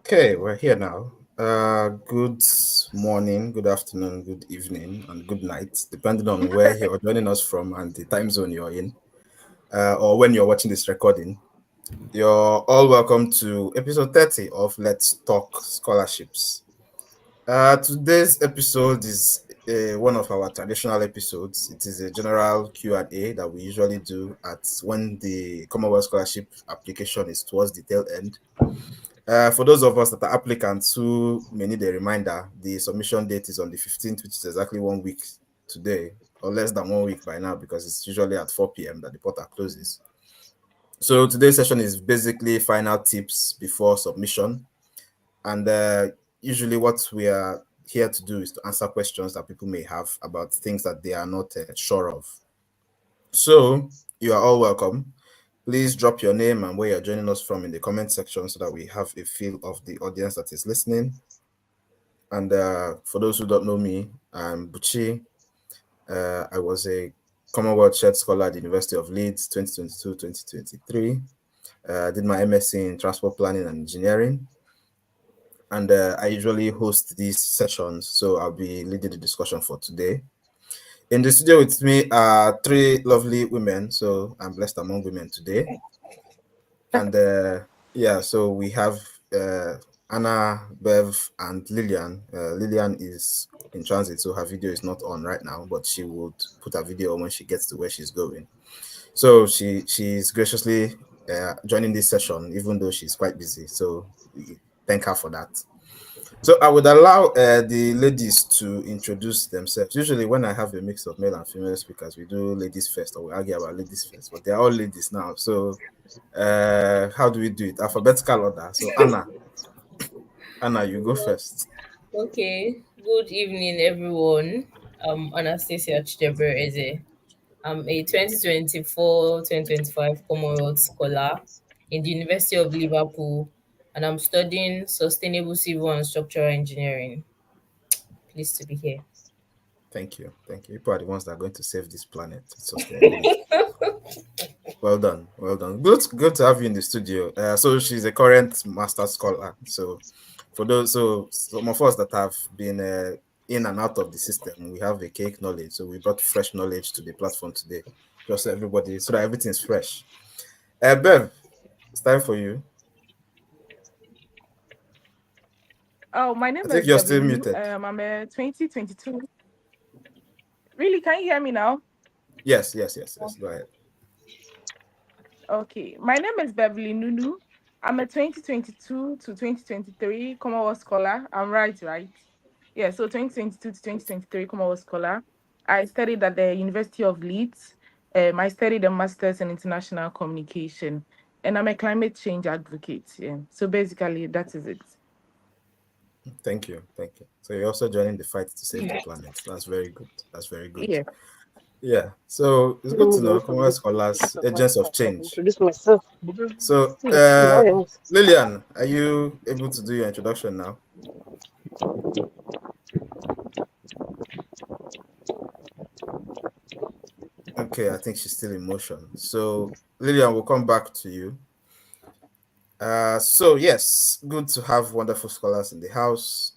Okay, we're here now. Good morning, good afternoon, good evening, and good night, depending on where you're joining us from and the time zone you're in, or when you're watching this recording. You're all welcome to episode 30 of Let's Talk Scholarships. Today's episode is one of our traditional episodes. It is a general Q&A that we usually do at when the Commonwealth Scholarship application is towards the tail end. For those of us that are applicants who may need a reminder, the submission date is on the 15th, which is exactly 1 week today, or less than 1 week by now, because it's usually at 4 p.m. that the portal closes. So today's session is basically final tips before submission. And usually what we are here to do is to answer questions that people may have about things that they are not sure of. So you are all welcome. Please drop your name and where you're joining us from in the comment section so that we have a feel of the audience that is listening. And for those who don't know me, I'm Buchi. I was a Commonwealth Shared Scholar at the University of Leeds 2022-2023. I did my MSc in Transport Planning and Engineering. And I usually host these sessions, so I'll be leading the discussion for today. In the studio with me are three lovely women, so I'm blessed among women today. And so we have Anna, Bev, and Lilian. Lilian is in transit, so her video is not on right now, but she would put her video on when she gets to where she's going. So she's graciously joining this session, even though she's quite busy. So we thank her for that. So I would allow the ladies to introduce themselves. Usually when I have a mix of male and female speakers, we do ladies first, or we argue about ladies first, but they're all ladies now. So how do we do it? Alphabetical order. So Anna, you go first. Okay, good evening, everyone. I'm Anastacia Chidiebere Ezeh. I'm a 2024-2025 Commonwealth Scholar in the University of Liverpool, and I'm studying Sustainable Civil and Structural Engineering. Pleased to be here. Thank you. Thank you. People are the ones that are going to save this planet with sustainability. Well done. Well done. Good to have you in the studio. So she's a current master scholar. So for those, so some of us that have been in and out of the system, we have a cake knowledge. So we brought fresh knowledge to the platform today, just so everybody, so that everything's fresh. Bev, it's time for you. Oh, my I name think is you're still Beverlyn muted. Nunoo. I'm a 2022. Really, can you hear me now? Yes. Go ahead. Okay. My name is Beverlyn Nunoo. I'm a 2022 to 2023 Commonwealth Scholar. I'm right? Yeah, so 2022 to 2023 Commonwealth Scholar. I studied at the University of Leeds. I studied a Master's in International Communication. And I'm a climate change advocate. Yeah. So basically, that is it. Thank you. So you're also joining the fight to save the planet. That's very good. Yeah. Yeah. So it's good to know Commonwealth scholars, agents of change. Introduce myself. So Lilian, are you able to do your introduction now? Okay, I think she's still in motion. So Lilian, we'll come back to you. So yes, good to have wonderful scholars in the house.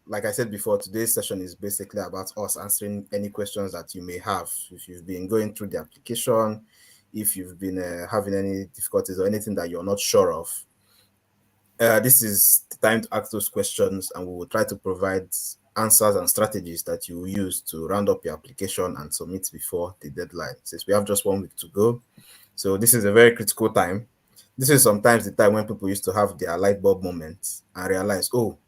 Like I said before, today's session is basically about us answering any questions that you may have. If you've been going through the application, if you've been having any difficulties or anything that you're not sure of, this is the time to ask those questions, and we will try to provide answers and strategies that you will use to round up your application and submit before the deadline. Since we have just 1 week to go, so this is a very critical time. This is sometimes the time when people used to have their light bulb moments and realize, oh,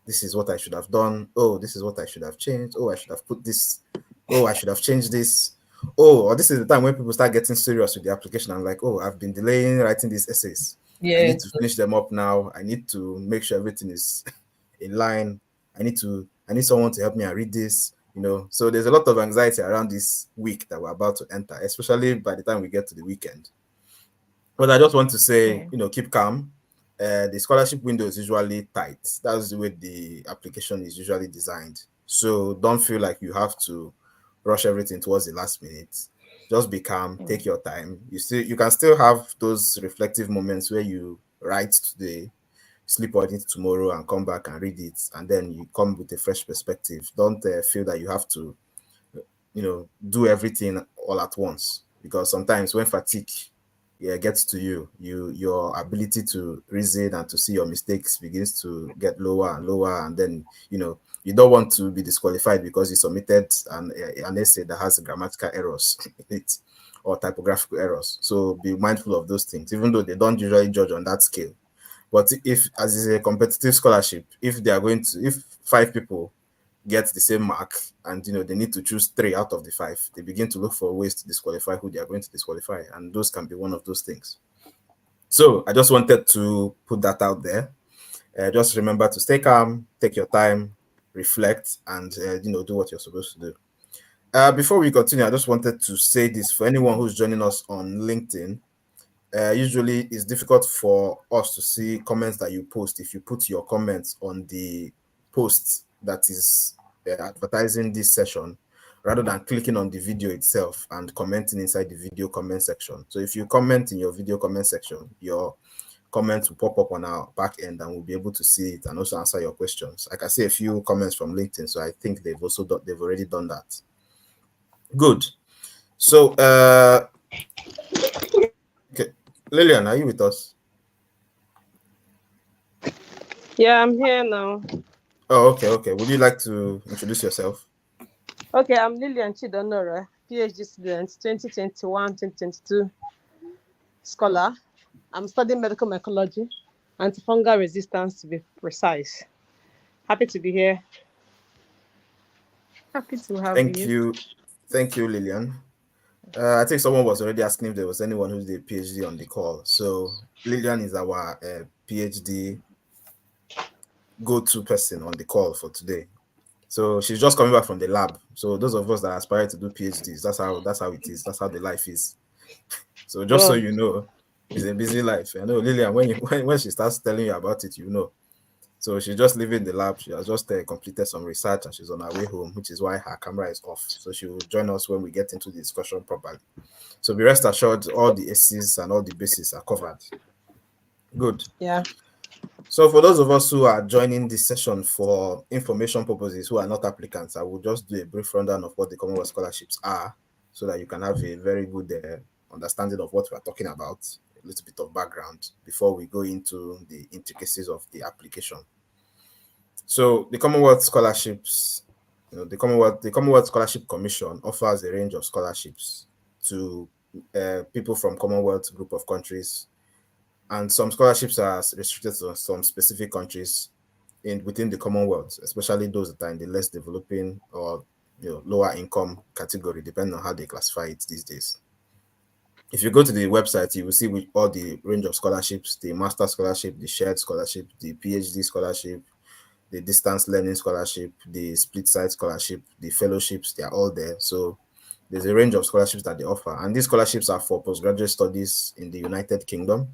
this is what I should have done. Oh, this is what I should have changed. Oh, I should have put this. Oh, I should have changed this. Oh, or this is the time when people start getting serious with the application. I'm like, oh, I've been delaying writing these essays. I need to finish them up now. I need to make sure everything is in line. I need someone to help me and read this. So there's a lot of anxiety around this week that we're about to enter, especially by the time we get to the weekend. But I just want to say, keep calm. The scholarship window is usually tight. That's the way the application is usually designed. So don't feel like you have to rush everything towards the last minute. Just be calm, take your time. You can still have those reflective moments where you write today, sleep on it tomorrow and come back and read it, and then you come with a fresh perspective. Don't feel that you have to, do everything all at once, because sometimes when fatigue gets to you, your ability to reason and to see your mistakes begins to get lower and lower, and then you don't want to be disqualified because you submitted an essay that has grammatical errors in it or typographical errors. So be mindful of those things, even though they don't usually judge on that scale. But if, as is a competitive scholarship, if they are going to, if 5 people get the same mark, and they need to choose 3 out of the 5, they begin to look for ways to disqualify who they are going to disqualify, and those can be one of those things. So I just wanted to put that out there. Just remember to stay calm, take your time, reflect, and do what you're supposed to do. Before we continue, I just wanted to say this for anyone who's joining us on LinkedIn. Usually it's difficult for us to see comments that you post if you put your comments on the post that is advertising this session, rather than clicking on the video itself and commenting inside the video comment section. So if you comment in your video comment section, your comments will pop up on our back end, and we'll be able to see it and also answer your questions. I can see a few comments from LinkedIn, so I think they've already done that. Good. So okay, Lilian, are you with us? Yeah, I'm here now. Oh, okay. Would you like to introduce yourself? Okay, I'm Lilian Chidi-Onuorah, PhD student, 2021-2022 scholar. I'm studying medical mycology, antifungal resistance to be precise. Happy to be here. Happy to have Thank you. you. Thank you, Lilian. I think someone was already asking if there was anyone who's a PhD on the call. So Lilian is our PhD go-to person on the call for today. So she's just coming back from the lab. So those of us that aspire to do PhDs, that's how it is. That's how the life is. So just so you know, it's a busy life. I know Lilian, when she starts telling you about it, you know. So she's just leaving the lab. She has just completed some research, and she's on her way home, which is why her camera is off. So she will join us when we get into the discussion properly. So be rest assured, all the S's and all the bases are covered. Good. Yeah. So for those of us who are joining this session for information purposes, who are not applicants, I will just do a brief rundown of what the Commonwealth scholarships are, so that you can have a very good understanding of what we're talking about, a little bit of background before we go into the intricacies of the application. So the Commonwealth scholarships, the Commonwealth Scholarship Commission offers a range of scholarships to people from Commonwealth group of countries, and some scholarships are restricted to some specific countries within the Commonwealth, especially those that are in the less developing or lower income category, depending on how they classify it these days. If you go to the website, you will see with all the range of scholarships: the master scholarship, the shared scholarship, the PhD scholarship, the distance learning scholarship, the split site scholarship, the fellowships. They are all there. So there's a range of scholarships that they offer, and these scholarships are for postgraduate studies in the United Kingdom.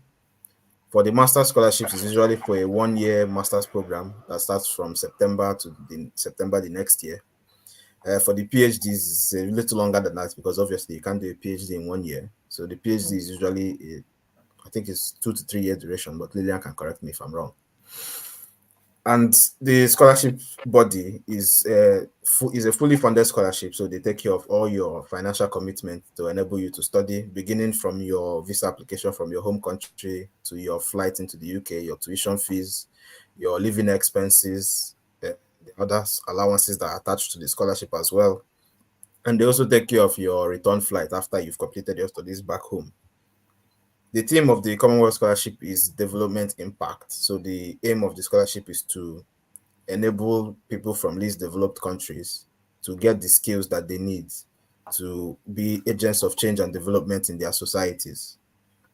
For the master scholarships, it's usually for a 1-year master's program that starts from September to September the next year. For the PhDs, it's a little longer than that, because obviously you can't do a PhD in 1 year. So the PhD is usually, I think it's 2 to 3 year duration, but Lilian can correct me if I'm wrong. And the scholarship body is a fully funded scholarship, so they take care of all your financial commitment to enable you to study, beginning from your visa application from your home country to your flight into the UK, your tuition fees, your living expenses, the other allowances that are attached to the scholarship as well. And they also take care of your return flight after you've completed your studies back home. The theme of the Commonwealth Scholarship is development impact. So the aim of the scholarship is to enable people from least developed countries to get the skills that they need to be agents of change and development in their societies.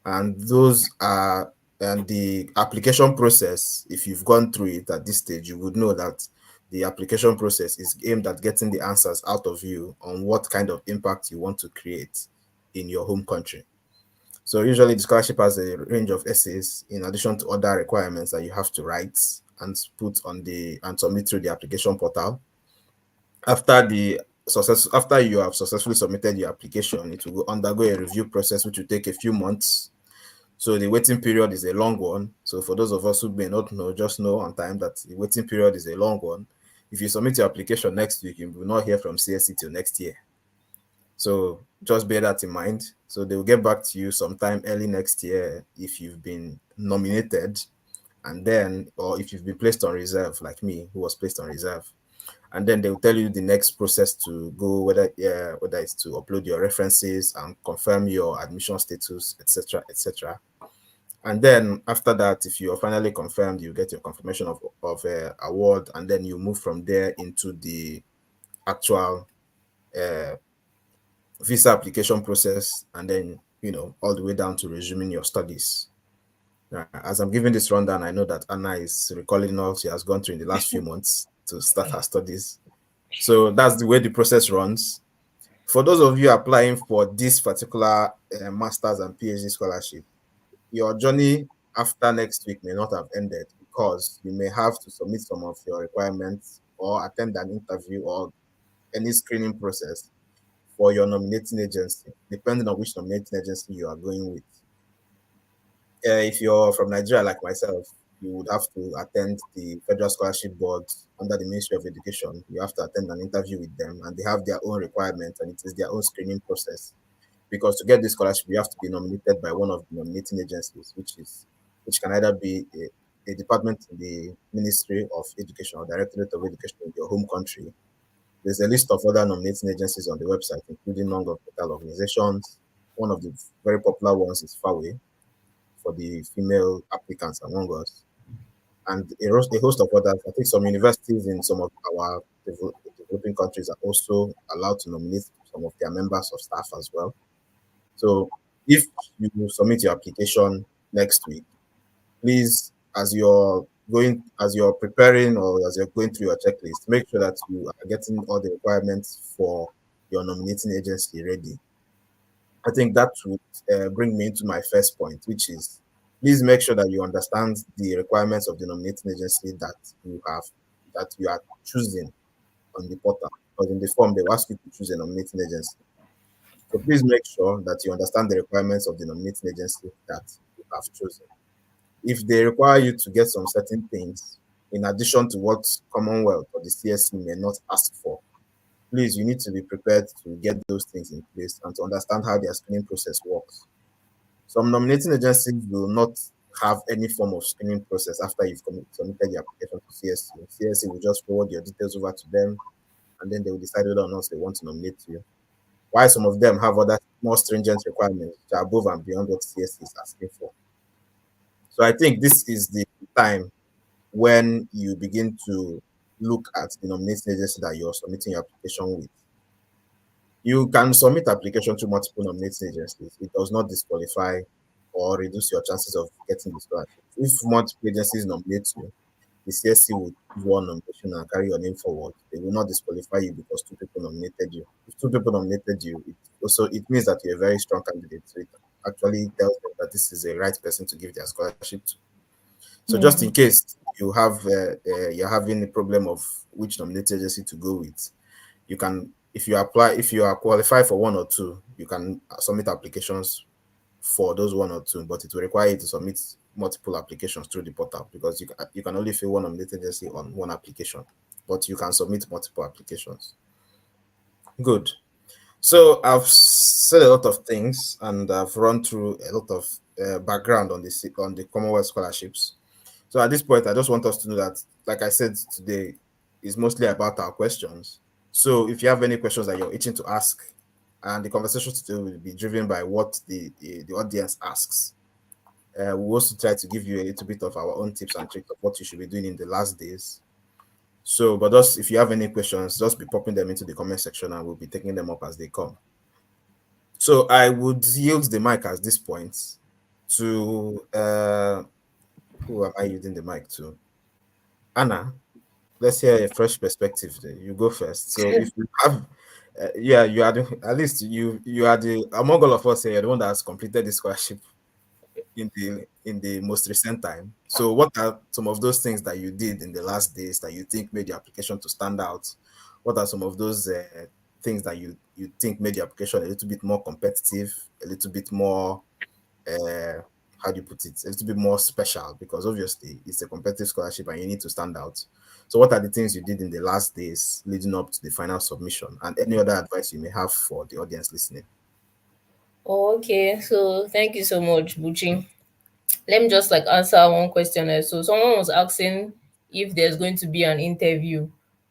And the application process, if you've gone through it at this stage, you would know that the application process is aimed at getting the answers out of you on what kind of impact you want to create in your home country. So usually the scholarship has a range of essays in addition to other requirements that you have to write and put on and submit through the application portal. After you have successfully submitted your application, it will undergo a review process which will take a few months. So the waiting period is a long one. So for those of us who may not know, just know on time that the waiting period is a long one. If you submit your application next week, you will not hear from CSC till next year. So just bear that in mind. So they will get back to you sometime early next year if you've been nominated, and then, or if you've been placed on reserve, like me, who was placed on reserve. And then they'll tell you the next process to go, whether it's to upload your references and confirm your admission status, etc., etc. And then after that, if you are finally confirmed, you get your confirmation of award, and then you move from there into the actual uh, visa application process, and then all the way down to resuming your studies. As I'm giving this rundown, I know that Anna is recalling all she has gone through in the last few months to start her studies. So that's the way the process runs. For those of you applying for this particular master's and PhD scholarship, your journey after next week may not have ended, because you may have to submit some of your requirements or attend an interview or any screening process for your nominating agency, depending on which nominating agency you are going with. If you're from Nigeria, like myself, you would have to attend the Federal Scholarship Board under the Ministry of Education. You have to attend an interview with them, and they have their own requirements, and it is their own screening process. Because to get this scholarship, you have to be nominated by one of the nominating agencies, which can either be a department in the Ministry of Education or Directorate of Education in your home country. There's a list of other nominating agencies on the website, including non-governmental organizations. One of the very popular ones is FAWE, for the female applicants among us, and a host of others. I think some universities in some of our developing countries are also allowed to nominate some of their members of staff as well. So if you submit your application next week, please, as you're preparing or as you're going through your checklist, make sure that you are getting all the requirements for your nominating agency ready. I think that would bring me into my first point, which is, please make sure that you understand the requirements of the nominating agency that you are choosing on the portal. Because in the form, they will ask you to choose a nominating agency. So please make sure that you understand the requirements of the nominating agency that you have chosen. If they require you to get some certain things, in addition to what Commonwealth or the CSC may not ask for, please, you need to be prepared to get those things in place and to understand how their screening process works. Some nominating agencies will not have any form of screening process after you've submitted your application to CSC. CSC will just forward your details over to them, and then they will decide whether or not they want to nominate you. While some of them have other more stringent requirements which are above and beyond what CSC is asking for. So I think this is the time when you begin to look at the nominating agency that you're submitting your application with. You can submit application to multiple nominating agencies. It does not disqualify or reduce your chances of getting the scholarship. If multiple agencies nominate you, the CSC will give one nomination and carry your name forward. They will not disqualify you because two people nominated you. If two people nominated you, it means that you're a very strong candidate. So it actually tells them that this is the right person to give their scholarship to. So just in case you're having a problem of which nominating agency to go with, you can, if you are qualified for one or two, you can submit applications for those one or two, but it will require you to submit multiple applications through the portal, because you can only fill one nominating agency on one application, but you can submit multiple applications. Good. So I've said a lot of things, and I've run through a lot of background on the Commonwealth scholarships. So at this point, I just want us to know that, like I said today, is mostly about our questions. So if you have any questions that you're itching to ask, and the conversation today will be driven by what the audience asks. We'll also try to give you a little bit of our own tips and tricks of what you should be doing in the last days. So, but just if you have any questions, just be popping them into the comment section, and we'll be taking them up as they come. So I would yield the mic at this point to who am I yielding the mic to? Anna. Let's hear a fresh perspective. You go first. So if you have, yeah, you are at least you are the, among all of us here, you're the one that has completed the scholarship in the most recent time. So what are some of those things that you did in the last days that you think made your application to stand out? What are some of those things that you think made your application a little bit more competitive, a little bit more how do you put it, a little bit more special, because obviously it's a competitive scholarship and you need to stand out. So what are the things you did in the last days leading up to the final submission, and any other advice you may have for the audience listening? Oh, okay, so thank you so much, Buchi. Let me just like answer one question. So someone was asking if there's going to be an interview.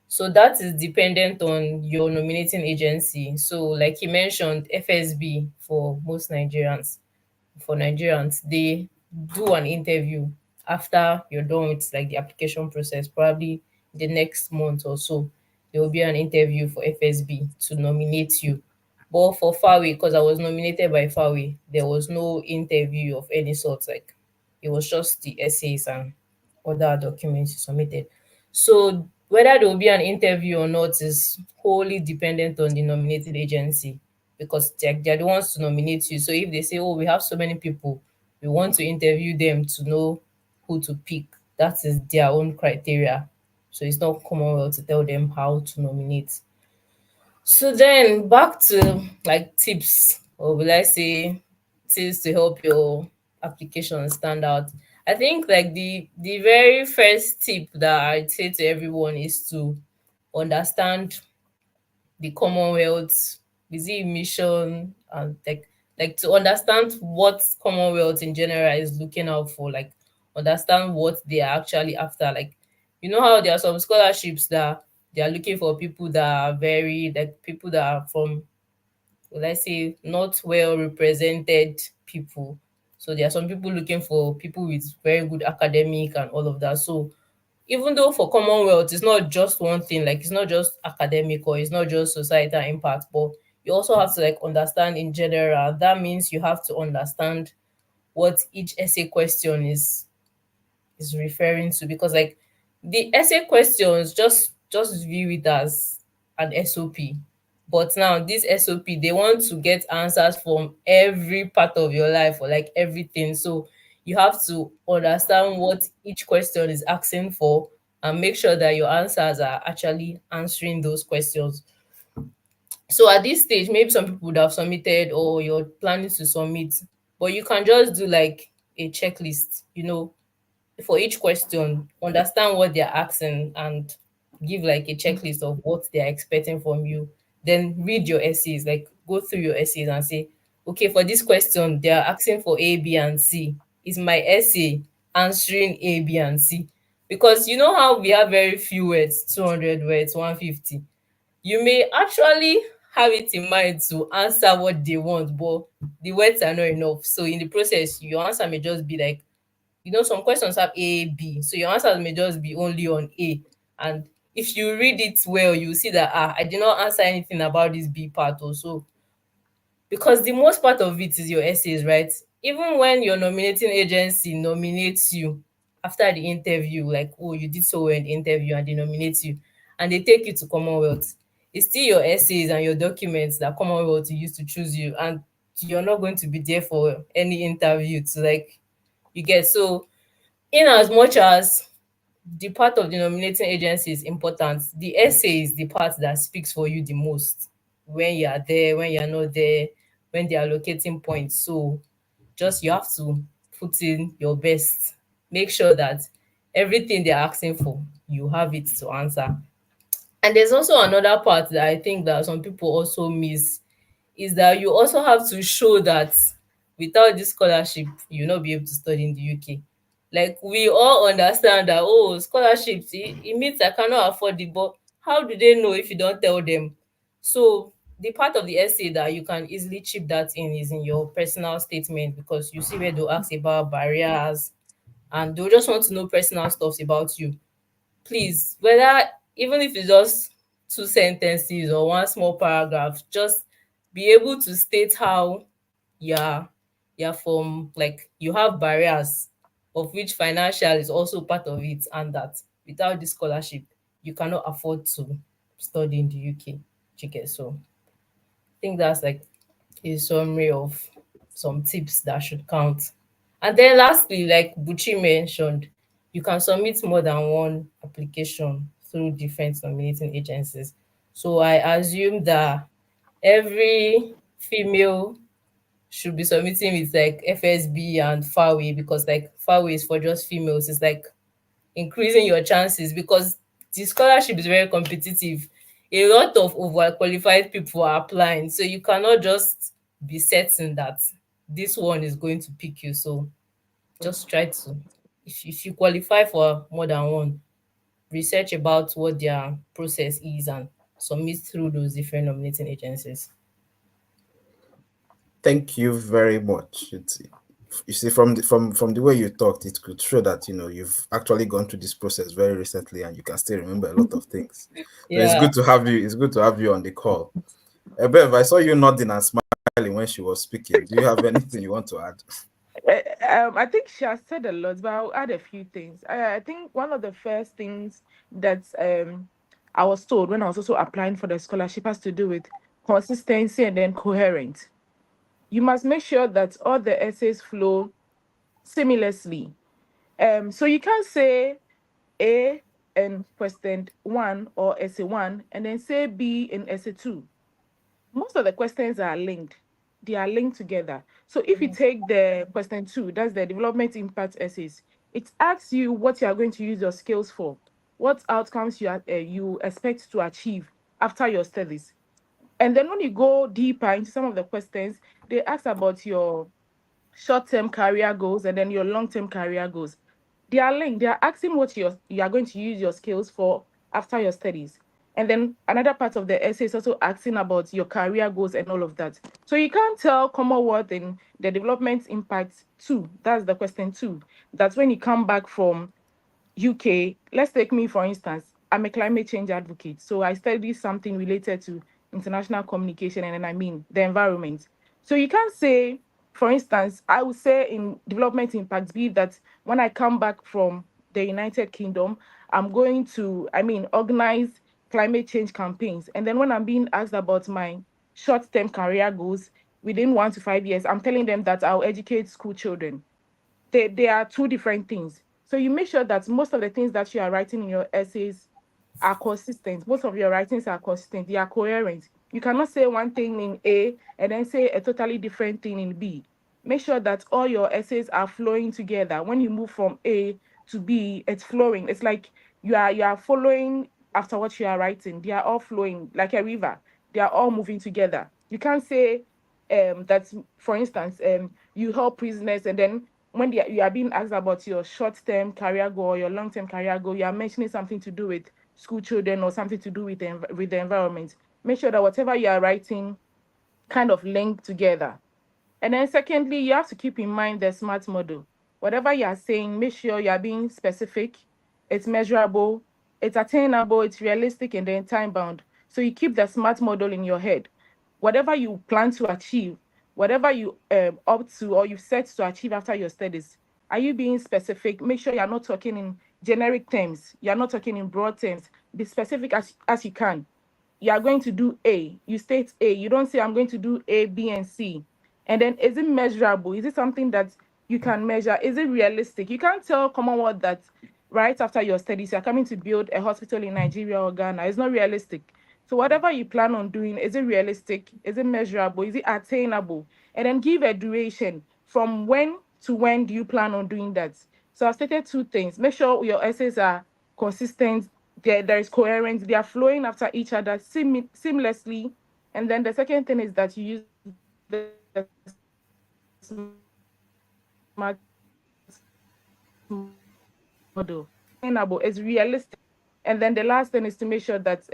So that is dependent on your nominating agency. So like he mentioned, FSB for most Nigerians, they do an interview after you're done with like the application process, probably the next month or so. There will be an interview for FSB to nominate you. But for Fawe, because I was nominated by Fawe, there was no interview of any sort. Like it was just the essays and other documents you submitted. So whether there will be an interview or not is wholly dependent on the nominated agency, because they're the ones to nominate you. So if they say, oh, we have so many people, we want to interview them to know who to pick, that is their own criteria. So it's not Commonwealth to tell them how to nominate. So then back to like tips, or will I say tips to help your application stand out. I think like the very first tip that I'd say to everyone is to understand the Commonwealth, is it mission, and like to understand what Commonwealth in general is looking out for, like understand what they are actually after. Like you know how there are some scholarships that they are looking for people that are very like people that are from, will I say, not well represented people. So there are some people looking for people with very good academic and all of that. So even though for Commonwealth, it's not just one thing, like it's not just academic or it's not just societal impact, but you also have to like understand in general. That means you have to understand what each essay question is referring to, because like the essay questions, just view it as an SOP. But now this SOP, they want to get answers from every part of your life, or like everything. So you have to understand what each question is asking for and make sure that your answers are actually answering those questions. So at this stage, maybe some people would have submitted or you're planning to submit, but you can just do like a checklist, for each question, understand what they're asking and give like a checklist of what they're expecting from you. Then read your essays, like go through your essays and say, okay, for this question, they're asking for A, B, and C. Is my essay answering A, B, and C? Because you know how we have very few words, 200 words, 150. You may actually have it in mind to answer what they want, but the words are not enough. So in the process, your answer may just be like, some questions have A, B, so your answers may just be only on A. And if you read it well, you see that I did not answer anything about this B part also, because the most part of it is your essays, right? Even when your nominating agency nominates you after the interview, like, oh, you did so well in the interview and they nominate you and they take you to Commonwealth, it's still your essays and your documents that Commonwealth used to choose you, and you're not going to be there for any interview to like, you get. So in as much as the part of the nominating agency is important, the essay is the part that speaks for you the most when you are there, when you're not there, when they are locating points. So just you have to put in your best. Make sure that everything they're asking for, you have it to answer. And there's also another part that I think that some people also miss, is that you also have to show that without this scholarship, you'll not be able to study in the UK. Like we all understand that, oh, scholarships, it means I cannot afford it, but how do they know if you don't tell them? So the part of the essay that you can easily chip that in is in your personal statement, because you see where they'll ask about barriers and they'll just want to know personal stuff about you. Please, whether even if it's just two sentences or one small paragraph, just be able to state how you're you're from, like you have barriers, of which financial is also part of it, and that without this scholarship you cannot afford to study in the UK. Okay, so I think that's like a summary of some tips that should count. And then lastly, like Buchi mentioned, you can submit more than one application through different nominating agencies. So I assume that every female should be submitting with like FSB and Fairway, because like Fairway is for just females. It's like increasing your chances, because the scholarship is very competitive. A lot of overqualified people are applying, so you cannot just be certain that this one is going to pick you. So just try to, if you qualify for more than one, research about what their process is and submit through those different nominating agencies. Thank you very much. You see, from the way you talked, it could show that you've actually gone through this process very recently, and you can still remember a lot of things. So it's Yeah. good to have you. It's good to have you on the call. Bev, I saw you nodding and smiling when she was speaking. Do you have anything you want to add? I think she has said a lot, but I'll add a few things. I think one of the first things that I was told when I was also applying for the scholarship has to do with consistency and then coherent. You must make sure that all the essays flow seamlessly. So you can't say A in question one or essay one and then say B in essay two. Most of the questions are linked. They are linked together. So if you take the question two, that's the development impact essays, it asks you what you are going to use your skills for, what outcomes you expect to achieve after your studies. And then when you go deeper into some of the questions, they ask about your short-term career goals and then your long-term career goals. They are linked. They are asking what you are going to use your skills for after your studies. And then another part of the essay is also asking about your career goals and all of that. So you can't tell Commonwealth in the development impact two, that's the question two, that's when you come back from UK, let's take me for instance. I'm a climate change advocate. So I study something related to international communication and then I mean the environment. So you can't say, for instance, I would say in development impact be that when I come back from the United Kingdom, I'm going to, organize climate change campaigns. And then when I'm being asked about my short-term career goals within 1 to 5 years, I'm telling them that I'll educate school children. They are two different things. So you make sure that most of the things that you are writing in your essays are consistent. Most of your writings are consistent. They are coherent. You cannot say one thing in A and then say a totally different thing in B. Make sure that all your essays are flowing together. When you move from A to B, it's flowing. It's like you are following after what you are writing. They are all flowing like a river. They are all moving together. You can't say that, for instance, you help prisoners and then when you are being asked about your short-term career goal or your long-term career goal, you are mentioning something to do with school children or something to do with with the environment. Make sure that whatever you are writing kind of link together. And then secondly, you have to keep in mind the SMART model. Whatever you are saying, make sure you are being specific, it's measurable, it's attainable, it's realistic, and then time bound. So you keep the SMART model in your head. Whatever you plan to achieve, whatever you opt to or you've set to achieve after your studies, are you being specific? Make sure you're not talking in generic terms. You're not talking in broad terms. Be specific as you can. You are going to do A. You state A. You don't say I'm going to do A, B, and C. And then is it measurable? Is it something that you can measure? Is it realistic? You can't tell Commonwealth that right after your studies you're coming to build a hospital in Nigeria or Ghana. It's not realistic. So whatever you plan on doing, is it realistic? Is it measurable? Is it attainable? And then give a duration. From when to when do you plan on doing that? So I've stated two things. Make sure your essays are consistent, there is coherence, they are flowing after each other seamlessly. And then the second thing is that you use the SMART model. It's realistic, it's attainable, it's realistic. And then the last thing is to make sure that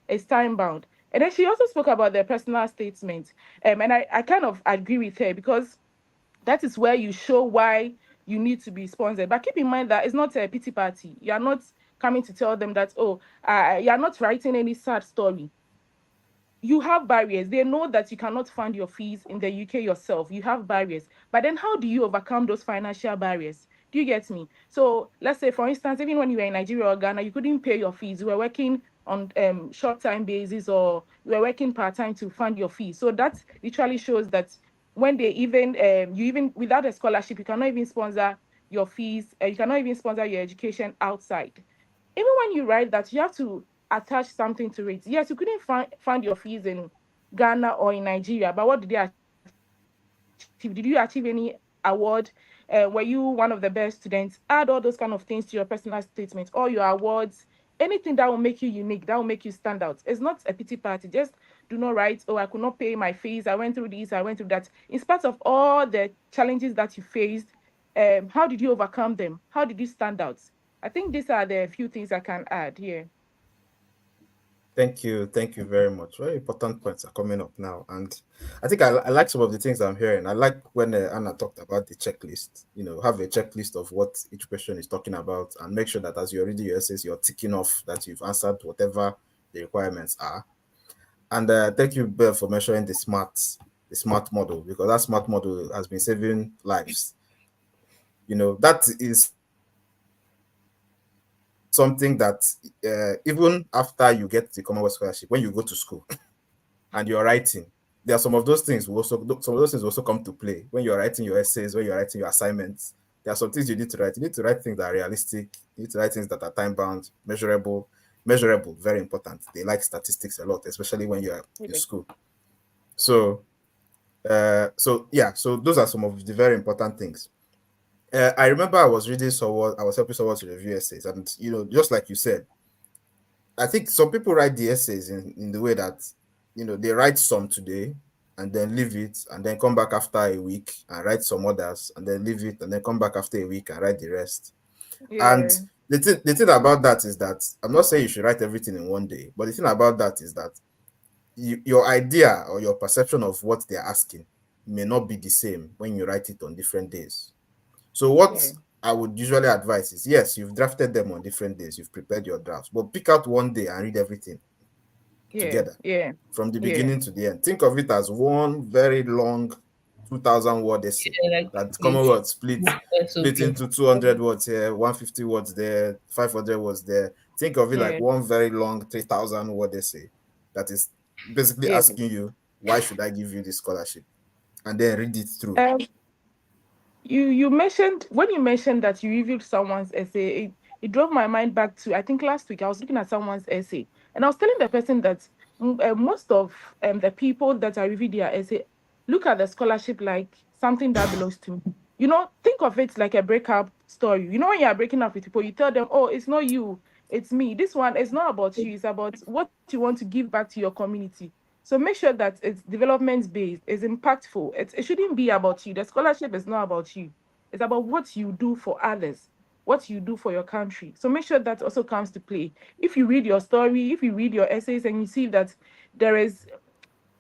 it's time bound. And then she also spoke about the personal statement. And I kind of agree with her because that is where you show why you need to be sponsored. But keep in mind that it's not a pity party. You are not coming to tell them that, oh, you are not writing any sad story. You have barriers. They know that you cannot fund your fees in the UK yourself. You have barriers. But then how do you overcome those financial barriers? Do you get me? So let's say, for instance, even when you were in Nigeria or Ghana, you couldn't pay your fees. You were working on short-time basis or you were working part-time to fund your fees. So that literally shows that when they even, you even, without a scholarship, you cannot even sponsor your fees. You cannot even sponsor your education outside. Even when you write that, you have to attach something to it. Yes, you couldn't find your fees in Ghana or in Nigeria, but what did they achieve? They achieved something. achieve? Did you achieve any award? Were you one of the best students? Add all those kind of things to your personal statement, all your awards, anything that will make you unique, that will make you stand out. It's not a pity party. Just do not write, oh, I could not pay my fees. I went through this, I went through that. In spite of all the challenges that you faced, how did you overcome them? How did you stand out? I think these are the few things I can add here. Thank you very much. Very important points are coming up now, and I think I like some of the things I'm hearing. I like when Anna talked about the checklist. Have a checklist of what each question is talking about, and make sure that as you're reading your essays, you're ticking off that you've answered whatever the requirements are. And thank you, Bev, for mentioning the smart model, because that smart model has been saving lives. That is something that even after you get the Commonwealth scholarship, when you go to school and you're writing, there are some of those things will also come to play when you're writing your essays, when you're writing your assignments. There are some things you need to write. You need to write things that are realistic. You need to write things that are time bound, measurable. Measurable, very important. They like statistics a lot, especially when you're in Really. school. So those are some of the very important things. I remember I was helping someone to review essays, and just like you said, I think some people write the essays in the way that they write some today and then leave it and then come back after a week and write some others and then leave it and then come back after a week and write the rest. And Yeah, the thing about that is that I'm not saying you should write everything in one day, but the thing about that is that your idea or your perception of what they're asking may not be the same when you write it on different days. So what yeah, I would usually advise is, yes, you've drafted them on different days, you've prepared your drafts, but pick out one day and read everything yeah, together yeah, from the yeah, beginning to the end. Think of it as one very long 2,000 word essay Yeah, like that it's Commonwealth split book split SOP. into 200 words here, 150 words there, 500 words there. Think of it like yeah, one very long 3,000 word essay that is basically yeah. asking you, why should I give you this scholarship? And then read it through. Um, you mentioned, when you mentioned that you reviewed someone's essay, it drove my mind back to, I think last week I was looking at someone's essay and I was telling the person that most of the people that I reviewed their essay look at the scholarship like something that belongs to me. Think of it like a breakup story. When you are breaking up with people, you tell them, oh, it's not you, it's me. This one is not about you, it's about what you want to give back to your community. So make sure that it's development based, it's impactful. It shouldn't be about you. The scholarship is not about you. It's about what you do for others, what you do for your country. So make sure that also comes to play. If you read your story, if you read your essays and you see that there is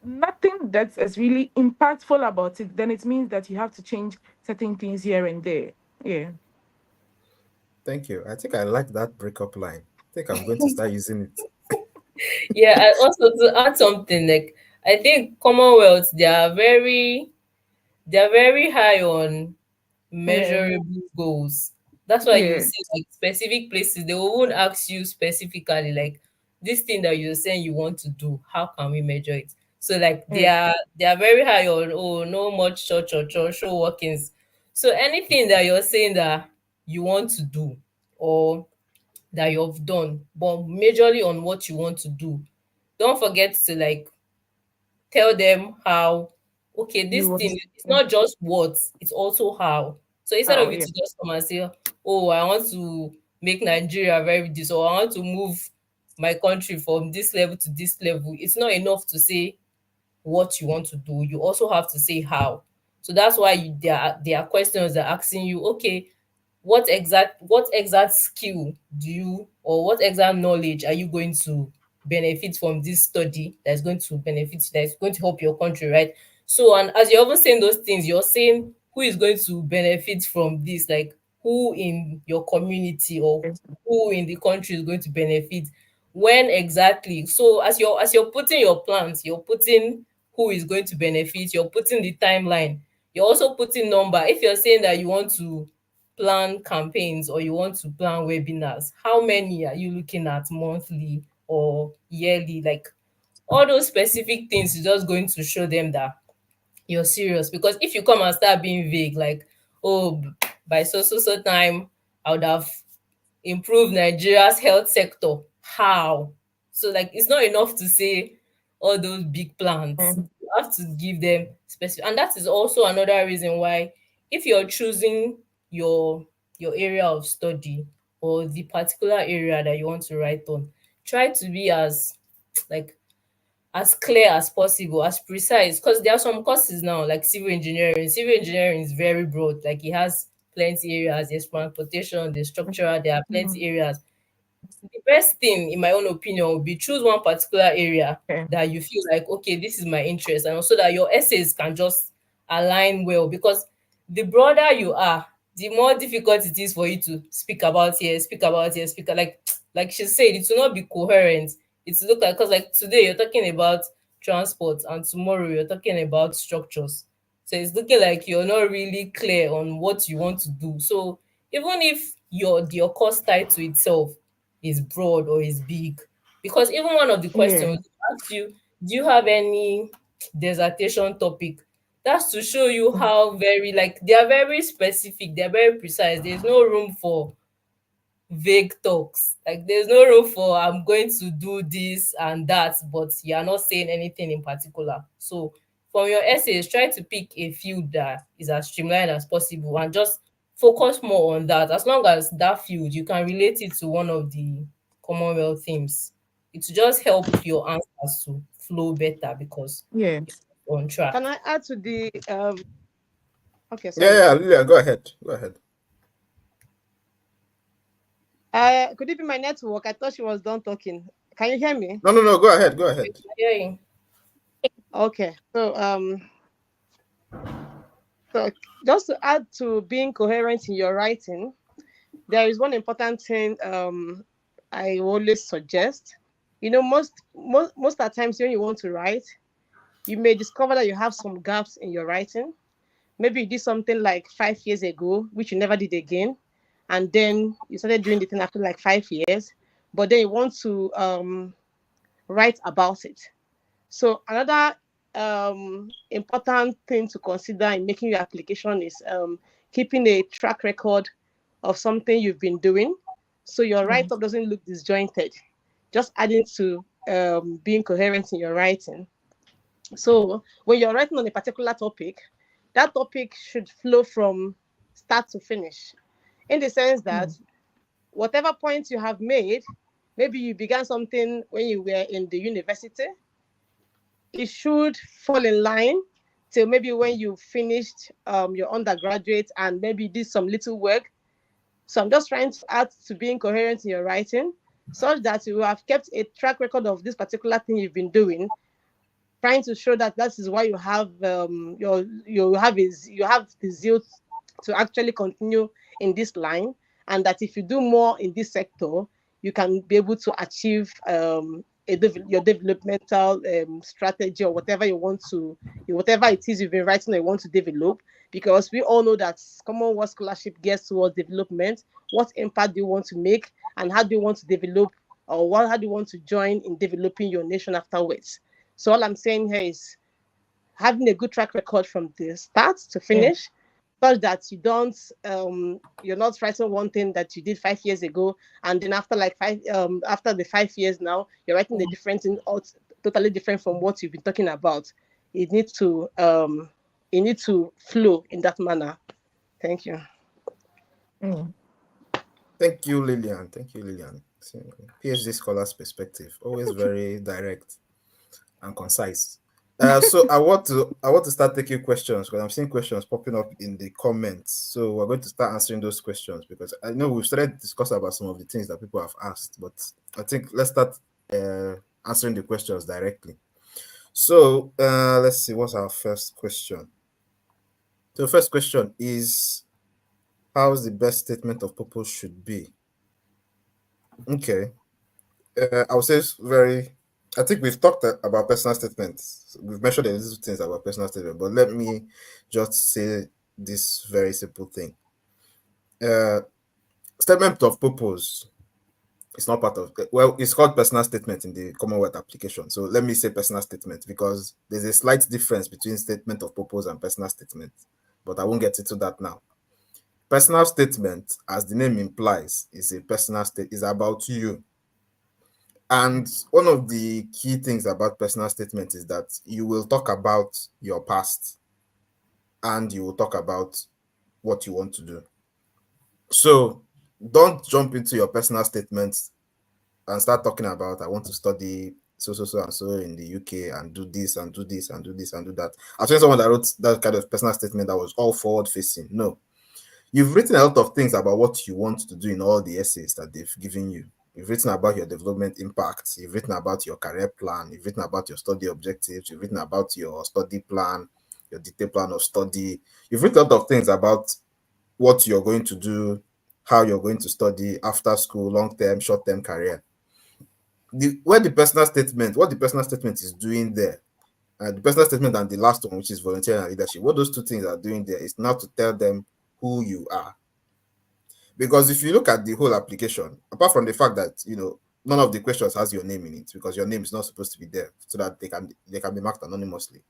nothing that is really impactful about it, then it means that you have to change certain things here and there. Yeah. Thank you. I think I like that breakup line. I think I'm going to start using it. Yeah, and also to add something, like I think Commonwealth, they are very high on Yeah. measurable goals. That's why you Yeah. see like specific places, they won't ask you specifically like this thing that you're saying you want to do, how can we measure it? So like they Yeah. are they are very high on, oh, no much church or church show workings. So anything that you're saying that you want to do or that you've done, but majorly on what you want to do, don't forget to like tell them how, okay, this You want thing, it's not just what, it's also how. So instead how? of you Yeah. to just come and say, oh, I want to make Nigeria very this, or I want to move my country from this level to this level, it's not enough to say what you want to do. You also have to say how. So that's why there are questions that are asking you, okay, what exact skill do you, or what exact knowledge are you going to benefit from this study that's going to help your country, right? So, and as you're even saying those things, you're saying who is going to benefit from this, like who in your community or who in the country is going to benefit when exactly. So as you're putting your plans, you're putting who is going to benefit, you're putting the timeline, you're also putting number. If you're saying that you want to plan campaigns or you want to plan webinars, how many are you looking at monthly or yearly? Like all those specific things is just going to show them that you're serious. Because if you come and start being vague, like, oh, by so time I would have improved Nigeria's health sector, how? So like it's not enough to say all those big plans. You have to give them specific, and that is also another reason why, if you're choosing your your area of study or the particular area that you want to write on, try to be as like as clear as possible, as precise, because there are some courses now like civil engineering. Civil engineering is very broad, like it has plenty areas. There's transportation, there's structural, there are Mm. plenty areas. The best thing, in my own opinion, would be choose one particular area Okay. that you feel like, okay, this is my interest, and also that your essays can just align well. Because the broader you are, the more difficult it is for you to speak about here, speak about here, speak like she said, it will not be coherent. It's look like, because like today you're talking about transport and tomorrow you're talking about structures. So it's looking like you're not really clear on what you want to do. So even if your course title itself is broad or is big, because even one of the Yeah. questions asks you, do you have any dissertation topic? That's to show you how very, like, they are very specific, they're very precise. There's no room for vague talks. Like there's no room for I'm going to do this and that, but you're not saying anything in particular. So from your essays, try to pick a field that is as streamlined as possible and just focus more on that. As long as that field you can relate it to one of the Commonwealth themes, it will just help your answers to flow better because Yeah. it's on track. Can I add to the okay, Yeah, sorry. yeah, Lilian, go ahead. Go ahead. Could it be my network? I thought she was done talking. Can you hear me? No, no, no, go ahead. Go ahead. Yeah. Okay. So just to add to being coherent in your writing, there is one important thing I always suggest. You know, most of the times when you want to write, you may discover that you have some gaps in your writing. Maybe you did something like 5 years ago, which you never did again, and then you started doing the thing after like 5 years, but then you want to write about it. So another important thing to consider in making your application is keeping a track record of something you've been doing, so your Mm. write-up doesn't look disjointed. Just adding to being coherent in your writing. So when you're writing on a particular topic, that topic should flow from start to finish, in the sense that Mm. whatever point you have made, maybe you began something when you were in the university, it should fall in line till maybe when you finished your undergraduate and maybe did some little work. So I'm just trying to add to being coherent in your writing, such that you have kept a track record of this particular thing you've been doing, trying to show that that is why you have you have the zeal to actually continue in this line, and that if you do more in this sector, you can be able to achieve your developmental strategy, or whatever you want to, whatever it is you've been writing or you want to develop. Because we all know that Commonwealth scholarship gets towards development. What impact do you want to make, and how do you want to develop, or how do you want to join in developing your nation afterwards? So all I'm saying here is having a good track record from the start to Yeah. finish, such that you don't you're not writing one thing that you did 5 years ago, and then after like after the 5 years now you're writing a different thing, totally different from what you've been talking about. It needs to flow in that manner. Thank you. Mm. Thank you, Lilian. Thank you, Lilian. See, PhD scholar's perspective, always very direct and concise. So I want to start taking questions because I'm seeing questions popping up in the comments. So we're going to start answering those questions because I know we've started to discuss about some of the things that people have asked, but I think let's start answering the questions directly. So let's see, what's our first question? So the first question is, how's the best statement of purpose should be? Okay. I would say it's very. I think we've talked about personal statements. We've mentioned a little things about personal statement, but let me just say this very simple thing. Uh, Statement of purpose is not part of. Well, it's called personal statement in the Commonwealth application. So let me say personal statement because there's a slight difference between statement of purpose and personal statement, but I won't get into that now. Personal statement, as the name implies, is a personal state. Is about you. And one of the key things about personal statement is that you will talk about your past and you will talk about what you want to do. So don't jump into your personal statements and start talking about I want to study so and so in the UK and do this and do this and do this and do that. I've seen someone that wrote that kind of personal statement that was all forward facing. No, you've written a lot of things about what you want to do in all the essays that they've given you. You've written about your development impacts. You've written about your career plan. You've written about your study objectives. You've written about your study plan, your detailed plan of study. You've written a lot of things about what you're going to do, how you're going to study after school, long-term, short-term career. What the personal statement is doing there, the personal statement and the last one, which is volunteering and leadership, what those two things are doing there is now to tell them who you are. Because if you look at the whole application, apart from the fact that none of the questions has your name in it, because your name is not supposed to be there, so that they can be marked anonymously.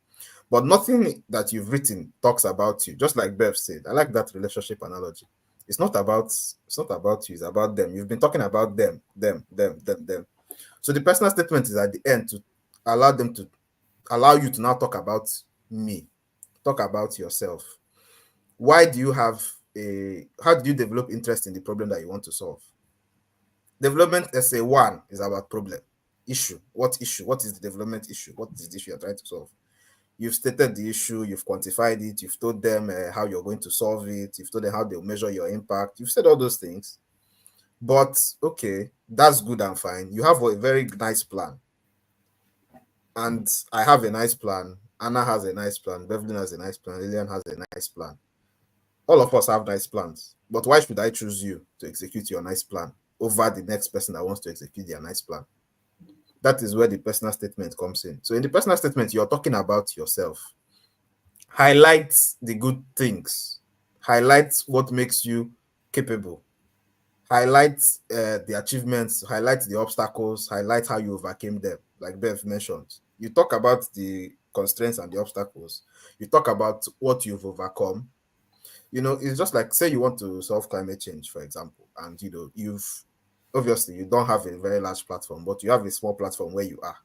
But nothing that you've written talks about you. Just like Bev said, I like that relationship analogy. It's not about you, it's about them. You've been talking about them. So the personal statement is at the end to allow you to now talk about me, talk about yourself. How do you develop interest in the problem that you want to solve? Development essay 1 is about problem, issue. What issue? What is the development issue? What is the issue you're trying to solve? You've stated the issue, you've quantified it, you've told them how you're going to solve it, you've told them how they'll measure your impact, you've said all those things. But okay, that's good and fine. You have a very nice plan. And I have a nice plan. Anna has a nice plan. Beverlyn has a nice plan. Lilian has a nice plan. All of us have nice plans. But why should I choose you to execute your nice plan over the next person that wants to execute their nice plan? That is where the personal statement comes in. So in the personal statement, you're talking about yourself. Highlight the good things. Highlight what makes you capable. Highlight the achievements. Highlight the obstacles. Highlight how you overcame them, like Bev mentioned. You talk about the constraints and the obstacles. You talk about what you've overcome. It's just like, say you want to solve climate change, for example, and you don't have a very large platform, but you have a small platform where you are,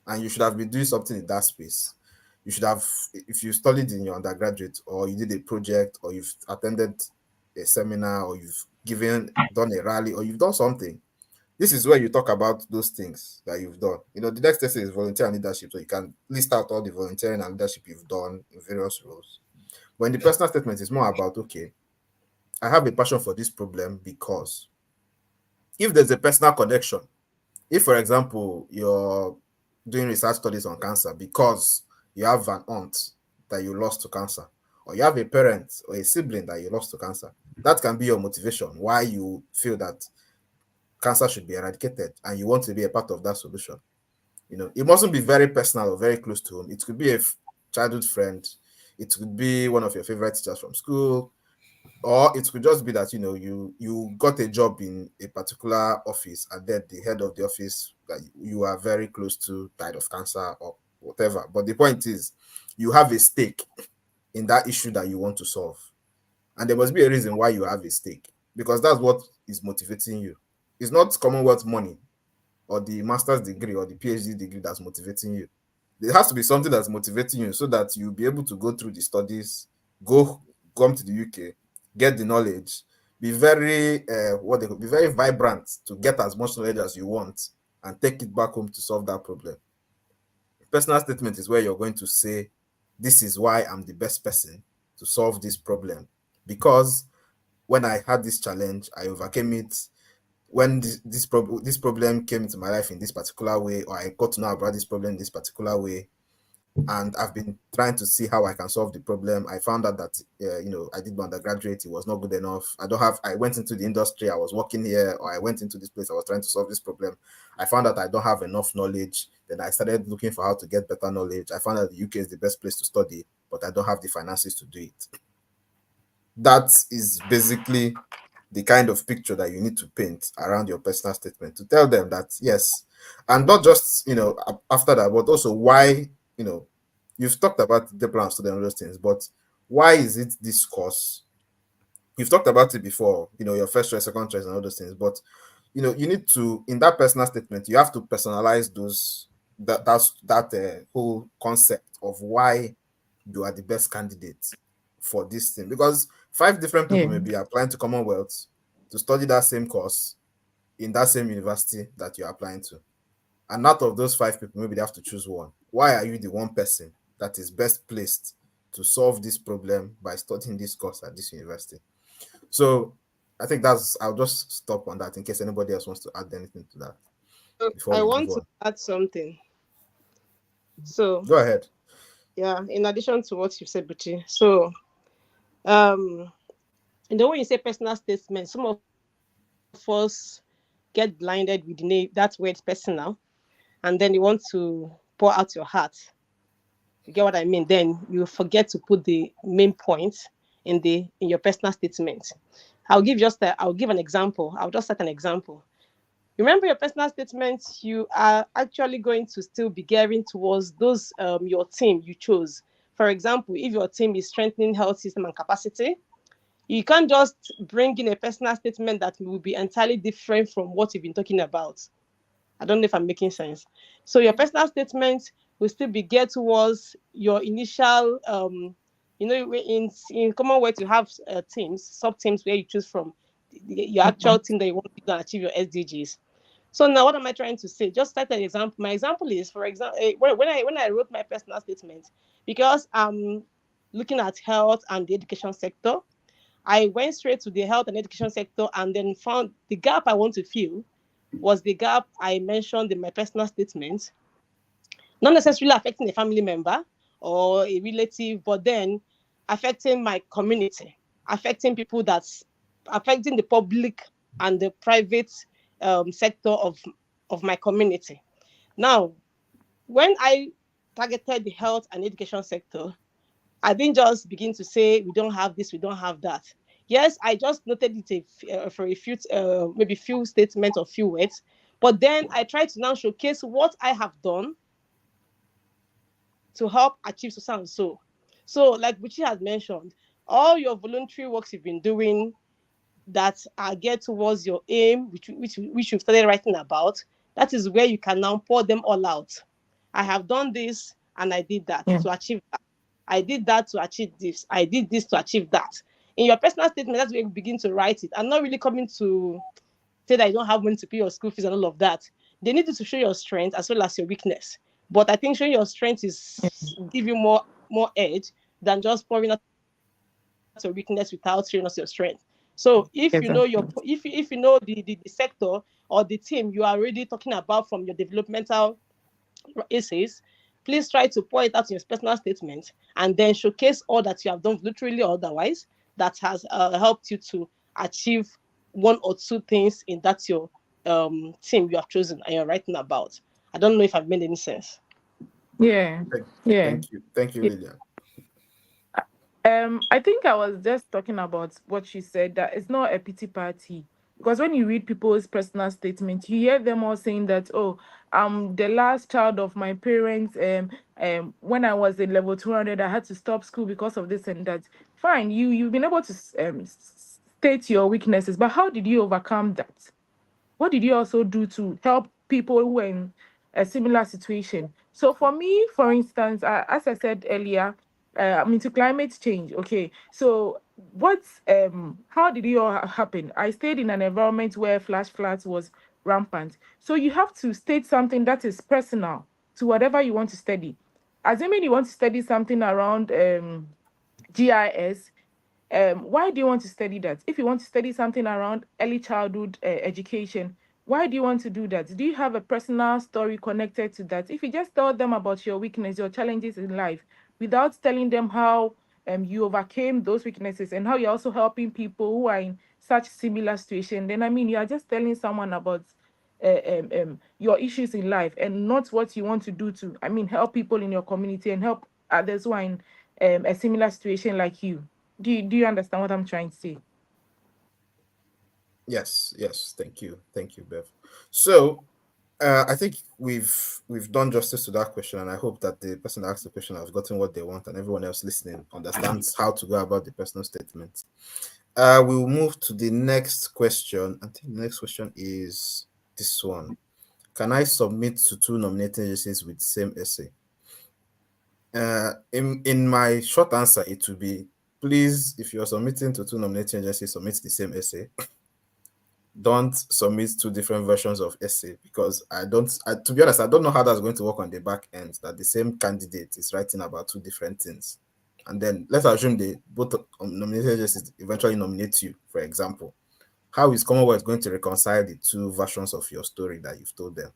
and you should have been doing something in that space. You should have, if you studied in your undergraduate, or you did a project, or you've attended a seminar, or you've done a rally, or you've done something. This is where you talk about those things that you've done. The next essay is volunteer and leadership, so you can list out all the volunteering and leadership you've done in various roles. When the personal statement is more about, okay, I have a passion for this problem because if there's a personal connection, if, for example, you're doing research studies on cancer because you have an aunt that you lost to cancer, or you have a parent or a sibling that you lost to cancer, that can be your motivation why you feel that cancer should be eradicated and you want to be a part of that solution. It mustn't be very personal or very close to home. It could be a childhood friend. It could be one of your favorite teachers from school, or it could just be that you got a job in a particular office and then the head of the office that you are very close to died of cancer or whatever. But the point is, you have a stake in that issue that you want to solve, and there must be a reason why you have a stake, because that's what is motivating you. It's not Commonwealth money or the master's degree or the PhD degree that's motivating you. There has to be something that's motivating you so that you'll be able to go through the studies, come to the UK, get the knowledge, be very be very vibrant to get as much knowledge as you want and take it back home to solve that problem. Personal statement is where you're going to say, this is why I'm the best person to solve this problem, because when I had this challenge, I overcame it. When this problem came into my life in this particular way, or I got to know about this problem in this particular way, and I've been trying to see how I can solve the problem. I found out that I did my undergraduate, it was not good enough. I went into the industry, I was working here, or I went into this place, I was trying to solve this problem. I found out I don't have enough knowledge. Then I started looking for how to get better knowledge. I found out the UK is the best place to study, but I don't have the finances to do it. That is basically the kind of picture that you need to paint around your personal statement to tell them that yes, and not just after that, but also why. You've talked about the plan, student, all those things, but why is it this course? You've talked about it before, your first choice, second choice, and all those things, but you need to, in that personal statement, you have to personalize that whole concept of why you are the best candidate for this thing. Because 5 different people Yeah. may be applying to Commonwealth to study that same course in that same university that you're applying to. And out of those 5 people, maybe they have to choose one. Why are you the one person that is best placed to solve this problem by studying this course at this university? So I think I'll just stop on that in case anybody else wants to add anything to that So before I we move want to on. add something. So Go ahead. yeah, in addition to what you said, Buchi. So um when you say personal statement, some of us get blinded with the name that word personal, and then you want to pour out your heart. You get what I mean? Then you forget to put the main point in your personal statement. I'll give an example. I'll just set an example. Remember your personal statement, you are actually going to still be gearing towards those your team you chose. For example, if your team is strengthening health system and capacity, you can't just bring in a personal statement that will be entirely different from what you've been talking about. I don't know if I'm making sense. So your personal statement will still be geared towards your initial, in Commonwealth you have teams, sub teams where you choose from your actual team that you want to achieve your SDGs. So now, what am I trying to say? Just like an example. My example is, for example, when I wrote my personal statement, because I'm looking at health and the education sector, I went straight to the health and education sector and then found the gap I want to fill was the gap I mentioned in my personal statement, not necessarily affecting a family member or a relative, but then affecting my community, affecting people that's affecting the public and the private sector of my community. Now, when I targeted the health and education sector, I didn't just begin to say we don't have this, we don't have that. Yes, I just noted it for a few, maybe few statements or few words, but then I tried to now showcase what I have done to help achieve so and so. So, like Buchi has mentioned, all your voluntary works you've been doing that are geared towards your aim, which you've started writing about, that is where you can now pour them all out. I have done this and I did that Yeah. to achieve that. I did that to achieve this. I did this to achieve that. In your personal statement, that's where you begin to write it. I'm not really coming to say that you don't have money to pay your school fees and all of that. They need you to show your strength as well as your weakness. But I think showing your strength is give you more edge than just pouring out your weakness without showing us your strength. So if you know Exactly. your if you know the sector or the team you are already talking about from your developmental essays, please try to pour it out in your personal statement and then showcase all that you have done literally or otherwise that has helped you to achieve one or two things in that your team you have chosen and you're writing about. I don't know if I've made any sense. Yeah. Thank, Yeah. thank you, Yeah. Lilian. I think I was just talking about what she said, that it's not a pity party. Because when you read people's personal statements, you hear them all saying that, oh, I'm the last child of my parents. When I was in level 200, I had to stop school because of this and that. Fine, you've been able to state your weaknesses, but how did you overcome that? What did you also do to help people who were in a similar situation? So for me, for instance, as I said earlier, I'm into climate change. Okay, so how did it all happen? I stayed in an environment where flash floods was rampant. So you have to state something that is personal to whatever you want to study. Assuming you want to study something around GIS, why do you want to study that? If you want to study something around early childhood education, why do you want to do that? Do you have a personal story connected to that? If you just tell them about your weakness, your challenges in life, without telling them how you overcame those weaknesses and how you're also helping people who are in such similar situation, then I mean, you are just telling someone about your issues in life and not what you want to do to, I mean, help people in your community and help others who are in a similar situation like you. Do you understand what I'm trying to say? Yes, thank you, Bev. So I think we've done justice to that question, and I hope that the person that asked the question has gotten what they want, and everyone else listening understands how to go about the personal statement. We'll move to the next question. I think the next question is this one. Can I submit to two nominating agencies with the same essay? In my short answer, it will be, please, if you're submitting to two nominating agencies, submit the same essay. Don't submit two different versions of essay, because to be honest, I don't know how that's going to work on the back end, that the same candidate is writing about two different things. And then let's assume they both nominating agencies eventually nominate you, for example. How is Commonwealth going to reconcile the two versions of your story that you've told them?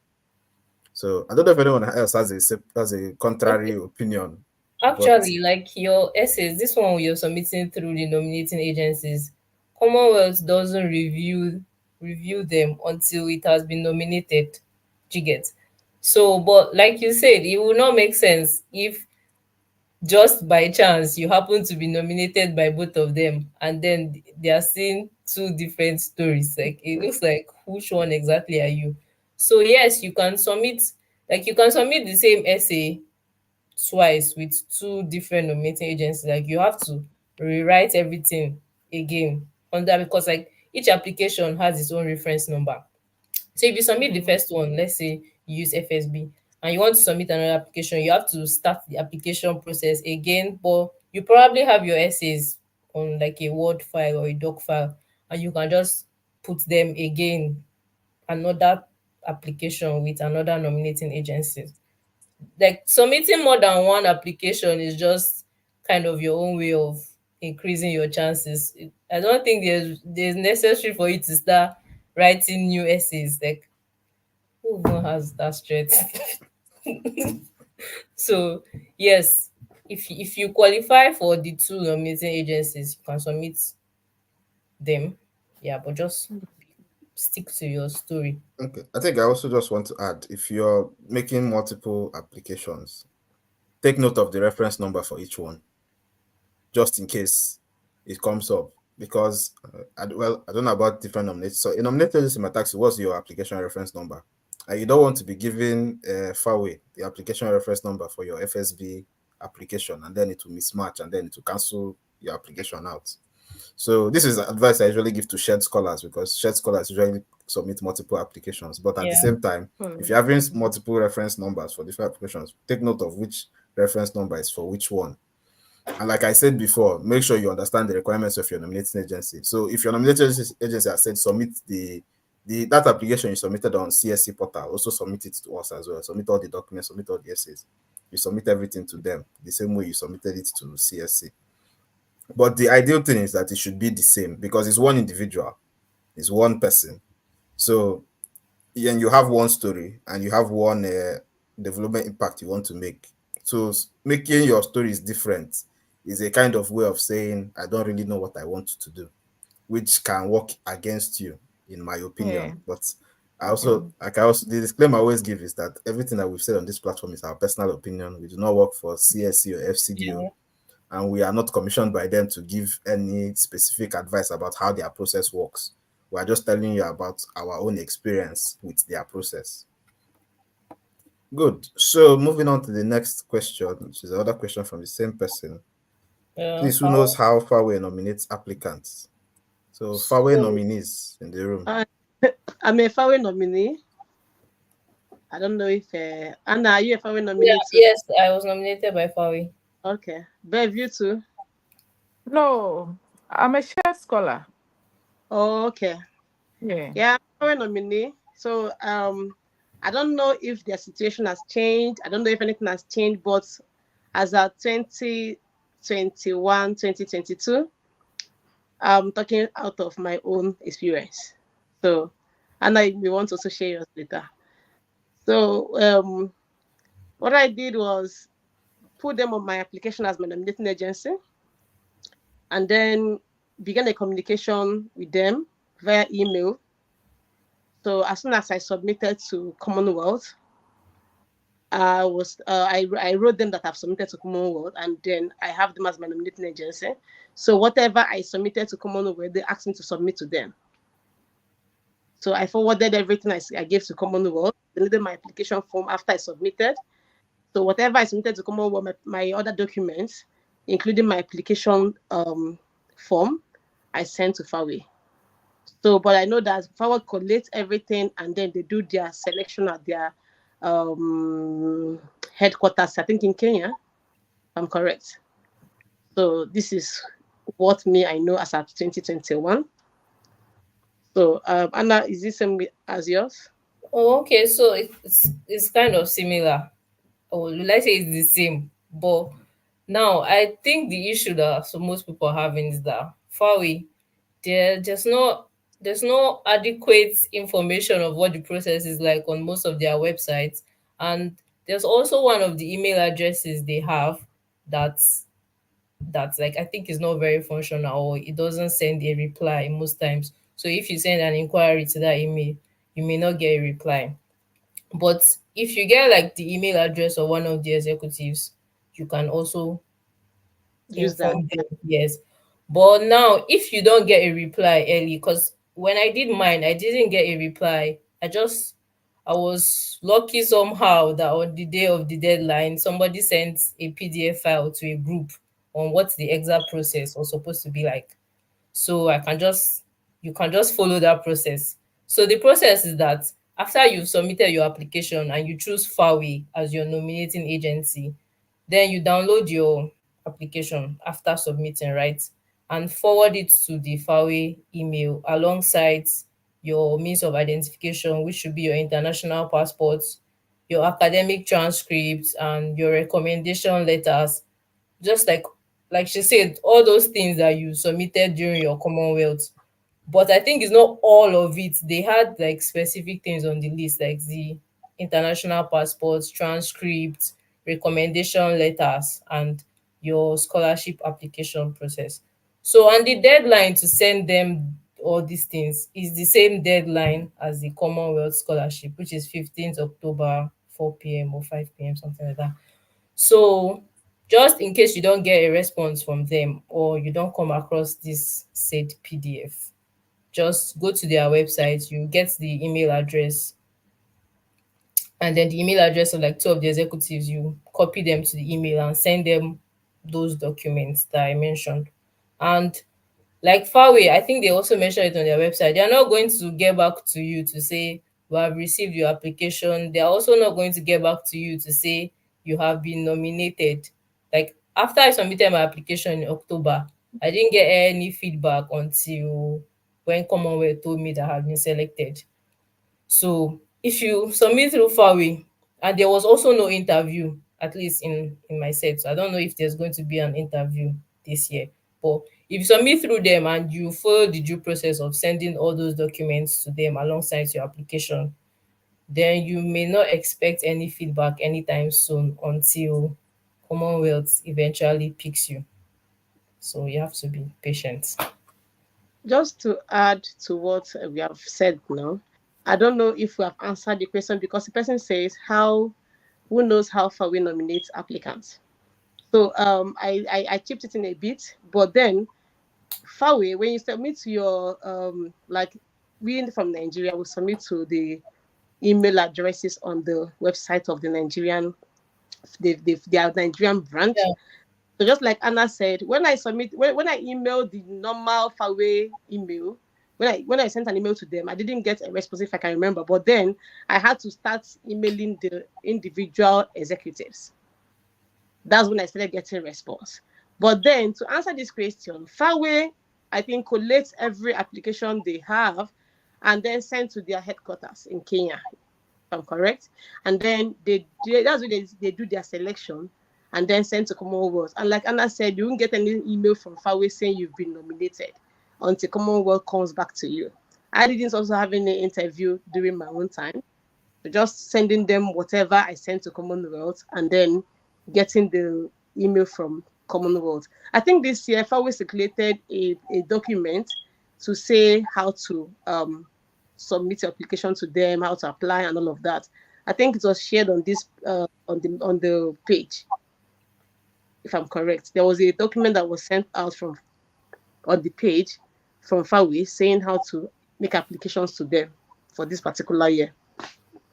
So I don't know if anyone else has a contrary Okay. opinion, but Actually, like your essays, this one you're submitting through the nominating agencies, Commonwealth doesn't review them until it has been nominated. Do you get? So, but like you said, it will not make sense if just by chance you happen to be nominated by both of them and then they are seeing two different stories. Like it looks like, which one exactly are you? So yes, you can submit the same essay twice with two different nominating agencies. Like you have to rewrite everything again under, because like each application has its own reference number. So if you submit the first one, let's say you use FSB, and you want to submit another application, you have to start the application process again. But you probably have your essays on like a Word file or a doc file, and you can just put them again, another application with another nominating agency. Like submitting more than one application is just kind of your own way of increasing your chances. I don't think there's necessary for you to start writing new essays. Like who even has that strength? So yes, if you qualify for the two nominating agencies, you can submit them. Yeah, but just stick to your story. okay. I think I also just want to add, if you're making multiple applications, take note of the reference number for each one, just in case it comes up. Because, I don't know about different nominations. So, in nominated agency might ask you, what's your application reference number? And you don't want to be giving far away the application reference number for your FSB application, and then it will mismatch, and then it will cancel your application out. So this is advice I usually give to shared scholars, because shared scholars usually submit multiple applications. But at the Yeah. same time, if Hmm. you're having multiple reference numbers for different applications, take note of which reference number is for which one. And like I said before, make sure you understand the requirements of your nominating agency. So if your nominating agency has said submit that application you submitted on CSC portal, also submit it to us as well. Submit all the documents, submit all the essays. You submit everything to them the same way you submitted it to CSC. But the ideal thing is that it should be the same, because it's one individual, it's one person. So and you have one story and you have one development impact you want to make. So making your stories different is a kind of way of saying, I don't really know what I want to do, which can work against you, in my Yeah. opinion. But Mm. the disclaimer I always give is that everything that we've said on this platform is our personal opinion. We do not work for CSC or FCDO, Yeah. and we are not commissioned by them to give any specific advice about how their process works. We are just telling you about our own experience with their process. Good. So moving on to the next question, which is another question from the same person. Please, who knows How how Farway nominates applicants? So Farway so nominees in the room. Uh, I'm a Fawe nominee. I don't know if Anna, are you a Fawe yeah, nominee too? yes, I was nominated by Fawi. Okay. Bev, you too? No, I'm a shared scholar. Oh, okay. Yeah. Yeah, I'm a Fawe nominee. So I don't know if their situation has changed. I don't know if anything has changed, but as of 2021, 2022, I'm talking out of my own experience. So Anna, we want to also share yours later. So what I did was put them on my application as my nominating agency, and then began a communication with them via email. So as soon as I submitted to Commonwealth, I wrote them that I've submitted to Commonwealth, and then I have them as my nominating agency. So whatever I submitted to Commonwealth, they asked me to submit to them. So I forwarded everything I gave to Commonwealth. They needed my application form after I submitted. So whatever I submitted to Commonwealth, my other documents, including my application form, I send to FAWE. So, but I know that FAWE collates everything and then they do their selection at their headquarters, I think in Kenya, if I'm correct. So this is what me I know as at 2021. So Anna, is this same as yours? Oh, okay, so it's kind of similar. Or will I say it's the same? But now I think the issue that so most people are having is that FAWE, there's no adequate information of what the process is like on most of their websites. And there's also one of the email addresses they have that's that's like I think is not very functional, or it doesn't send a reply most times. So if you send an inquiry to that email, you may not get a reply. But if you get like the email address of one of the executives, you can also Use that. inform them. Yes. But now, if you don't get a reply early, because when I did mine, I didn't get a reply. I was lucky somehow that on the day of the deadline, somebody sent a PDF file to a group on what the exact process was supposed to be like. So you can just follow that process. So the process is that after you've submitted your application and you choose FAWE as your nominating agency, then you download your application after submitting, right? And forward it to the FAWE email alongside your means of identification, which should be your international passports, your academic transcripts, and your recommendation letters, just like she said, all those things that you submitted during your Commonwealth. But I think it's not all of it. They had like specific things on the list, like the international passports, transcripts, recommendation letters, and your scholarship application process. So, and the deadline to send them all these things is the same deadline as the Commonwealth scholarship, which is 15th October, 4 p.m. or 5 p.m., something like that. So, just in case you don't get a response from them or you don't come across this said PDF, just go to their website, you get the email address, and then the email address of like two of the executives, you copy them to the email and send them those documents that I mentioned. And like Farway, I think they also mentioned it on their website. They are not going to get back to you to say we have received your application. They are also not going to get back to you to say you have been nominated. Like after I submitted my application in October, I didn't get any feedback until when Commonwealth told me that I had been selected. So if you submit through Farway, and there was also no interview, at least in my set. So I don't know if there's going to be an interview this year. But if you submit through them and you follow the due process of sending all those documents to them alongside your application, then you may not expect any feedback anytime soon until Commonwealth eventually picks you. So you have to be patient. Just to add to what we have said now, I don't know if we have answered the question because the person says who knows how far we nominate applicants. So I chipped it in a bit, but then Fawe, when you submit to your like we from Nigeria will submit to the email addresses on the website of the Nigerian their Nigerian branch. Yeah. So just like Anna said, when I emailed the normal Fawe email, when I sent an email to them, I didn't get a response if I can remember. But then I had to start emailing the individual executives. That's when I started getting response. But then to answer this question, Fawe, I think, collates every application they have and then send to their headquarters in Kenya, if I'm correct. And then that's when they do their selection and then send to Commonwealth. And like Anna said, you won't get any email from Fawe saying you've been nominated until Commonwealth comes back to you. I didn't also have any interview during my own time. So just sending them whatever I sent to Commonwealth and then getting the email from Commonwealth. I think this year FAWE circulated a document to say how to submit your application to them, how to apply, and all of that. I think it was shared on this on the page, if I'm correct. There was a document that was sent out from on the page from FAWE saying how to make applications to them for this particular year.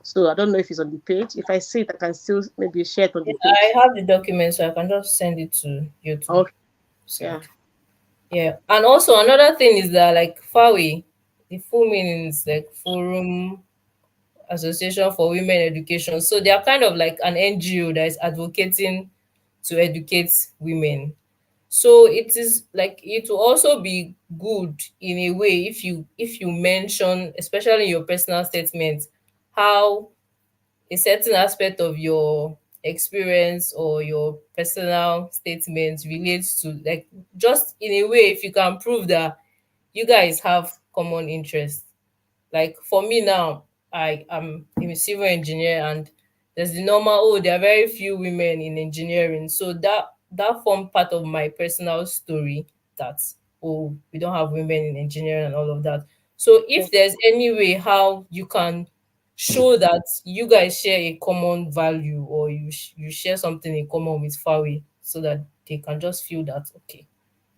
So I don't know if it's on the page. If I see it, I can still maybe share it on the page. I have the document, so I can just send it to you too. Okay. So Yeah. Yeah. And also another thing is that like FAWE, the full meaning is like Forum Association for Women Education. So they are kind of like an NGO that is advocating to educate women. So it is like it will also be good in a way if you mention, especially in your personal statement, how a certain aspect of your experience or your personal statement relates to, like, just in a way, if you can prove that you guys have common interests. Like for me now, I am a civil engineer, and there's the normal, oh, there are very few women in engineering. So that formed part of my personal story, that, oh, we don't have women in engineering and all of that. So if there's any way how you can show that you guys share a common value, or you share something in common with Fawi, so that they can just feel that, okay,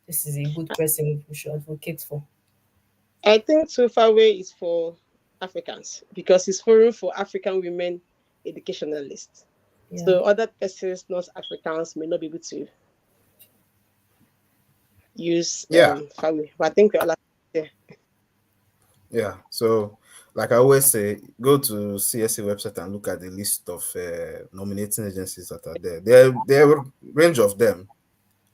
this is a good person we should advocate for. I think Tufawe is for Africans because it's forum for African women educationalists. Yeah. So other persons, not Africans, may not be able to use Yeah, Fawe. But I think we're all there. yeah. So, like I always say, go to CSA website and look at the list of nominating agencies that are there. There are a range of them,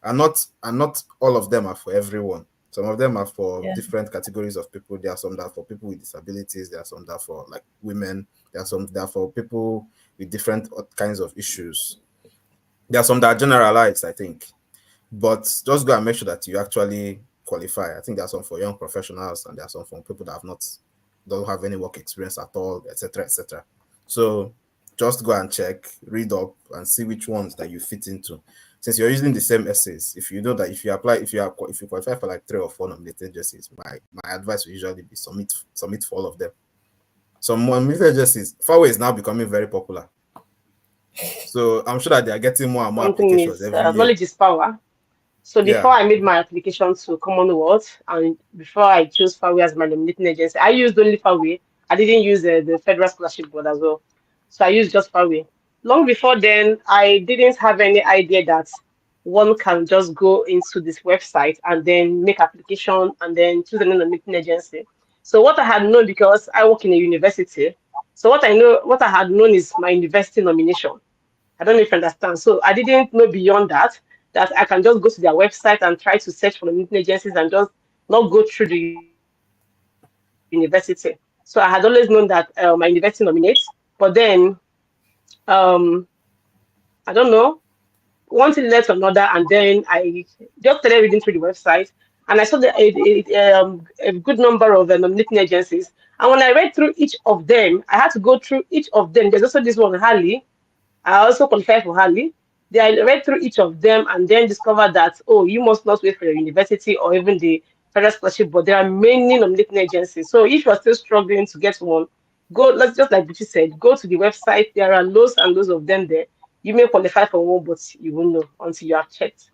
and not all of them are for everyone. Some of them are for Yeah. different categories of people. There are some that are for people with disabilities. There are some that are for like women. There are some that are for people with different kinds of issues. There are some that are generalized, I think. But just go and make sure that you actually qualify. I think there are some for young professionals, and there are some for people that don't have any work experience at all, etc., etc. So just go and check, read up, and see which ones that you fit into. Since you're using the same essays, if you know that if you apply, if you qualify for like 3 or 4 nominated agencies, my advice will usually be submit for all of them. Some nominated agencies, Farway is now becoming very popular. So I'm sure that they are getting more and more Something applications is every year. knowledge is power. So before Yeah. I made my application to Commonwealth and before I chose Fawe as my nominating agency, I used only Fawe. I didn't use the Federal Scholarship Board as well. So I used just Fawe. Long before then, I didn't have any idea that one can just go into this website and then make application and then choose a nominating agency. So what I had known, because I work in a university, so what I had known is my university nomination. I don't know if you understand. So I didn't know beyond that, that I can just go to their website and try to search for nominating agencies and just not go through the university. So I had always known that my university nominates, but then um, I don't know, one thing led to another, and then I just started reading through the website, and I saw a good number of nominating agencies. And when I read through each of them, I had to go through each of them. There's also this one, Harley. I also qualified for Harley. Then I read through each of them and then discovered that, oh, you must not wait for your university or even the federal scholarship, but there are many nominating agencies. So if you're still struggling to get one, go, let's just like Buchi said, go to the website. There are loads and loads of them there. You may qualify for one, but you won't know until you have checked.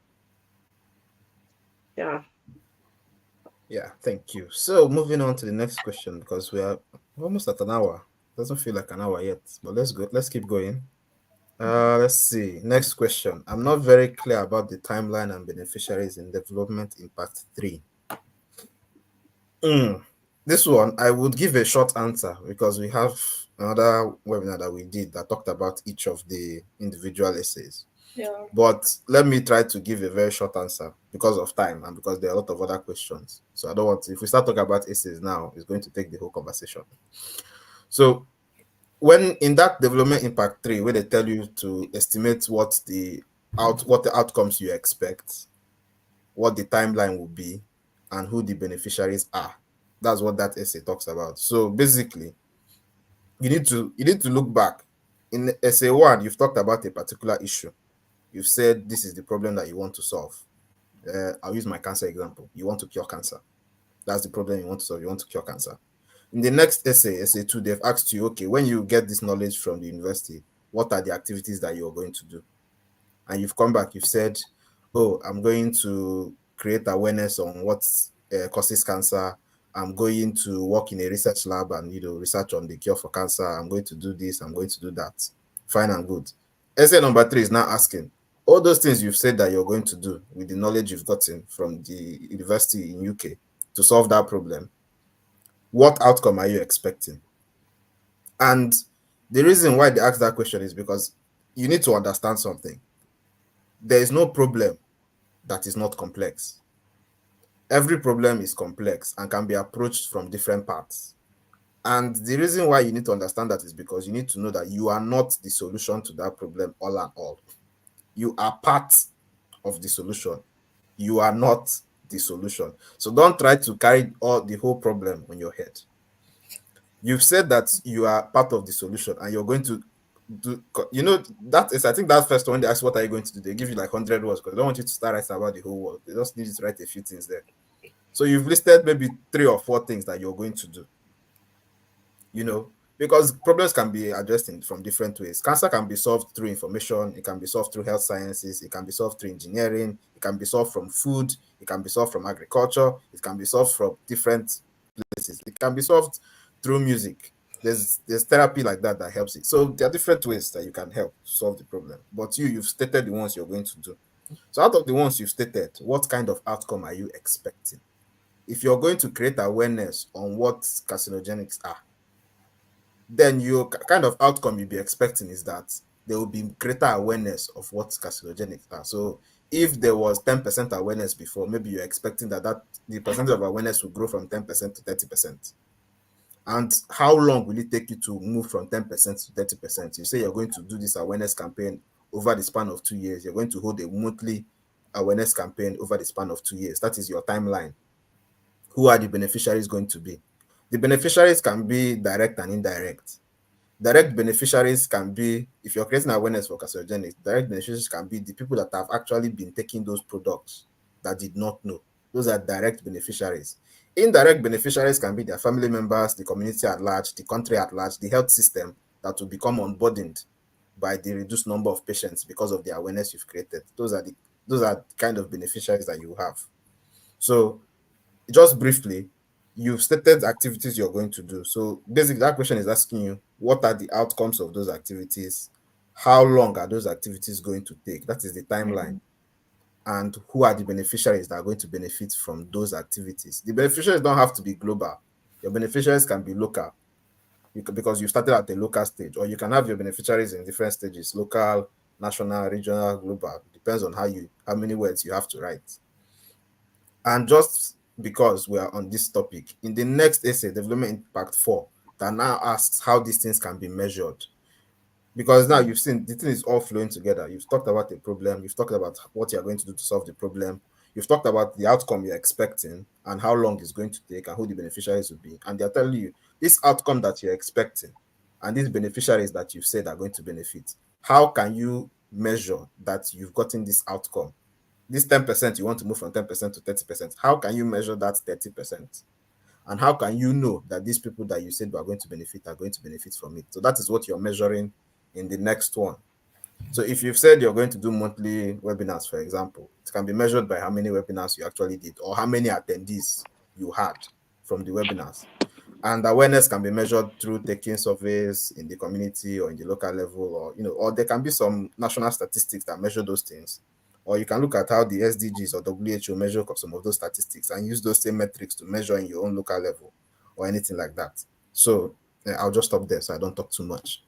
Yeah. Yeah, thank you. So moving on to the next question, because we are almost at an hour. Doesn't feel like an hour yet, but let's go. Let's keep going. Let's see. Next question. I'm not very clear about the timeline and beneficiaries in Development Impact 3. This one, I would give a short answer because we have another webinar that we did that talked about each of the individual essays. Yeah. But let me try to give a very short answer because of time and because there are a lot of other questions. So I don't want to, if we start talking about essays now, it's going to take the whole conversation. So when in that Development Impact 3, where they tell you to estimate what the outcomes you expect, what the timeline will be, and who the beneficiaries are. That's what that essay talks about. So basically, you need to look back. In essay 1, you've talked about a particular issue. You've said this is the problem that you want to solve. I'll use my cancer example. You want to cure cancer. That's the problem you want to solve. You want to cure cancer. In the next essay, essay 2, they've asked you, okay, when you get this knowledge from the university, what are the activities that you're going to do? And you've come back, you've said, oh, I'm going to create awareness on what causes cancer. I'm going to work in a research lab and research on the cure for cancer. I'm going to do this. I'm going to do that. Fine and good. Essay number 3 is now asking, All those things you've said that you're going to do with the knowledge you've gotten from the university in UK to solve that problem, what outcome are you expecting? And the reason why they ask that question is because you need to understand something. There is no problem that is not complex. Every problem is complex and can be approached from different parts. And the reason why you need to understand that is because you need to know that you are not the solution to that problem all and all. You are part of the solution. You are not the solution. So don't try to carry all the whole problem on your head. You've said that you are part of the solution and you're going to do, that is, I think that first one, they ask what are you going to do, they give you like 100 words because they don't want you to start writing about the whole world. They just need you to write a few things there. So you've listed maybe 3 or 4 things that you're going to do, because problems can be addressed from different ways. Cancer can be solved through information, it can be solved through health sciences, it can be solved through engineering, it can be solved from food, it can be solved from agriculture, it can be solved from different places, it can be solved through music. There's therapy like that helps it. So there are different ways that you can help solve the problem. But you've stated the ones you're going to do. So out of the ones you've stated, what kind of outcome are you expecting? If you're going to create awareness on what carcinogenics are, then your kind of outcome you'll be expecting is that there will be greater awareness of what carcinogenics are. So if there was 10% awareness before, maybe you're expecting that the percentage of awareness will grow from 10% to 30%. And how long will it take you to move from 10% to 30%? You say you're going to do this awareness campaign over the span of 2 years. You're going to hold a monthly awareness campaign over the span of 2 years. That is your timeline. Who are the beneficiaries going to be? The beneficiaries can be direct and indirect. Direct beneficiaries can be, if you're creating awareness for carcinogenics, direct beneficiaries can be the people that have actually been taking those products that did not know. Those are direct beneficiaries. Indirect beneficiaries can be their family members, the community at large, the country at large, the health system that will become unburdened by the reduced number of patients because of the awareness you've created. Those are the kind of beneficiaries that you have. So just briefly, you've stated activities you're going to do. So basically, that question is asking you, what are the outcomes of those activities? How long are those activities going to take? That is the timeline. And who are the beneficiaries that are going to benefit from those activities? The beneficiaries don't have to be global. Your beneficiaries can be local because you started at the local stage, or you can have your beneficiaries in different stages: local, national, regional, global. Depends on how many words you have to write. And just because we are on this topic, in the next essay, Development Impact 4, that now asks how these things can be measured. Because now you've seen the thing is all flowing together. You've talked about the problem, you've talked about what you're going to do to solve the problem, you've talked about the outcome you're expecting and how long it's going to take and who the beneficiaries will be. And they're telling you this outcome that you're expecting and these beneficiaries that you've said are going to benefit. How can you measure that you've gotten this outcome? This 10%, you want to move from 10% to 30%. How can you measure that 30%? And how can you know that these people that you said are going to benefit from it? So that is what you're measuring in the next one. So if you've said you're going to do monthly webinars, for example, it can be measured by how many webinars you actually did or how many attendees you had from the webinars. And awareness can be measured through taking surveys in the community or in the local level, or there can be some national statistics that measure those things. Or you can look at how the SDGs or WHO measure some of those statistics and use those same metrics to measure in your own local level or anything like that. So I'll just stop there so I don't talk too much.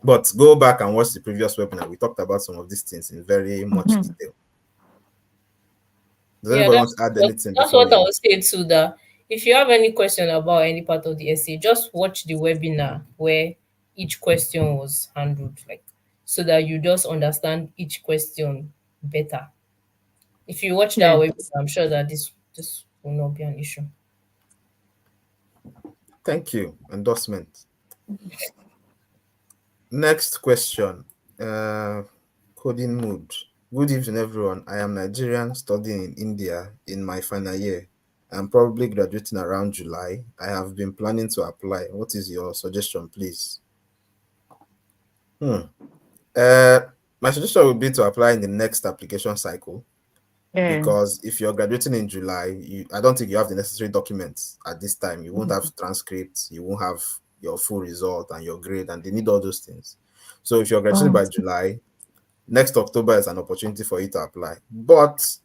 But go back and watch the previous webinar. We talked about some of these things in very much detail. Does Yeah, anybody want to add anything that's before what I we? was saying too. That if you have any question about any part of the essay, just watch the webinar where each question was handled, like so that you just understand each question better. If you watch that Yeah. webinar, I'm sure that this will not be an issue. Thank you. Endorsement. Next question. Coding mood. Good evening, everyone. I am Nigerian studying in India in my final year. I'm probably graduating around July. I have been planning to apply. What is your suggestion, please? Hmm. Uh, my suggestion would be to apply in the next application cycle Yeah. because if you're graduating in July, I don't think you have the necessary documents at this time. You won't have transcripts, you won't have your full result and your grade, and they need all those things. So if you're graduating Oh, by July, Next October is an opportunity for you to apply, but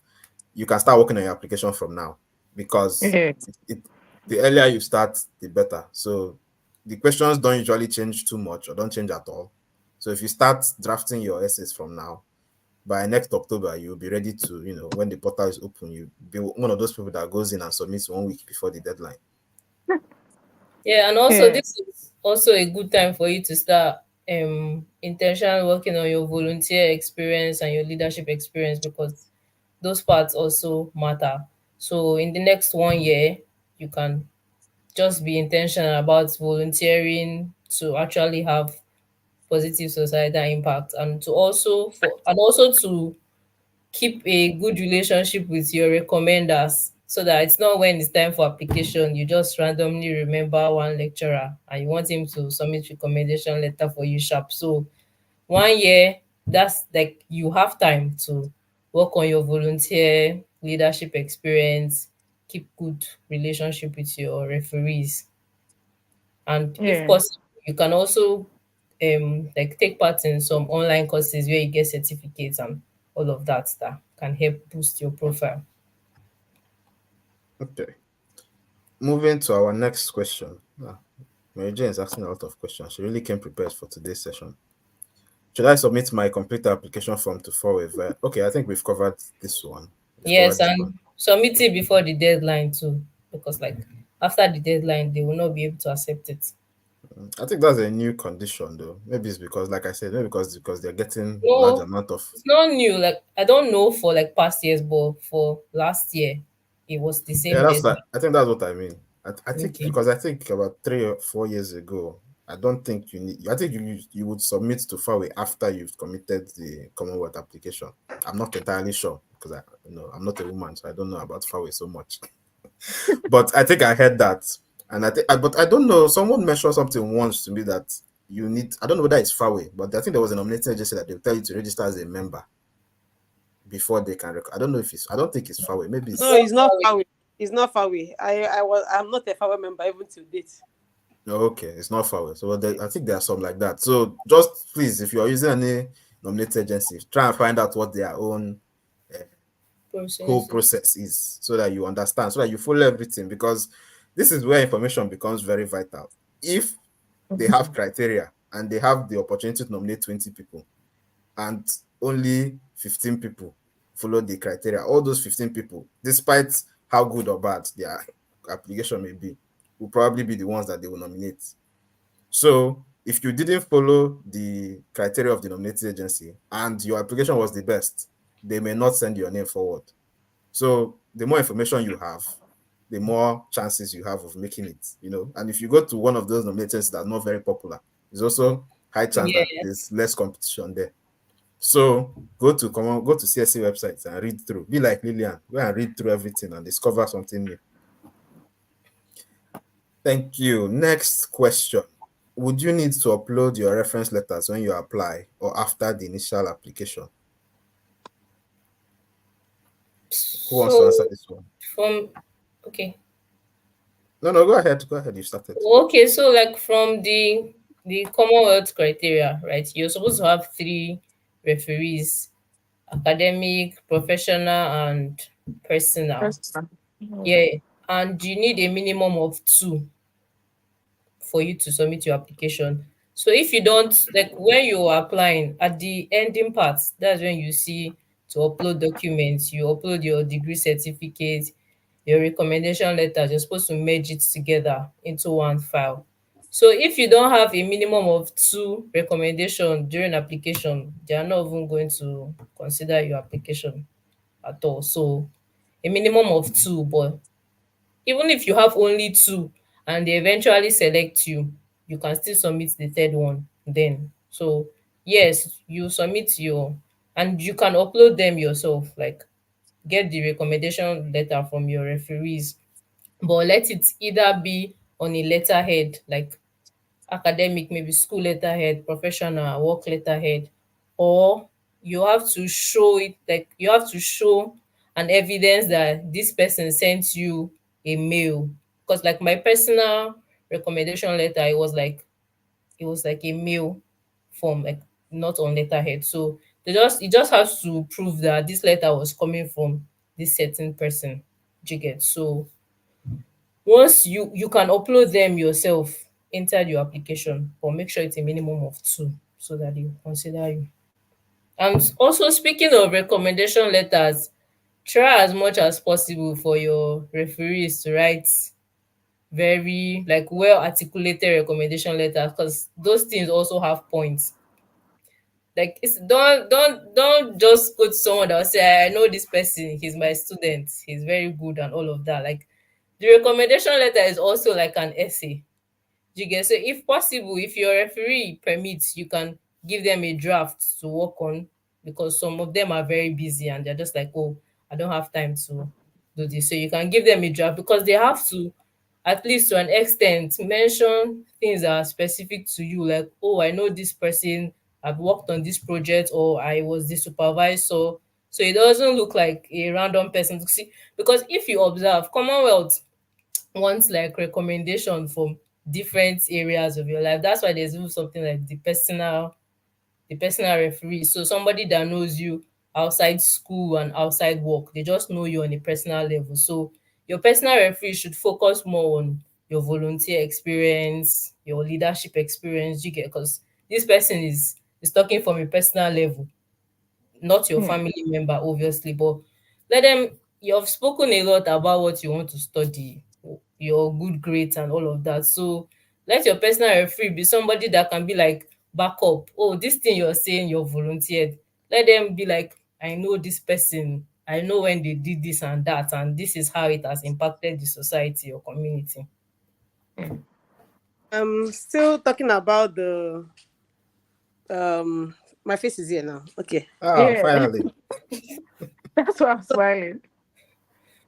you can start working on your application from now because Yeah. it the earlier you start, the better. So the questions don't usually change too much or don't change at all. So if you start drafting your essays from now, by next October, you'll be ready to, when the portal is open, you be one of those people that goes in and submits 1 week before the deadline. Yeah, and also Yeah. this is also a good time for you to start intentionally working on your volunteer experience and your leadership experience, because those parts also matter. So in the next 1 year, you can just be intentional about volunteering to actually have positive societal impact, and to also to keep a good relationship with your recommenders, so that it's not when it's time for application you just randomly remember one lecturer and you want him to submit recommendation letter for you sharp. So 1 year, that's like you have time to work on your volunteer leadership experience, keep good relationship with your referees, and if Yeah. possible you can also like take part in some online courses where you get certificates and all of that that can help boost your profile. Okay. Moving to our next question. Mary Jane is asking a lot of questions. She really came prepared for today's session. Should I submit my complete application form to forward? Okay, I think we've covered this one. We've Yes, covered this one. and submit it before the deadline too, because like after the deadline they will not be able to accept it. I think that's a new condition though. Maybe it's because, like I said, maybe because they're getting large No, amount of. it's not new. Like I don't know for like past years, but for last year it was the Yeah, same that's like deadline. I think that's what I mean. I think Okay. because I think about 3 or 4 years ago, I don't think you need. I think you would submit to Fawe after you've committed the Commonwealth application. I'm not entirely sure because I'm not a woman, so I don't know about Fawe so much. But I think I heard that, and but I don't know. Someone mentioned something once to me that you need. I don't know whether it's Fawe, but I think there was an nominating agency that they'll tell you to register as a member before they can. I don't know if it's. I don't think it's Fawe. Maybe It's No, it's. not it's not far far away. away. It's not far away. I'm not a far member even to date. Oh, okay, it's not far away. So I think there are some like that. So just please, if you're using any nominated agency, try and find out what their own uh, whole Process. process is, so that you understand, so that you follow everything. Because this is where information becomes very vital. If they have criteria and they have the opportunity to nominate 20 people, and only 15 people follow the criteria, all those 15 people, despite how good or bad their application may be, will probably be the ones that they will nominate. So if you didn't follow the criteria of the nominating agency and your application was the best, they may not send your name forward. So the more information you have, the more chances you have of making it. And if you go to one of those nominations that are not very popular, there's also high chance that Yeah. there's less competition there. So go to CSC websites and read through. Be like Lilian, go and read through everything and discover something new. Thank you. Next question. Would you need to upload your reference letters when you apply or after the initial application? Who wants to answer So this one? from okay. No, no, go ahead. Go ahead. You started. Okay, so like from the Commonwealth criteria, right? You're supposed to have three referees: academic, professional, and personal. First time. Mm. Yeah, and you need a minimum of two for you to submit your application. So if you don't, like when you are applying at the ending part, that's when you see to upload documents. You upload your degree certificate, your recommendation letters. You're supposed to merge it together into one file. So if you don't have a minimum of two recommendation during application, they are not even going to consider your application at all. So a minimum of two, but even if you have only two and they eventually select you, you can still submit the third one then. So yes, you submit your, and you can upload them yourself, like get the recommendation letter from your referees, but let it either be on a letterhead, like academic, maybe school letterhead, professional, work letterhead, or you have to show it, like you have to show an evidence that this person sent you a mail. Because like my personal recommendation letter, it was like a mail form, like not on letterhead. So It just has to prove that this letter was coming from this certain person. Do you get? So once you can upload them yourself inside your application, but make sure it's a minimum of two so that they consider you. And also, speaking of recommendation letters, try as much as possible for your referees to write very like well articulated recommendation letters, because those things also have points. Like, it's don't just go to someone that will say, I know this person, he's my student, he's very good and all of that. Like, the recommendation letter is also like an essay. Do you get? So if possible, if your referee permits, you can give them a draft to work on, because some of them are very busy and they're just like, oh, I don't have time to do this. So you can give them a draft, because they have to, at least to an extent, mention things that are specific to you. Like, oh, I know this person, I've worked on this project, or I was the supervisor. So it doesn't look like a random person to see. Because if you observe, Commonwealth wants like recommendation from different areas of your life. That's why there's even something like the personal referee. So somebody that knows you outside school and outside work, they just know you on a personal level. So your personal referee should focus more on your volunteer experience, your leadership experience. You get? Because this person is talking from a personal level, not your Yeah. family member, obviously, but let them. You've spoken a lot about what you want to study, your good grades, and all of that. So let your personal referee be somebody that can be like backup. Oh, this thing you're saying, you're volunteered. Let them be like, I know this person. I know when they did this and that, and this is how it has impacted the society or community. Yeah. Still talking about the my face is here now. Okay. Ah, Yeah. finally. That's why I'm smiling.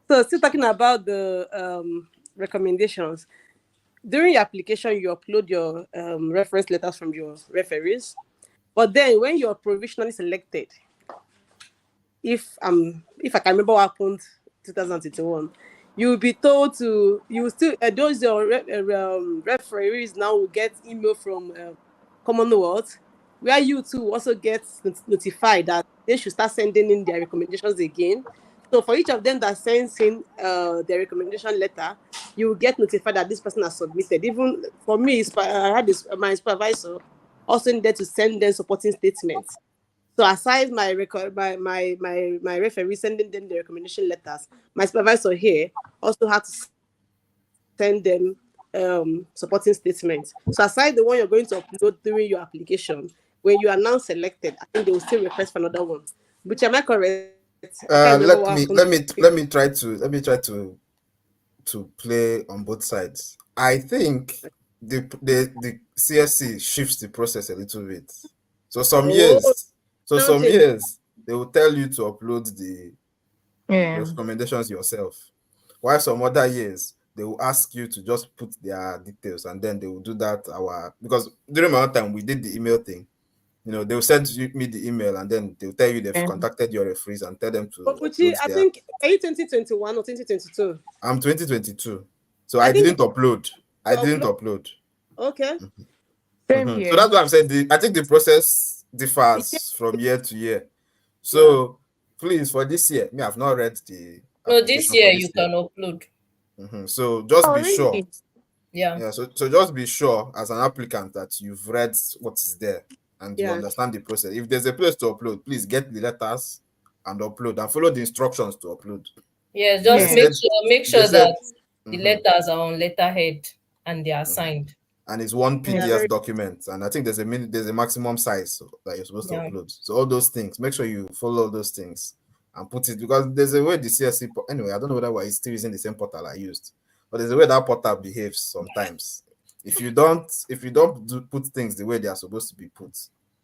So still talking about the recommendations. During your application, you upload your reference letters from your referees. But then when you're provisionally selected, if I can remember what happened 2021, you will be told to you will still those your referees now will get email from Commonwealth, where you too will also get notified that they should start sending in their recommendations again. So for each of them that sends in their recommendation letter, you will get notified that this person has submitted. Even for me, I had this my supervisor also needed to send them supporting statements. So aside my record, my referee sending them the recommendation letters, my supervisor here also had to send them supporting statements. So aside the one you're going to upload during your application, when you are now selected, I think they will still request for another one. Which am I correct? I can't remember what happened. Let me try to play on both sides. I think the CSC shifts the process a little bit. So Oh, now some change. years they will tell you to upload the Yeah. recommendations yourself. While some other years they will ask you to just put their details, and then they will do that because during my own time we did the email thing. They will send me the email, and then they'll tell you they've Yeah. contacted your referees and tell them to Obuchi, upload I their. think are you 2021 or 2022? I'm 2022, so I I think didn't upload. to I didn't upload. upload. Okay. Same So here. that's why I'm saying I think the process Yeah. differs from year to year. Yeah. So please, for this year, me, I've not read the No, this application for year this you year. can upload. So just Oh, be sure. really? Yeah. Yeah. So just be sure as an applicant that you've read what is there and you Yeah. understand the process. If there's a place to upload, please get the letters and upload and follow the instructions to upload. Yes, If they just Yeah. said, make if they sure said, that the mhm, letters are on letterhead and they are mhm. signed. And it's one Yeah. Yeah. PDF Very. document, and I think there's a maximum size that you're supposed to Yeah. upload. So all those things, make sure you follow all those things and put it, because there's a way the CSC anyway. I don't know whether we're still using the same portal I used, but there's a way that portal behaves sometimes. If you don't put things the way they are supposed to be put,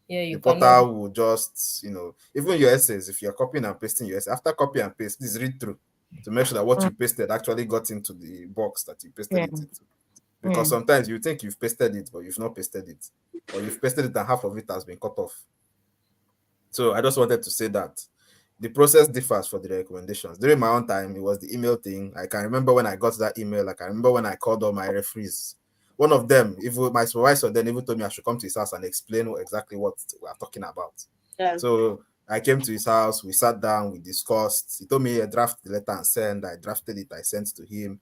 Yeah, the you cannot. portal will just even your essays. If you're copying and pasting your essay, after copy and paste, please read through to make sure that what Mm. you pasted actually got into the box that you pasted Yeah. it into, Yeah. because sometimes you think you've pasted it, but you've not pasted it, or you've pasted it and half of it has been cut off. So I just wanted to say that the process differs for the recommendations. During my own time, it was the email thing. I can remember when I got that email. Like I remember when I called all my referees. One of them, even my supervisor, then even told me I should come to his house and explain exactly what we are talking about. Yeah. So I came to his house, we sat down, we discussed. He told me I draft the letter and send. I drafted it, I sent to him.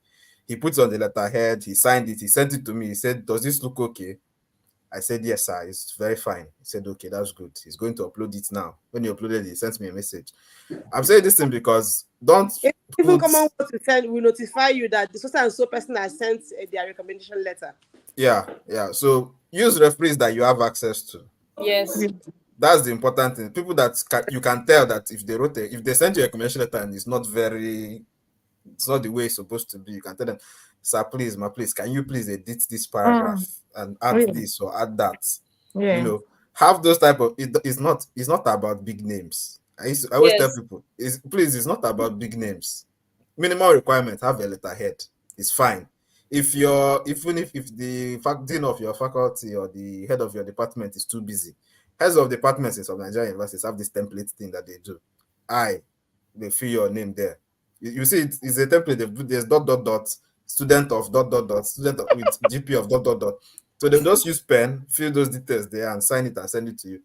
He put on the letterhead, he signed it, he sent it to me. He said, "Does this look okay?" I said, "Yes, sir, it's very fine." He said, "Okay, that's good." He's going to upload it now. When he uploaded it, he sent me a message. I'm saying this thing because don't Even put, Commonwealth will send will notify you that the so and so person has sent their recommendation letter. yeah, yeah. So use referees that you have access to. Yes. That's the important thing. People that you can tell that if they send you a recommendation letter and it's not the way it's supposed to be, you can tell them, "Sir, please, please, can you please edit this paragraph Mm. and add Yeah. this or add that?" You Yeah. know, have those type of, it's not about big names. I always tell Yes. people, it's not about big names. Minimal requirement, have a letterhead. It's fine. If the dean of your faculty or the head of your department is too busy, heads of departments in some Nigerian universities have this template thing that they do. They fill your name there. You see, it's a template. There's dot dot dot, student of dot dot dot, student with GP of dot dot dot. So they just use pen, fill those details there, and sign it and send it to you.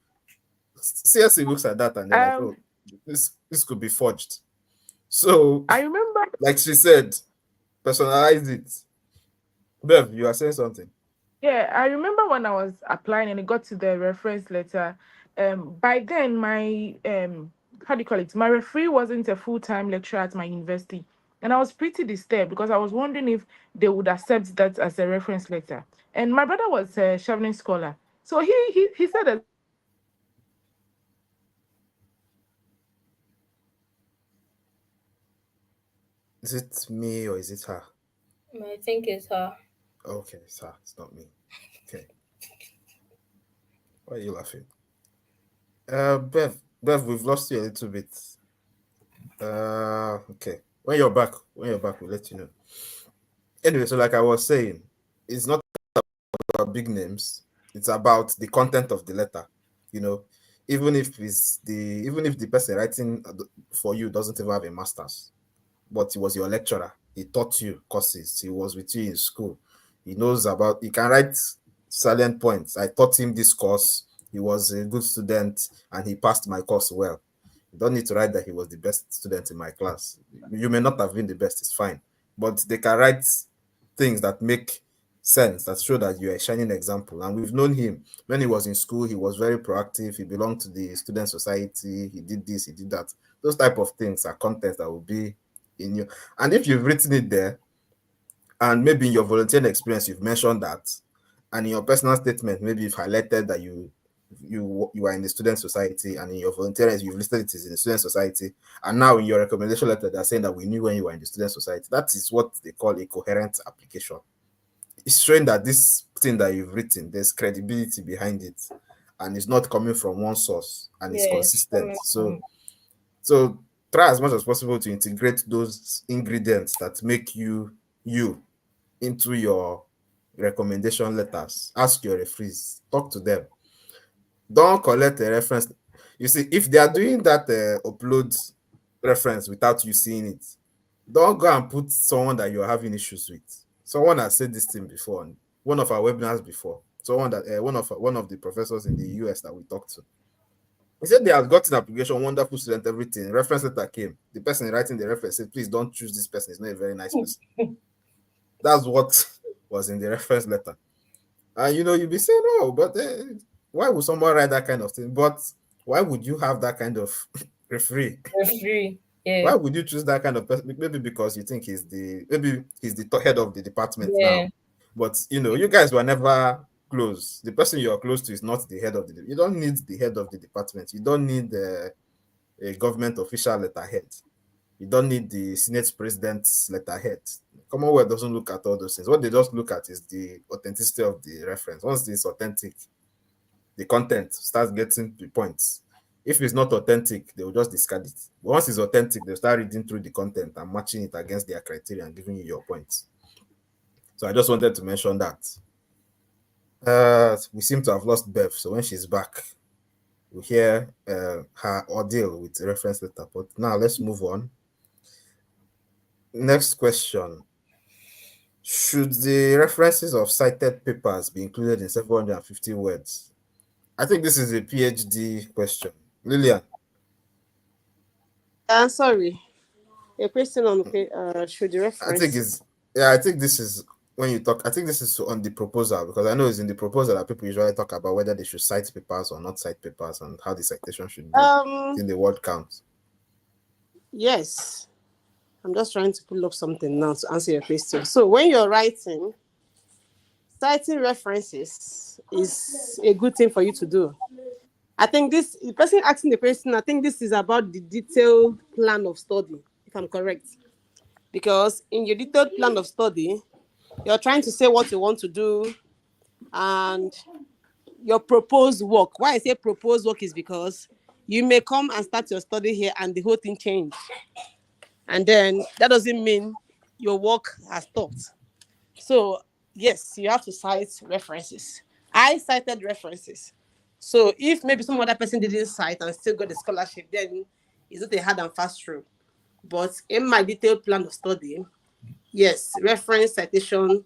CSC looks at that and they're like, Um, "Oh, this could be forged." So, I remember. like she said, personalize it. Bev, you are saying something. Yeah, I remember when I was applying and it got to the reference letter. By then, my how do you call it? My referee wasn't a full-time lecturer at my university, and I was pretty disturbed because I was wondering if they would accept that as a reference letter. And my brother was a traveling scholar, so he said that he would accept it as a reference letter. So I was wondering if they would accept it as a reference letter. Is it me or is it her? I think it's her. Okay, it's her. It's not me. Okay. Why are you laughing? Bev, we've lost you a little bit. Okay. When you're back, we'll let you know. Anyway, so like I was saying, it's not about big names. It's about the content of the letter. You know, even if the person writing for you doesn't even have a master's, but he was your lecturer. He taught you courses. He was with you in school. He can write salient points. I taught him this course. He was a good student and he passed my course well. You don't need to write that he was the best student in my class. You may not have been the best, it's fine. But they can write things that make sense, that show that you're a shining example. And we've known him when he was in school, he was very proactive. He belonged to the student society. He did this, he did that. Those type of things are content that will be in you. And if you've written it there, and maybe in your volunteering experience you've mentioned that, and in your personal statement maybe you've highlighted that you are in the student society, and in your volunteering you've listed it as in the student society, and now in your recommendation letter they're saying that we knew when you were in the student society, that is what they call a coherent application. It's showing that this thing that you've written, there's credibility behind it, and it's not coming from one source, and it's Yes. consistent. So try as much as possible to integrate those ingredients that make you into your recommendation letters. Ask your referees, talk to them. Don't collect a reference. You see, if they are doing that upload reference without you seeing it, don't go and put someone that you're having issues with. Someone has said this thing before on one of our webinars before. Someone that one of the professors in the US that we talked to. He said they have gotten application, wonderful student, everything. Reference letter came. The person writing the reference said, "Please don't choose this person. He's not a very nice person." That's what was in the reference letter. And you'll be saying, "Oh, but why would someone write that kind of thing?" But why would you have that kind of referee? Referee. Yeah. Why would you choose that kind of person? Maybe because you think he's the head of the department now. Yeah. But you guys were never close. The person you are close to is not the head of the. You don't need the head of the department. You don't need a government official letterhead. You don't need the Senate president's letterhead. Commonwealth doesn't look at all those things. What they just look at is the authenticity of the reference. Once it's authentic, the content starts getting the points. If it's not authentic, they will just discard it. But once it's authentic, they'll start reading through the content and matching it against their criteria and giving you your points. So I just wanted to mention that. We seem to have lost Bev, so when she's back, we'll hear her ordeal with the reference letter. But now let's move on. Next question. Should the references of cited papers be included in 750 words? I think this is a PhD question. Lilian, Sorry. A question on should the I think reference. is yeah, I think this is when you talk. I think this is on the proposal because I know it's in the proposal that people usually talk about whether they should cite papers or not cite papers and how the citation should be Um, in the word count. yes. I'm just trying to pull up something now to answer your question. So when you're writing, citing references is a good thing for you to do. I think this the person asking the question, I think this is about the detailed plan of study, if I'm correct. Because in your detailed plan of study, you're trying to say what you want to do and your proposed work. Why I say proposed work is because you may come and start your study here and the whole thing change. And then that doesn't mean your work has stopped. So, yes, you have to cite references. I cited references. So, if maybe some other person didn't cite and still got the scholarship, then it's not a hard and fast rule. But in my detailed plan of study, yes, reference citation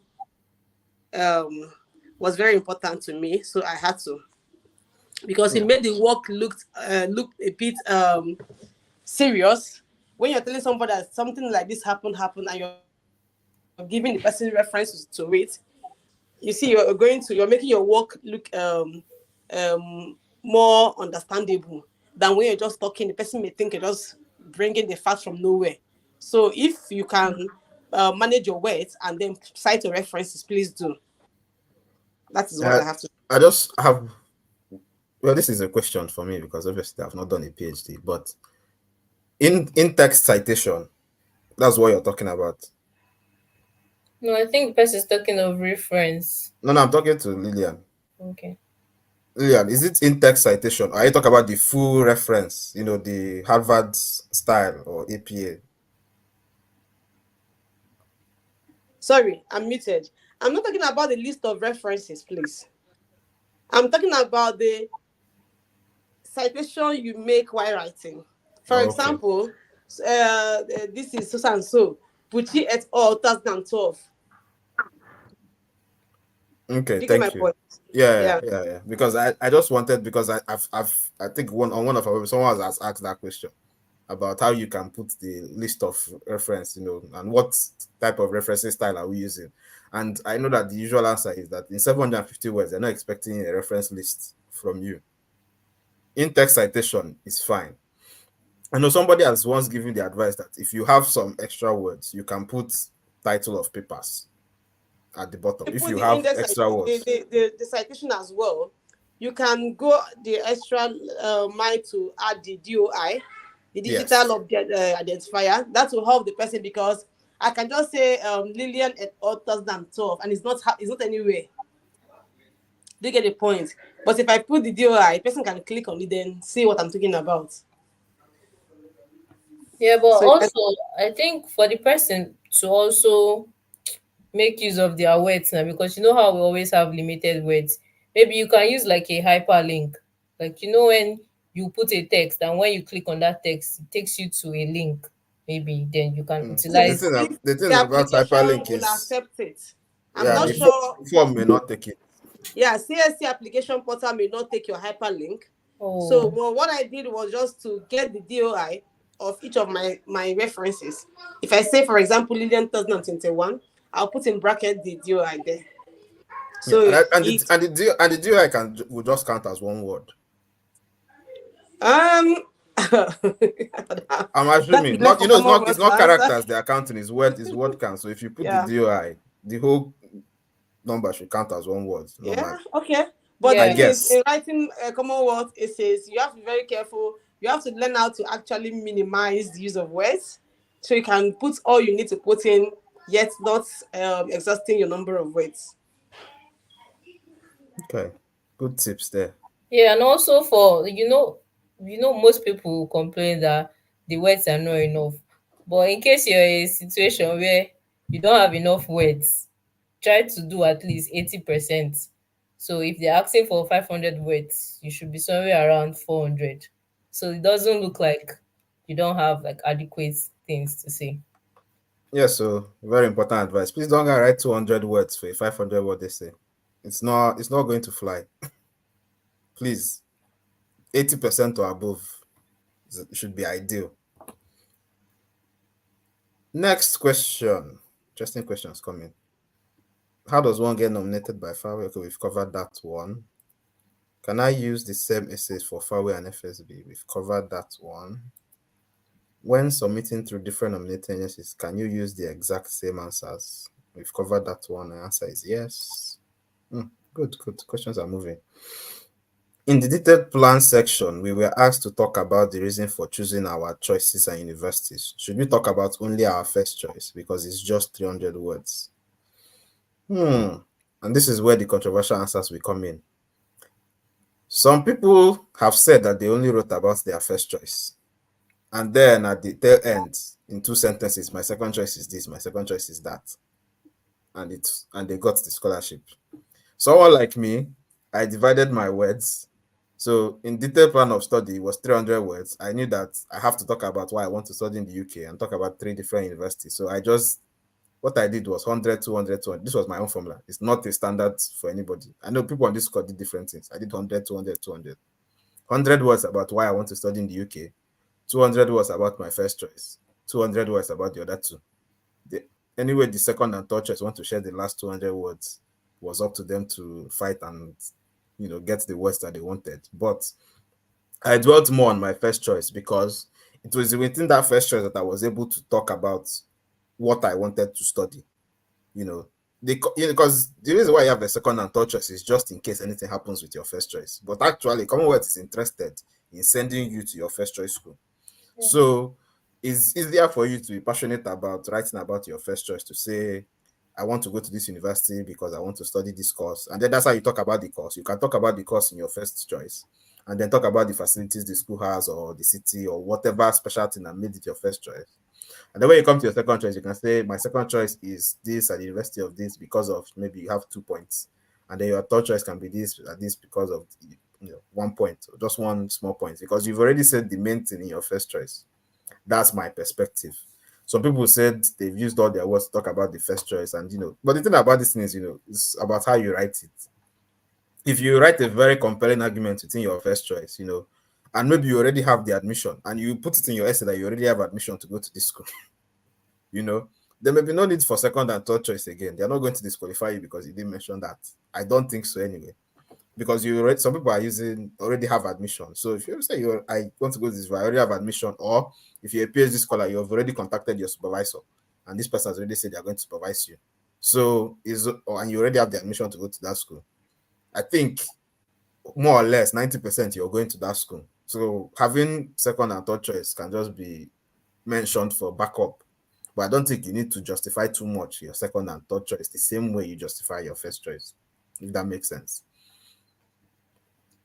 um, was very important to me. So, I had to, because it made the work look a bit serious. When you're telling somebody that something like this happened, and you're giving the person references to it, you see you're making your work look more understandable than when you're just talking. The person may think you're just bringing the facts from nowhere. So if you can manage your words and then cite your references, please do. That is what Uh, I have to. I just have well, this is a question for me because obviously I've not done a PhD, but in text citation, that's what you're talking about. No, I think the person is talking of reference. No, I'm talking to Lilian. Okay. Lilian, is it in text citation? Are you talking about the full reference? The Harvard style or APA? Sorry, I'm muted. I'm not talking about the list of references, please. I'm talking about the citation you make while writing. For Oh, okay. example, this is so and so, Pucci et al. 2012. Okay, Do you get my thank you. point? Yeah, Yeah. yeah, yeah. Because I just wanted because I think one of our someone has asked that question about how you can put the list of reference, and what type of referencing style are we using. And I know that the usual answer is that in 750 words, they're not expecting a reference list from you. In text citation is fine. I know somebody has once given the advice that if you have some extra words, you can put title of papers at the bottom. You If put you the have index, extra words, the citation as well. You can go the extra mile to add the DOI, the digital yes. object identifier. That will help the person because I can just say Lilian et al. 2012 and it's not anywhere. Do you get the point? But if I put the DOI, person can click on it then see what I'm talking about. Yeah, but So also I think for the person to also make use of their words now, because you know how we always have limited words. Maybe you can use like a hyperlink. Like when you put a text and when you click on that text, it takes you to a link. Maybe then you can to The utilize. thing, if the thing the about application hyperlink will is, accept it. I'm yeah, not the Mm. sure. form may not take it. Yeah, CSC application portal may not take your hyperlink. So Oh, well, what I did was just to get the DOI of each of my references. If I say, for example, Lilian 2021, I'll put in bracket the DOI there. Yeah, So and it the DOI will just count as one word. um I'm that is assuming left not. for It's Commonwealth to not answer. characters they are counting. Is word count. So if you put the Yeah. DOI, the whole number should count as one word Yeah, normally. okay. But the I yeah. thing is, guess. in writing Commonwealth, it says you have to be very careful. You have to learn how to actually minimize the use of words, so you can put all you need to put in, yet not exhausting your number of words. Okay, good tips there. Yeah, and also for most people will complain that the words are not enough. But in case you're in a situation where you don't have enough words, try to do at least 80%. So if they're asking for 500 words, you should be somewhere around 400. So it doesn't look like you don't have like adequate things to say. Yeah, so very important advice. Please don't go write 200 words for a 500 word essay. It's not going to fly. Please. 80% or above should be ideal. Next question. Interesting questions coming. How does one get nominated by Fairway? Okay, we've covered that one. Can I use the same essays for Fairway and FSB? We've covered that one. When submitting through different nominating agencies, can you use the exact same answers? We've covered that one. The answer is yes. Good. Questions are moving. In the detailed plan section, we were asked to talk about the reason for choosing our choices and universities. Should we talk about only our first choice because it's just 300 words? And this is where the controversial answers will come in. Some people have said that they only wrote about their first choice. And then at the tail end, in 2 sentences, my second choice is this, my second choice is that. And they got the scholarship. Someone like me, I divided my words. So in detailed plan of study, it was 300 words. I knew that I have to talk about why I want to study in the UK and talk about 3 different universities. So what I did was 100, 200, 200. This was my own formula. It's not a standard for anybody. I know people on this call did different things. I did 100, 200, 200. 100 words about why I want to study in the UK. 200 words about my first choice. 200 words about the other two. Anyway, the second and third choice want to share the last 200 words was up to them to fight and get the words that they wanted. But I dwelt more on my first choice because it was within that first choice that I was able to talk about what I wanted to study. Because the reason why you have the second and third choice is just in case anything happens with your first choice. But actually, Commonwealth is interested in sending you to your first choice school. Yeah. So it's easier for you to be passionate about writing about your first choice, to say, I want to go to this university because I want to study this course. And then that's how you talk about the course. You can talk about the course in your first choice and then talk about the facilities the school has or the city or whatever special thing that made it your first choice. And then when you come to your second choice, you can say, my second choice is this at the university of this because of maybe you have 2 points. And then your third choice can be this at this because of 1 point, or just one small point, because you've already said the main thing in your first choice. That's my perspective. Some people said they've used all their words to talk about the first choice, and but the thing about this thing is, it's about how you write it. If you write a very compelling argument within your first choice, and maybe you already have the admission, and you put it in your essay that you already have admission to go to this school, there may be no need for second and third choice again. They're not going to disqualify you because you didn't mention that. I don't think so anyway. Because some people are already have admission. So if you say I want to go to this, I already have admission, or if you're a PhD scholar, you've already contacted your supervisor, and this person has already said they're going to supervise you. So and you already have the admission to go to that school. I think more or less 90% you're going to that school. So having second and third choice can just be mentioned for backup. But I don't think you need to justify too much your second and third choice the same way you justify your first choice, if that makes sense.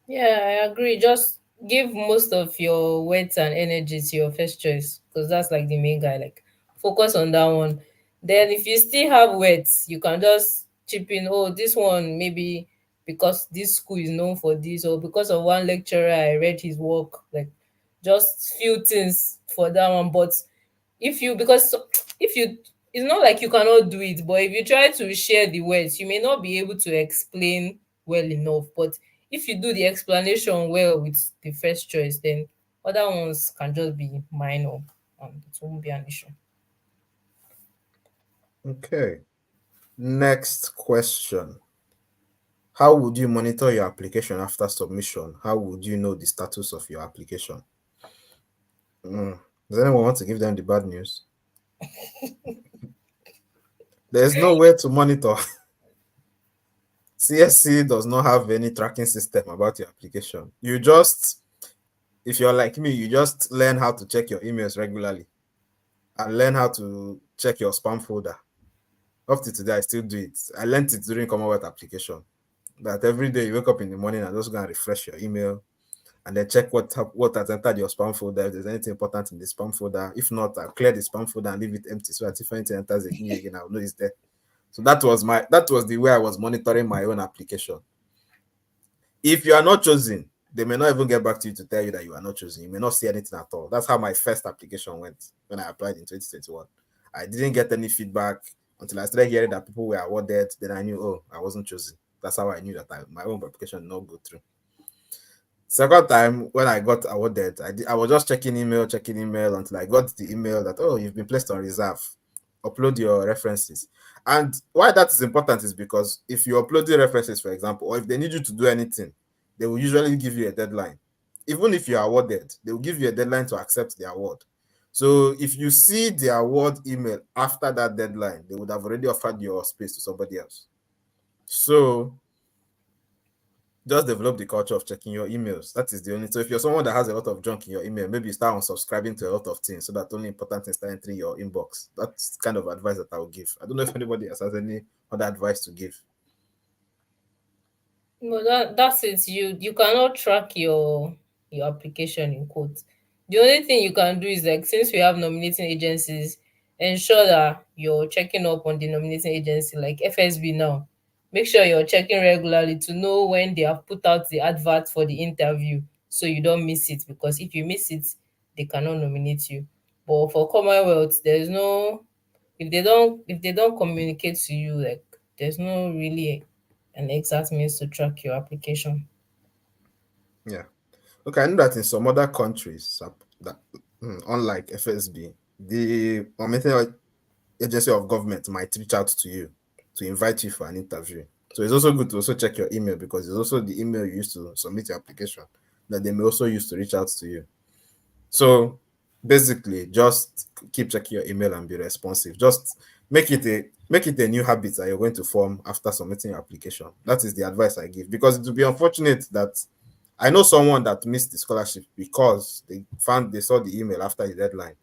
Yeah, I agree. Just give most of your weight and energy to your first choice because that's like the main guy. Like, focus on that one. Then, if you still have weights, you can just chip in. Oh, this one maybe because this school is known for this, or because of one lecturer I read his work. Like, just few things for that one. But if you, it's not like you cannot do it. But if you try to share the words, you may not be able to explain well enough. But if you do the explanation well with the first choice, then other ones can just be minor and it won't be an issue. Okay. Next question. How would you monitor your application after submission? How would you know the status of your application? Does anyone want to give them the bad news? There's no way to monitor. CSC does not have any tracking system about your application. If you're like me, you just learn how to check your emails regularly and learn how to check your spam folder. Up to today, I still do it. I learned it during Commonwealth application. That every day you wake up in the morning and just go and refresh your email and then check what has entered your spam folder, if there's anything important in the spam folder. If not, I'll clear the spam folder and leave it empty so that if anything enters again, I'll know it's there. So that was the way I was monitoring my own application. If you are not chosen, they may not even get back to you to tell you that you are not chosen. You may not see anything at all. That's how my first application went when I applied in 2021. I didn't get any feedback until I started hearing that people were awarded. Then I knew, I wasn't chosen. That's how I knew that my own application did not go through. Second time when I got awarded, I was just checking email until I got the email that, oh, you've been placed on reserve. Upload your references. And why that is important is because if you upload the references, for example, or if they need you to do anything, they will usually give you a deadline. Even if you are awarded, they will give you a deadline to accept the award. So if you see the award email after that deadline, they would have already offered your space to somebody else. So just develop the culture of checking your emails. That is the only. So if you're someone that has a lot of junk in your email, maybe you start unsubscribing to a lot of things so that only important things start entering your inbox. That's kind of advice that I will give. I don't know if anybody else has any other advice to give. No, that's it. You cannot track your application in quotes. The only thing you can do is, like, since we have nominating agencies, ensure that you're checking up on the nominating agency, like FSB now. Make sure you're checking regularly to know when they have put out the advert for the interview, so you don't miss it. Because if you miss it, they cannot nominate you. But for Commonwealth, there's no, if they don't communicate to you, like, there's no really an exact means to track your application. Yeah. Okay, I know that in some other countries, that unlike FSB, the Nominating Agency of Government might reach out to you to invite you for an interview. So it's also good to also check your email, because it's also the email you use to submit your application that they may also use to reach out to you. So basically, just keep checking your email and be responsive. Just make it a new habit that you're going to form after submitting your application. That is the advice I give, because it would be unfortunate that I know someone that missed the scholarship because they saw the email after the deadline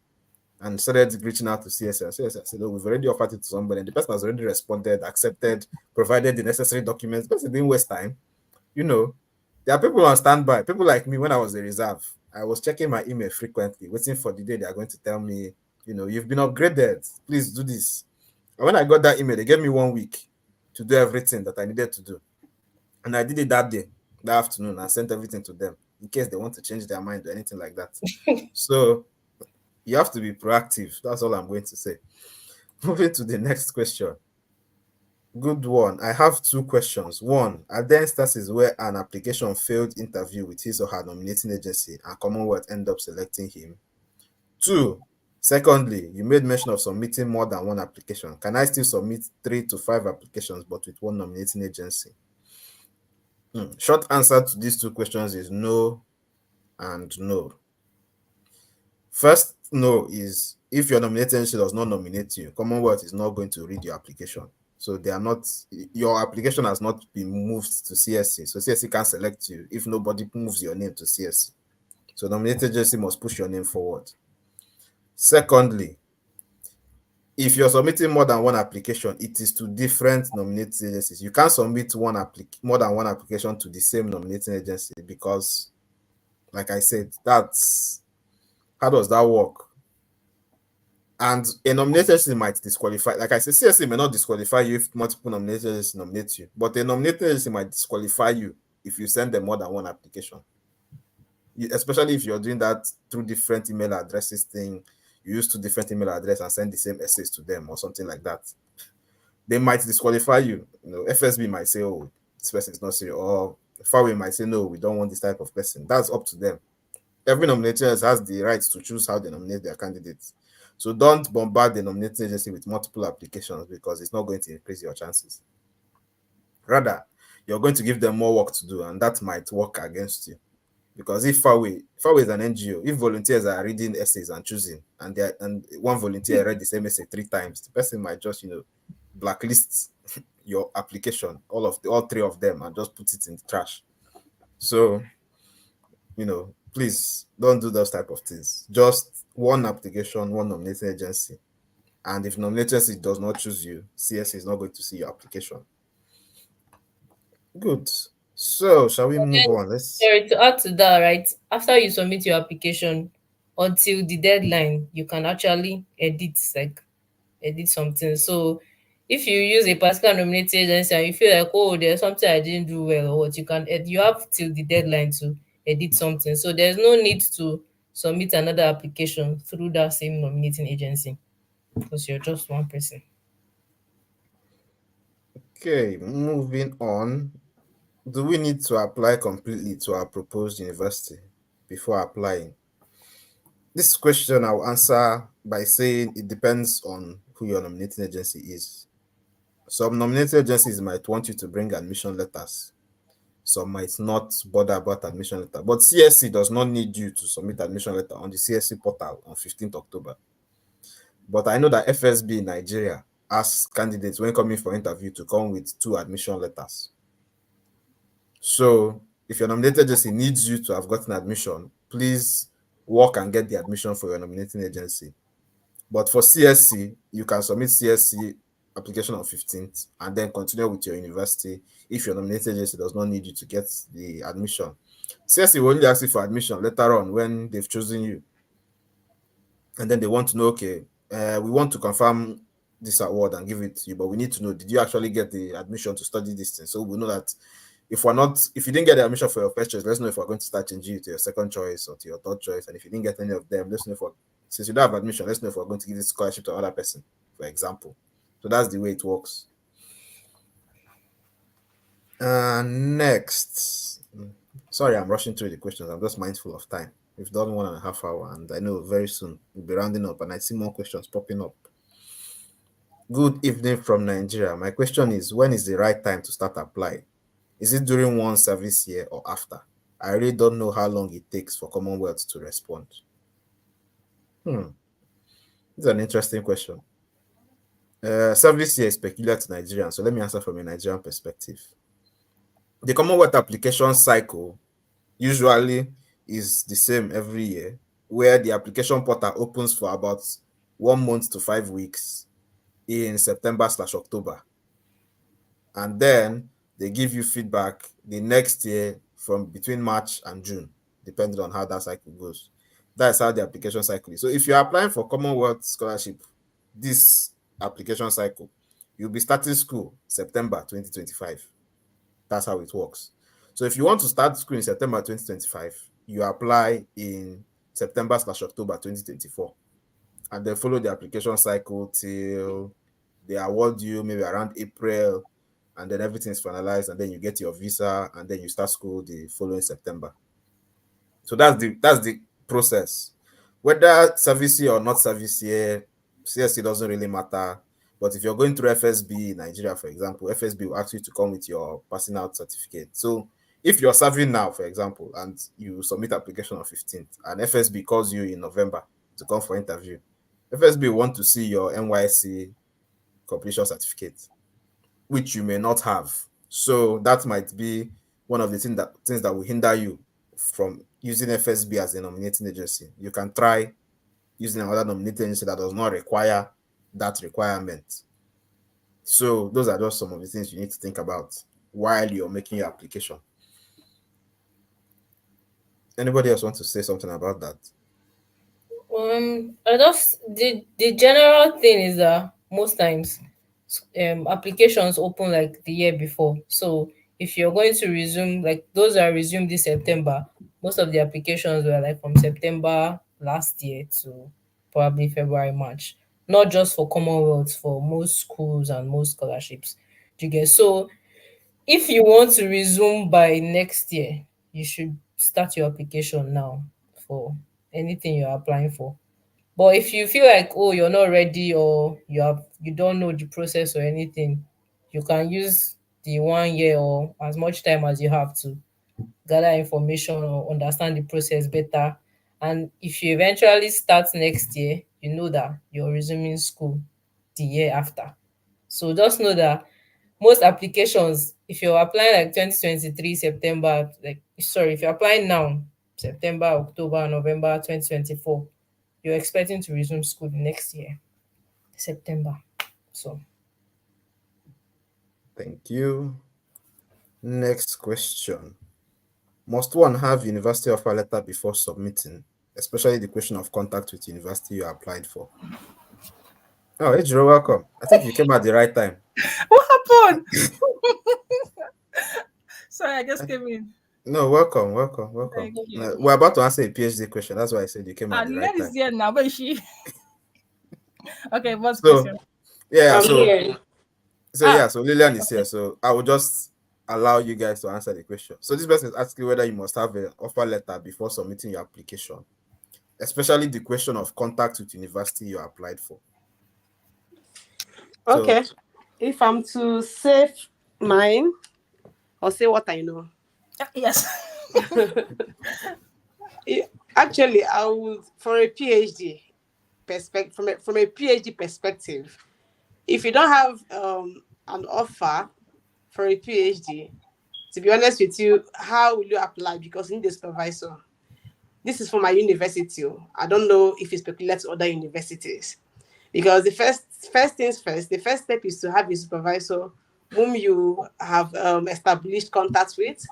and started reaching out to CSL. CSL said, "Oh, we've already offered it to somebody, and the person has already responded, accepted, provided the necessary documents." The person didn't waste time. You know, there are people on standby. People like me, when I was a reserve, I was checking my email frequently, waiting for the day they are going to tell me, you've been upgraded. Please do this. And when I got that email, they gave me 1 week to do everything that I needed to do. And I did it that day, that afternoon. I sent everything to them in case they want to change their mind or anything like that. So you have to be proactive. That's all I'm going to say. Moving to the next question. Good one. I have two questions. One, are there instances where an application failed interview with his or her nominating agency and Commonwealth end up selecting him? Two, secondly, you made mention of submitting more than one application. Can I still submit 3 to 5 applications but with one nominating agency? Short answer to these two questions is no and no. First, no is if your nominating agency does not nominate you, Commonwealth is not going to read your application. So your application has not been moved to CSC. So CSC can't select you if nobody moves your name to CSC. So nominating agency must push your name forward. Secondly, if you're submitting more than one application, it is to different nominating agencies. You can't submit more than one application to the same nominating agency because, like I said, how does that work? And a nominated agency might disqualify. Like I said, CSC may not disqualify you if multiple nominated agencies nominate you, but a nominated agency might disqualify you if you send them more than one application. Especially if you're doing that through different email addresses thing, you use 2 different email addresses and send the same essays to them or something like that. They might disqualify you. FSB might say, "Oh, this person is not serious," or Farway might say, "No, we don't want this type of person." That's up to them. Every nominator has the right to choose how they nominate their candidates. So don't bombard the nominating agency with multiple applications because it's not going to increase your chances. Rather, you're going to give them more work to do, and that might work against you. Because if Farway is an NGO, if volunteers are reading essays and choosing, and one volunteer read the same essay 3 times, the person might just blacklist your application, all 3 of them, and just put it in the trash. So please don't do those type of things. Just one application, one nominating agency. And if nominating agency does not choose you, CSC is not going to see your application. Good. So shall we move on? Let's Sorry, to add to that, right? After you submit your application, until the deadline, you can actually edit something. So if you use a particular nominating agency and you feel like, oh, there's something I didn't do well, or what, you have till the deadline to edit something. So there's no need to submit another application through that same nominating agency because you're just one person. okay, moving on. Do we need to apply completely to our proposed university before applying? This question I'll answer by saying it depends on who your nominating agency is. Some nominating agencies might want you to bring admission letters. Some might not bother about admission letter. But CSC does not need you to submit admission letter on the CSC portal on 15th October. But I know that FSB in Nigeria asks candidates when coming for interview to come with 2 admission letters. So if your nominating agency needs you to have gotten admission, please work and get the admission for your nominating agency. But for CSC, you can submit CSC application on 15th and then continue with your university if your nominating agency does not need you to get the admission. CSC will only ask you for admission later on when they've chosen you. And then they want to know, okay, we want to confirm this award and give it to you, but we need to know, did you actually get the admission to study this thing? So we know that if you didn't get the admission for your first choice, let's know if we're going to start changing you to your second choice or to your third choice. And if you didn't get any of them, let's know if since you don't have admission, let's know if we're going to give this scholarship to another person, for example. So that's the way it works. Next. Sorry, I'm rushing through the questions. I'm just mindful of time. We've done 1.5 hours, and I know very soon we'll be rounding up, and I see more questions popping up. Good evening from Nigeria. My question is, when is the right time to start applying? Is it during one service year or after? I really don't know how long it takes for Commonwealth to respond. This is an interesting question. Service year is peculiar to Nigerians, so let me answer from a Nigerian perspective. The Commonwealth application cycle usually is the same every year, where the application portal opens for about 1 month to 5 weeks in September/October. And then they give you feedback the next year from between March and June, depending on how that cycle goes. That's how the application cycle is. So if you're applying for Commonwealth scholarship, this application cycle, you'll be starting school September 2025. That's how it works. So if you want to start school in September 2025, you apply in September/October 2024, and then follow the application cycle till they award you maybe around April, and then everything's finalized, and then you get your visa, and then you start school the following September. So that's the process. Whether service year or not service year, CSC doesn't really matter. But if you're going through FSB in Nigeria, for example, FSB will ask you to come with your passing out certificate. So if you're serving now, for example, and you submit application on 15th, and FSB calls you in November to come for interview, FSB will want to see your NYSC completion certificate, which you may not have. So that might be one of the things that will hinder you from using FSB as a nominating agency. You can try using another nominating agency that does not require that requirement. So those are just some of the things you need to think about while you're making your application. Anybody else want to say something about that? I just the general thing is that most times applications open like the year before. So if you're going to resume, like those are resumed this September, most of the applications were like from September last year to probably February, March. Not just for Commonwealth, for most schools and most scholarships. Do you get? So if you want to resume by next year, you should start your application now for anything you're applying for. But if you feel like, oh, you're not ready, or you don't know the process or anything, you can use the 1 year or as much time as you have to gather information or understand the process better. And if you eventually start next year, you know that you're resuming school the year after. So just know that most applications, if you're applying like 2023 September, if you're applying now, September, October, November 2024, you're expecting to resume school the next year, September. So Thank you. Next question. Must one have university offer letter before submitting, especially the question of contact with university you applied for? Oh, Ejiro, welcome. I think you came at the right time. What happened? Sorry, I just came in. No, welcome. Thank you. We're about to answer a PhD question. That's why I said you came at the right Ned is time. here now, but she. Okay, what's So, question? yeah, I'm here. so Lilian is here. So I will just allow you guys to answer the question. So this person is asking whether you must have an offer letter before submitting your application, especially the question of contact with university you applied for. So Okay. If I'm to save mine or say what I know, Yes. actually, I would, for a PhD perspective, from a PhD perspective, if you don't have an offer for a PhD, to be honest with you, how will you apply? Because you need a supervisor. This is for my university. I don't know if it's peculiar to other universities. Because the first things first, the first step is to have a supervisor whom you have established contact with,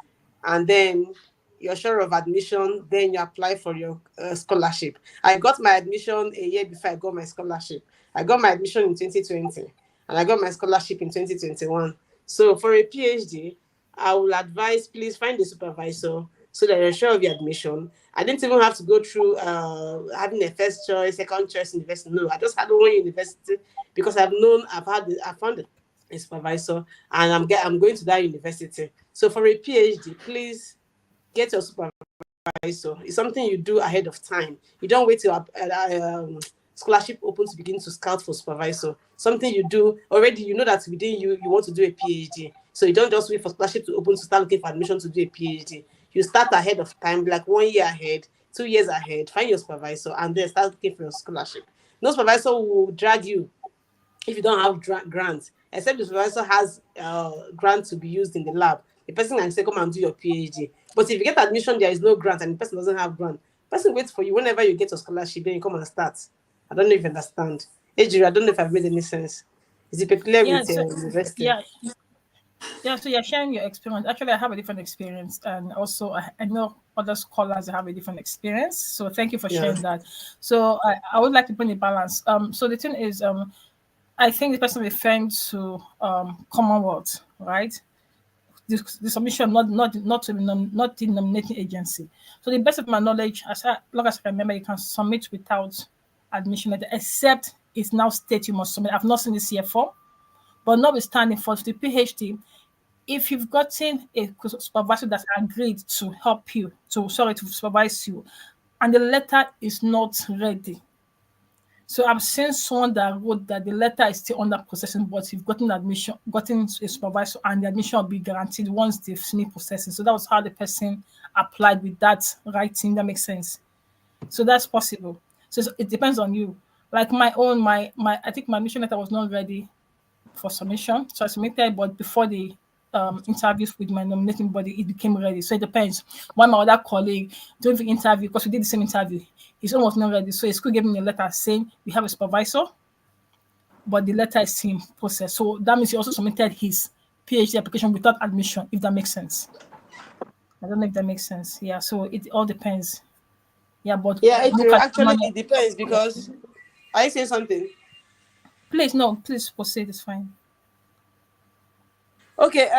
and then you're sure of admission, then you apply for your scholarship. I got my admission a year before I got my scholarship. I got my admission in 2020, and I got my scholarship in 2021. So for a PhD, I will advise, please find a supervisor so that you're sure of your admission. I didn't even have to go through having a first choice, second choice university. No, I just had one university because I've found a supervisor, and I'm going to that university. So for a PhD, please get your supervisor. It's something you do ahead of time. You don't wait till scholarship open to begin to scout for supervisor. Something you do already. You know that within you want to do a PhD. So you don't just wait for scholarship to open to start looking for admission to do a PhD. You start ahead of time, like 1 year ahead, 2 years ahead. Find your supervisor and then start looking for your scholarship. No supervisor will drag you if you don't have grants, except the supervisor has grant to be used in the lab. The person can say, come and do your PhD. But if you get admission, there is no grant, and the person doesn't have grant. The person waits for you whenever you get your scholarship, then you come and start. I don't know if you understand. Ejiri, I don't know if I've made any sense. Is it peculiar Yeah. with So, university? yeah. Yeah. So you're sharing your experience. Actually, I have a different experience, and also I know other scholars have a different experience. So thank you for Yeah. sharing that. So I would like to bring a balance. So the thing is, I think the person referring to Commonwealth, right? The submission, not the nominating agency. So the best of my knowledge, long as I can remember, you can submit without admission letter, except it's now state you must submit. I've not seen this here form, but notwithstanding for the PhD, if you've gotten a supervisor that agreed to help you, to supervise you, and the letter is not ready. So I've seen someone that wrote that the letter is still under processing, but you've gotten a supervisor, and the admission will be guaranteed once they've finished processing. So that was how the person applied with that writing. That makes sense. So that's possible. So it depends on you. Like my I think my admission letter was not ready for submission. So I submitted, but before the interviews with my nominating body, it became ready. So it depends. One my other colleague during the interview, because we did the same interview, his own was not ready. So his school gave me a letter saying we have a supervisor, but the letter is still in process. So that means he also submitted his PhD application without admission, if that makes sense. I don't know if that makes sense. Yeah, so it all depends. Yeah, but Yeah, look Ejiri, at actually, it depends because are you saying something? please no, please proceed, it's fine. Okay.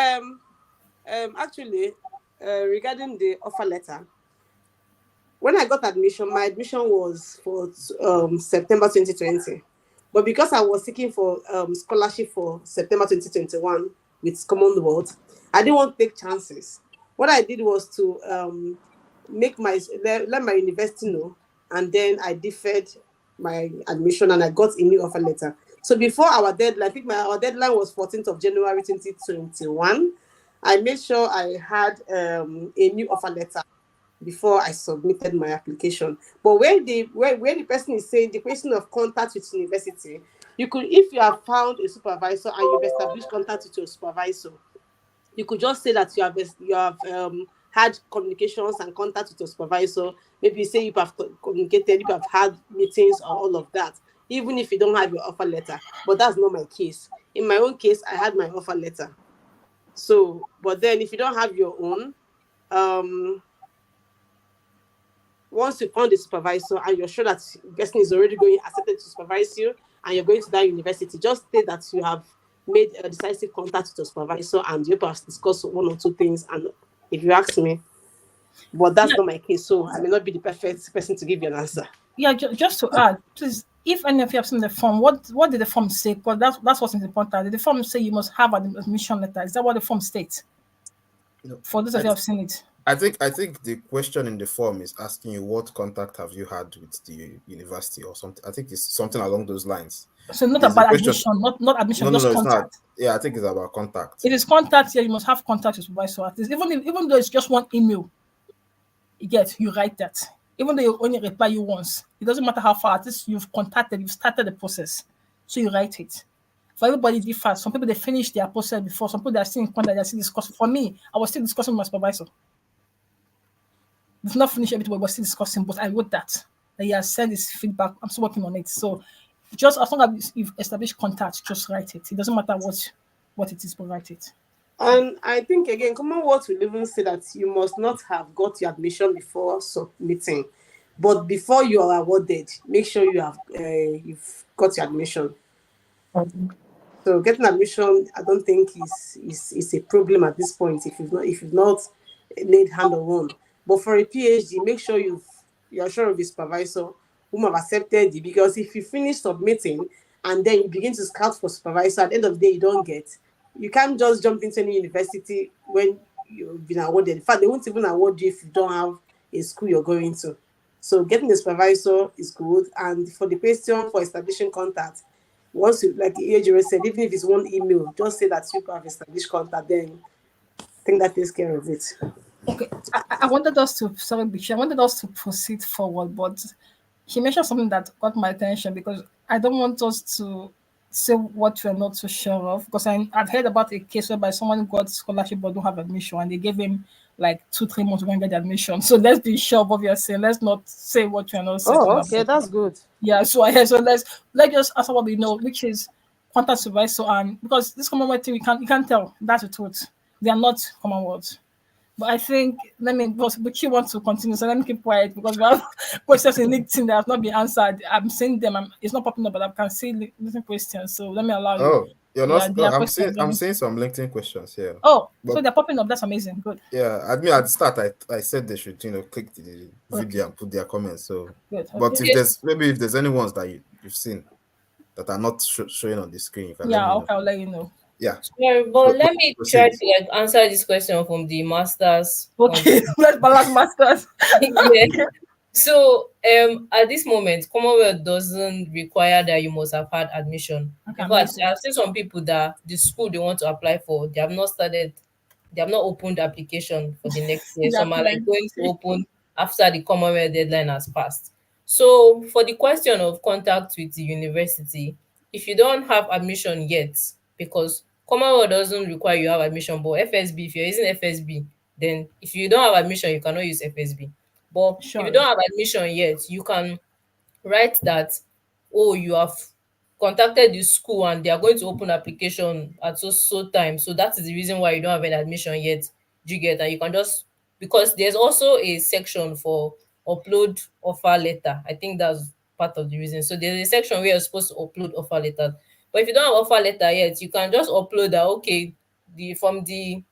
Actually, regarding the offer letter, when I got admission, my admission was for September 2020. But because I was seeking for scholarship for September 2021 with Commonwealth, I didn't want to take chances. What I did was to let my university know, and then I deferred my admission and I got a new offer letter. So before our deadline, I think our deadline was 14th of January 2021. I made sure I had a new offer letter before I submitted my application. But where the person is saying the question of contact with university, you could, if you have found a supervisor and you've established contact with your supervisor, you could just say that you have had communications and contact with your supervisor. Maybe you say you have communicated, you have had meetings or all of that, even if you don't have your offer letter. But that's not my case. In my own case, I had my offer letter. So, but then if you don't have your own, once you found a supervisor and you're sure that the person is already going accepted to supervise you and you're going to that university, just state that you have made a decisive contact with your supervisor and you perhaps discuss one or two things. And if you ask me, but that's Yeah, not my case, so I may not be the perfect person to give you an answer. yeah, just to add, please, if any of you have seen the form, what did the form say? Because that's what's important. Did the form say you must have an admission letter? Is that what the form states? For those of you who have seen it. I think the question in the form is asking you what contact have you had with the university or something. I think it's something along those lines. So not There's a about question. admission, not admission, No, just it's not. contact. Yeah, I think it's about contact. It is contact. Yeah, you must have contact with supervisor at least. Even though it's just one email, you write that. Even though you only reply you once, it doesn't matter how far. At least you've started the process, so you write it. For everybody, differs. Some people they finish their process before. Some people they are still in contact. They are still discussing. For me, I was still discussing with my supervisor. We've not finished everything, but we're still discussing. But I wrote that he has sent his feedback. I'm still working on it. So just as long as you've established contact, just write it. It doesn't matter what it is, but write it. And I think again, Commonwealth will even say that you must not have got your admission before submitting, but before you are awarded, make sure you have you've got your admission. So getting admission, I don't think is a problem at this point if you've not laid hand on one. But for a PhD, make sure you're sure of your supervisor whom have accepted it, because if you finish submitting and then you begin to scout for supervisor, at the end of the day you don't get. You can't just jump into any university when you've been awarded. In fact, they won't even award you if you don't have a school you're going to. So getting a supervisor is good. And for the question for establishing contact, once you, like Ejire said, even if it's one email, just say that you have established contact, then I think that takes care of it. Okay, I wanted us to I wanted us to proceed forward, but he mentioned something that got my attention because I don't want us to say what we're not so sure of. Because I've heard about a case whereby someone got scholarship but don't have admission, and they gave him like 2-3 months to go and get the admission. So let's be sure of what we are saying. Let's not say what we're not certain Oh, about. okay, that's good. Yeah, so let's just answer what we know, which is contact supervisor, and because this Commonwealth thing, you can't tell. That's the truth. They are not Commonwealth. But I think but she wants to continue, so let me keep quiet because we have questions in LinkedIn that have not been answered. I'm seeing them. It's not popping up, but I can see LinkedIn questions. So let me allow you. Oh, you're Yeah, not. there Oh, are questions. I'm seeing some LinkedIn questions here. Oh, so But they're popping up. That's amazing. Good. yeah, I mean at the start I said they should click the Okay. video and put their comments. So, Good. but Okay. if there's any ones that you've seen that are not showing on the screen, you can let Yeah. me know. Okay. I'll let you know. Yeah. Sorry, So, but let me try proceed. to like answer this question from the master's point. Okay. Let's balance masters. Yeah. So at this moment, Commonwealth doesn't require that you must have had admission. Okay. In fact, Amazing. I've seen some people that the school they want to apply for, they have not opened the application for the next year. There are Some are like going to plenty. open after the Commonwealth deadline has passed. So for the question of contact with the university, if you don't have admission yet, because Commonwealth doesn't require you have admission, but FSB, if you're using FSB, then if you don't have admission, you cannot use FSB. But if you Sure. don't have admission yet, you can write that, oh, you have contacted the school and they are going to open application at so time. So that is the reason why you don't have an admission yet. Do you get that? You can just, because there's also a section for upload offer letter. I think that's part of the reason. So there's a section where you're supposed to upload offer letter. But if you don't have offer letter yet, you can just upload that, okay, from the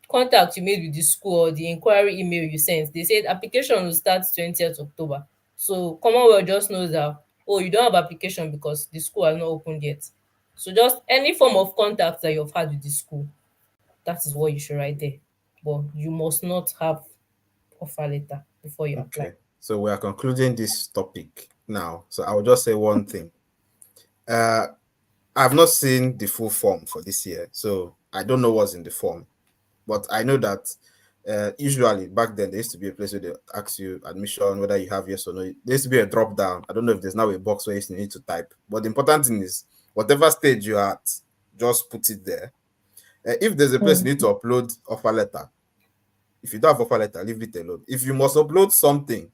contact you made with the school or the inquiry email you sent, they said application will start 20th October. So Commonwealth just knows that, oh, you don't have application because the school has not opened yet. So just any form of contact that you've had with the school, that is what you should write there. But you must not have offer letter before you apply. Okay. So we are concluding this topic now. So I will just say one thing. I've not seen the full form for this year, so I don't know what's in the form. But I know that usually back then there used to be a place where they ask you admission, whether you have yes or no. There used to be a drop down. I don't know if there's now a box where you need to type. But the important thing is whatever stage you're at, just put it there. If there's a place you need to upload offer letter, if you don't have offer letter, leave it alone. If you must upload something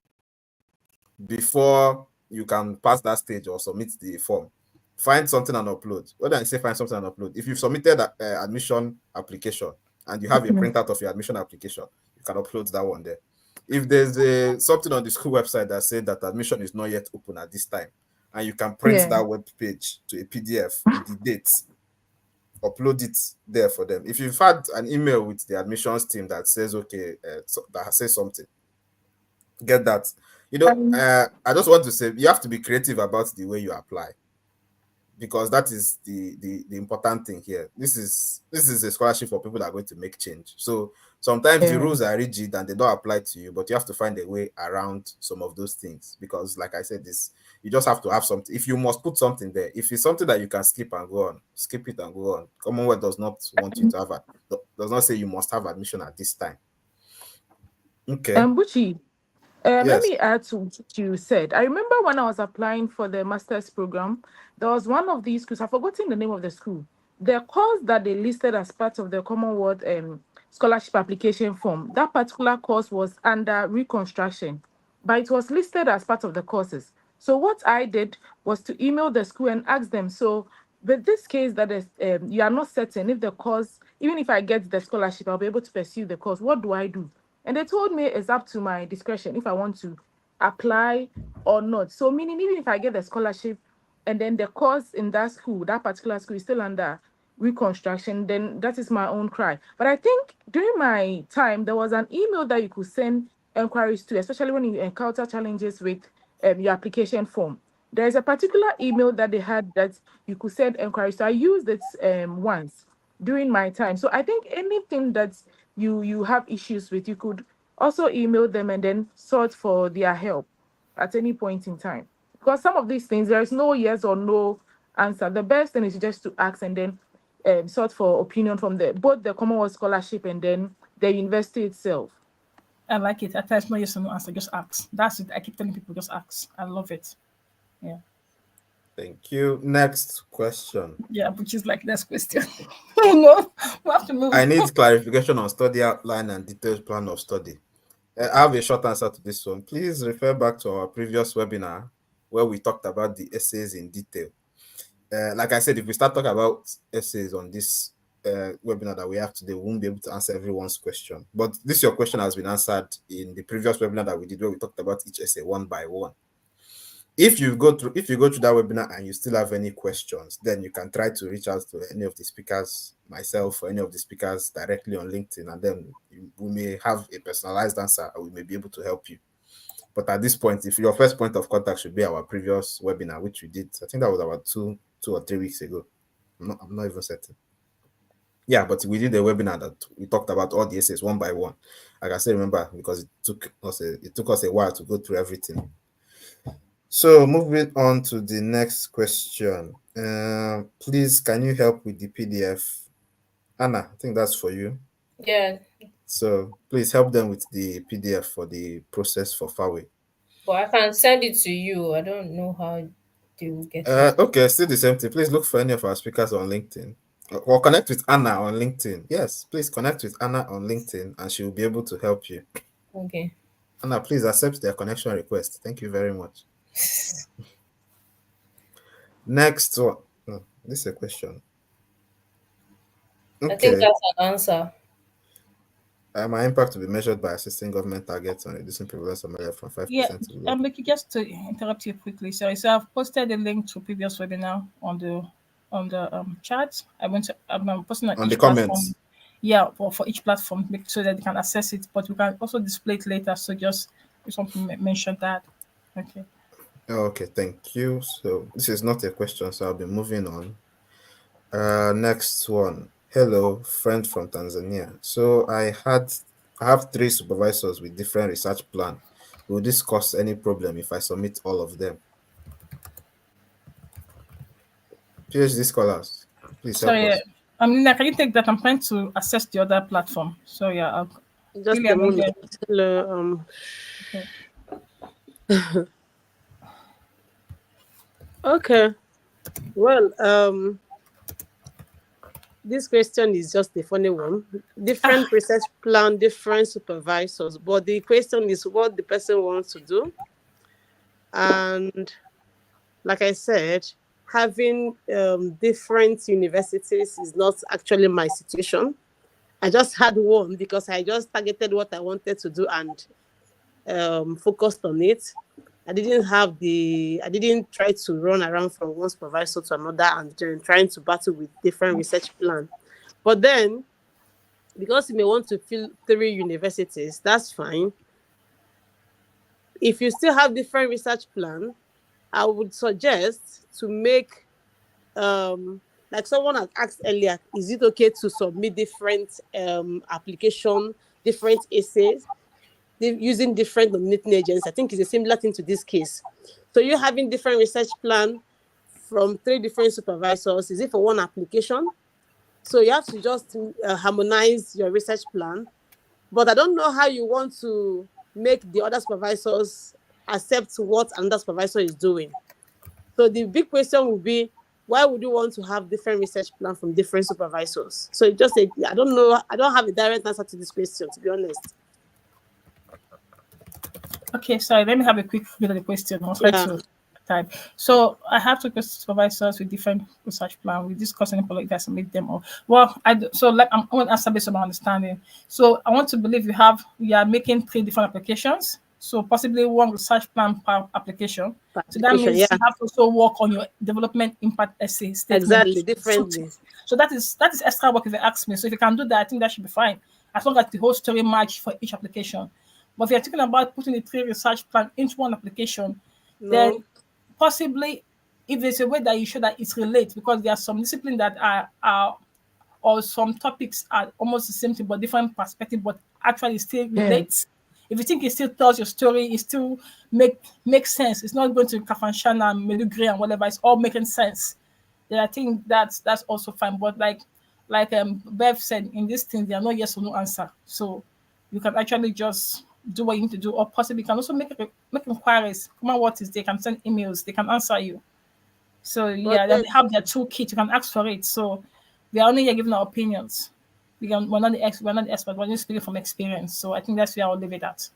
before you can pass that stage or submit the form, find something and upload. What I say find something and upload? If you've submitted an admission application and you have a printout of your admission application, you can upload that one there. If there's something on the school website that said that admission is not yet open at this time, and you can print that web page to a PDF with the dates, upload it there for them. If you've had an email with the admissions team that says, okay, that says something, get that. I just want to say you have to be creative about the way you apply. because that is the important thing here. This is a scholarship for people that are going to make change. So sometimes the Yeah. rules are rigid and they don't apply to you, but you have to find a way around some of those things, because like I said, this, you just have to have something. If you must put something there, if it's something that you can skip and go on, skip it and go on. Commonwealth does not want you to have does not say you must have admission at this time. Okay. Buchi, let Yes. me add to what you said. I remember when I was applying for the master's program, there was one of these schools, I've forgotten the name of the school. The course that they listed as part of the Commonwealth scholarship application form, that particular course was under reconstruction, but it was listed as part of the courses. So what I did was to email the school and ask them, so with this case that is, you are not certain if the course, even if I get the scholarship, I'll be able to pursue the course. What do I do? And they told me it's up to my discretion if I want to apply or not. So meaning even if I get the scholarship and then the course in that school, that particular school is still under reconstruction, then that is my own cry. But I think during my time, there was an email that you could send inquiries to, especially when you encounter challenges with your application form. There is a particular email that they had that you could send inquiries. So I used it once during my time. So I think anything that you have issues with, you could also email them and then sort for their help at any point in time. Because some of these things, there is no yes or no answer. The best thing is just to ask and then sort for opinion from both the Commonwealth Scholarship and then the university itself. I like it. At times, no yes or no answer. Just ask. That's it. I keep telling people, just ask. I love it. Yeah. Thank you. Next question. Yeah, which is like next question. No, we have to I move. need clarification on study outline and detailed plan of study. I have a short answer to this one. Please refer back to our previous webinar where we talked about the essays in detail. Like I said, if we start talking about essays on this webinar that we have today, we won't be able to answer everyone's question. But your question has been answered in the previous webinar that we did, where we talked about each essay one by one. If you go through that webinar and you still have any questions, then you can try to reach out to any of the speakers, myself, or any of the speakers directly on LinkedIn, and then we may have a personalized answer, or we may be able to help you. But at this point, if your first point of contact should be our previous webinar, which we did, I think that was about two or 3 weeks ago. I'm not even certain. Yeah, but we did a webinar that we talked about all the essays one by one. Like I still remember, because it took us a while to go through everything. So moving on to the next question. Please, can you help with the PDF? Anna, I think that's for you. Yeah, So please help them with the PDF for the process for FAWE. but I can send it to you. I don't know how they will get it. Okay, still the same thing. Please look for any of our speakers on LinkedIn, or connect with Anna on LinkedIn. Yes, please connect with Anna on LinkedIn and she will be able to help you. Okay. Anna, please accept their connection request. Thank you very much. Next one. Oh, this is a question. I think Okay. that's an answer. My impact will be measured by assisting government targets on reducing prevalence of malaria from 5% Yeah, to below. Becky, just to interrupt you quickly, sorry. So I've posted a link to previous webinar on the chat. I'm posting on On the each comments. platform. Yeah, for each platform, so that they can access it. But we can also display it later. So just something mention that. Okay. Okay, thank you. So this is not a question, so I'll be moving on. Next one. Hello, friend from Tanzania. So I have 3 supervisors with different research plan. Will this cause any problem if I submit all of them? PhD scholars, please help Sorry, us. can you take that? I'm trying to access the other platform. So yeah, Just really, a I'm moment. there. Hello. Okay. Okay. Well, this question is just a funny one. Different research plan, different supervisors, but the question is what the person wants to do. And like I said, having different universities is not actually my situation. I just had one because I just targeted what I wanted to do and focused on it. I didn't try to run around from one supervisor to another and then trying to battle with different research plan. But then, because you may want to fill 3 universities, that's fine. If you still have different research plan, I would suggest to make like someone had asked earlier, is it okay to submit different application, different essays, using different nominating agents? I think it's a similar thing to this case. So you're having different research plan from 3 different supervisors. Is it for one application? So you have to just harmonize your research plan. But I don't know how you want to make the other supervisors accept what another supervisor is doing. So the big question will be, why would you want to have different research plan from different supervisors? So it just, I don't know. I don't have a direct answer to this question, to be honest. Okay, sorry, let me have a quick look at the question. I'll try Yeah. to type. So I have two supervisors with different research plan. We discuss any politics that submit them all. Well, so like I'm going to answer based on my understanding. So I want to believe you are making 3 different applications. So possibly one research plan per application. So that means you have to also work on your development impact essay statement. Exactly, differently. So that is extra work if you ask me. So if you can do that, I think that should be fine. As long as the whole story match for each application. But if you're talking about putting the 3 research plan into one application, then possibly if there's a way that you show that it's related, because there are some disciplines that are or some topics are almost the same thing but different perspective, but actually still relates. If you think it still tells your story, it still makes sense. It's not going to Kafanshana and Melugre and whatever. It's all making sense. Then I think that's also fine. But like Bev said, in this thing, there are no yes or no answer. So you can actually just do what you need to do, or possibly you can also make inquiries. Commonwealth is they can send emails, they can answer you. So yeah, they have their toolkit. You can ask for it. So we are only here giving our opinions. We're not the experts. We're just speaking from experience. So I think that's where I'll leave it at.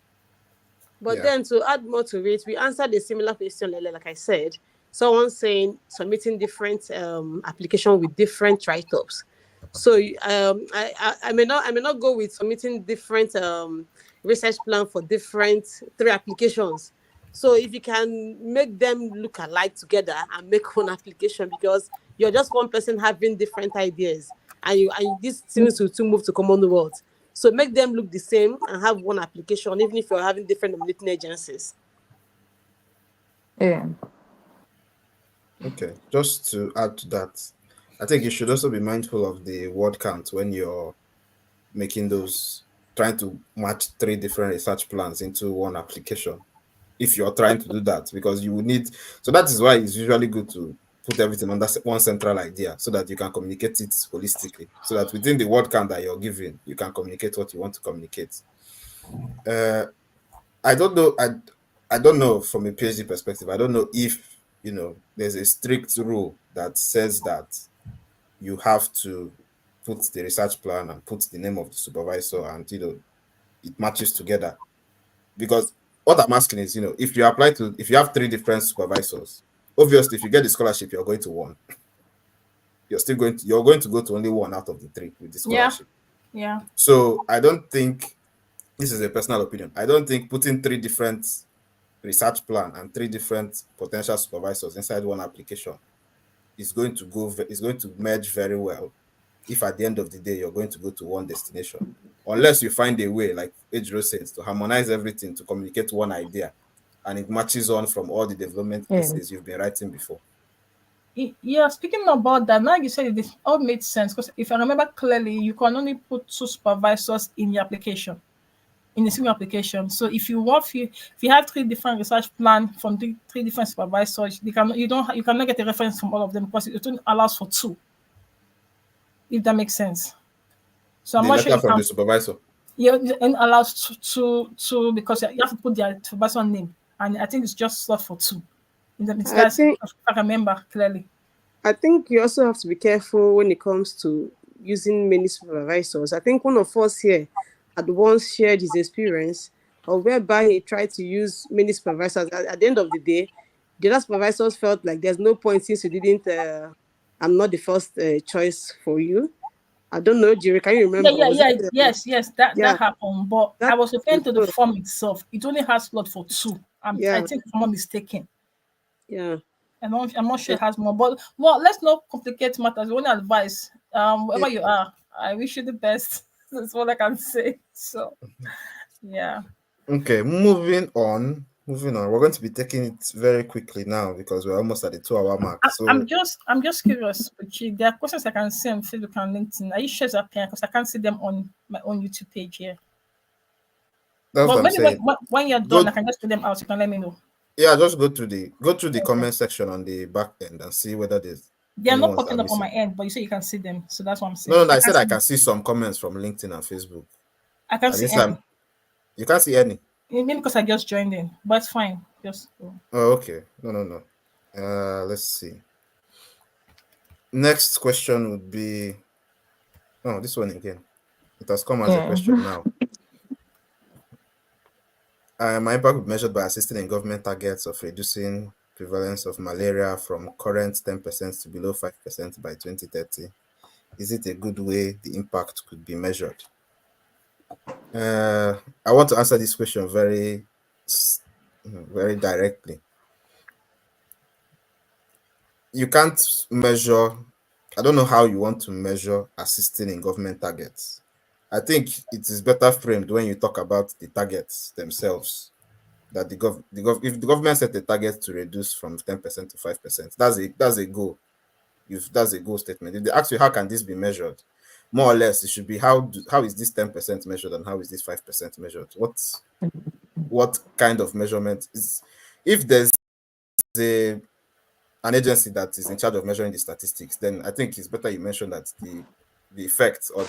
But then to add more to it, we answered a similar question, like I said. Someone saying submitting different application with different write-ups. So I may not go with submitting different research plan for different 3 applications. So if you can make them look alike together and make one application, because you're just one person having different ideas, and this seems to move to Commonwealth. So make them look the same and have one application, even if you're having different nominating agencies. Yeah. Okay, just to add to that, I think you should also be mindful of the word count when you're making those, trying to match 3 different research plans into one application. If you're trying to do that, because you will need, so that is why it's usually good to put everything under one central idea so that you can communicate it holistically, so that within the word count that you're giving, you can communicate what you want to communicate. I don't know. I don't know from a PhD perspective. I don't know if, there's a strict rule that says that you have to put the research plan and put the name of the supervisor and, it matches together. Because what I'm asking is, if you have 3 different supervisors, obviously, if you get the scholarship, you're going to one. You're going to go to only one out of the 3 with the scholarship. Yeah. So I don't think, this is a personal opinion, I don't think putting 3 different research plan and 3 different potential supervisors inside one application is going to merge very well if at the end of the day you're going to go to one destination, unless you find a way, like Ejiro says, to harmonize everything to communicate one idea and it matches on from all the development essays you've been writing before. Yeah, speaking about that, now you said it all made sense, because if I remember clearly, you can only put 2 supervisors in your application, in a single application. So if you have 3 different research plans from 3 different supervisors, you cannot get a reference from all of them, because it only allows for 2. If that makes sense. So I'm The not letter sure you from can. the supervisor. Yeah, and allows two because you have to put their supervisor name, and I think it's just slot for 2. If I remember clearly. I think you also have to be careful when it comes to using many supervisors. I think one of us here had once shared his experience of whereby he tried to use many supervisors. At the end of the day, the other supervisors felt like there's no point since you didn't, I'm not the first choice for you. I don't know, Jerry, can you remember? Yes, that happened. But I was referring to the happened. form itself. It only has slot for 2. I think if I'm not mistaken. Yeah. I'm not sure it has more. But let's not complicate matters. We want advice. Wherever you are, I wish you the best. That's all I can say. So yeah. Okay, moving moving on. We're going to be taking it very quickly now because we're almost at the 2-hour mark. So I'm just curious, Puchi. There are questions I can see on Facebook and LinkedIn. Are you sure it's appearing? Because I can't see them on my own YouTube page here. that's what But I'm maybe saying. when you're done, I can just put them out. You can let me know. Yeah, just go through the comment section on the back end and see whether there's They are any not ones that are popping up on my missing. end, but you say you can see them, so that's what I'm saying. No, I said I see can see some comments from LinkedIn and Facebook. I can't I see didn't say any. you can't see any. Maybe because I just joined in, but it's fine. Just go. Oh, okay. No. Let's see. Next question would be this one again. It has come as a Yeah. question now. My impact will be measured by assisting in government targets of reducing prevalence of malaria from current 10% to below 5% by 2030. Is it a good way the impact could be measured? I want to answer this question very directly. You can't measure, I don't know how you want to measure assisting in government targets. I think it is better framed when you talk about the targets themselves. That if the government set a target to reduce from 10% to 5%, that's a goal. If that's a goal statement. If they ask you how can this be measured, more or less it should be how is this 10% measured and how is this 5% measured? What kind of measurement is, if there's an agency that is in charge of measuring the statistics, then I think it's better you mention that the effect or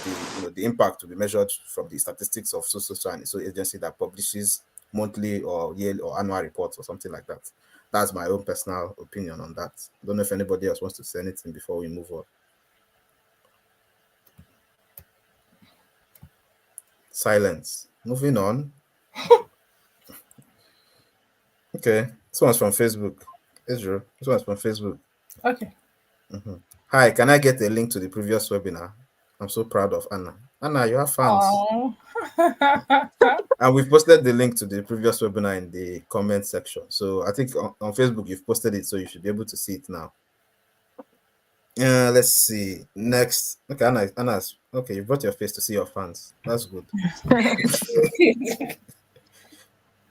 the impact will be measured from the statistics of so agency that publishes monthly or yearly or annual reports or something like that. That's my own personal opinion on that. Don't know if anybody else wants to say anything before we move on. Silence. Moving on. Okay, this one's from Facebook. Israel, this one's from Facebook. Okay. Hi, can I get a link to the previous webinar? I'm so proud of Anna. Anna, you have fans. Oh. And we've posted the link to the previous webinar in the comment section. So I think on Facebook you've posted it, so you should be able to see it now. Let's see. Next. Okay, Anna's okay, you brought your face to see your fans. That's good.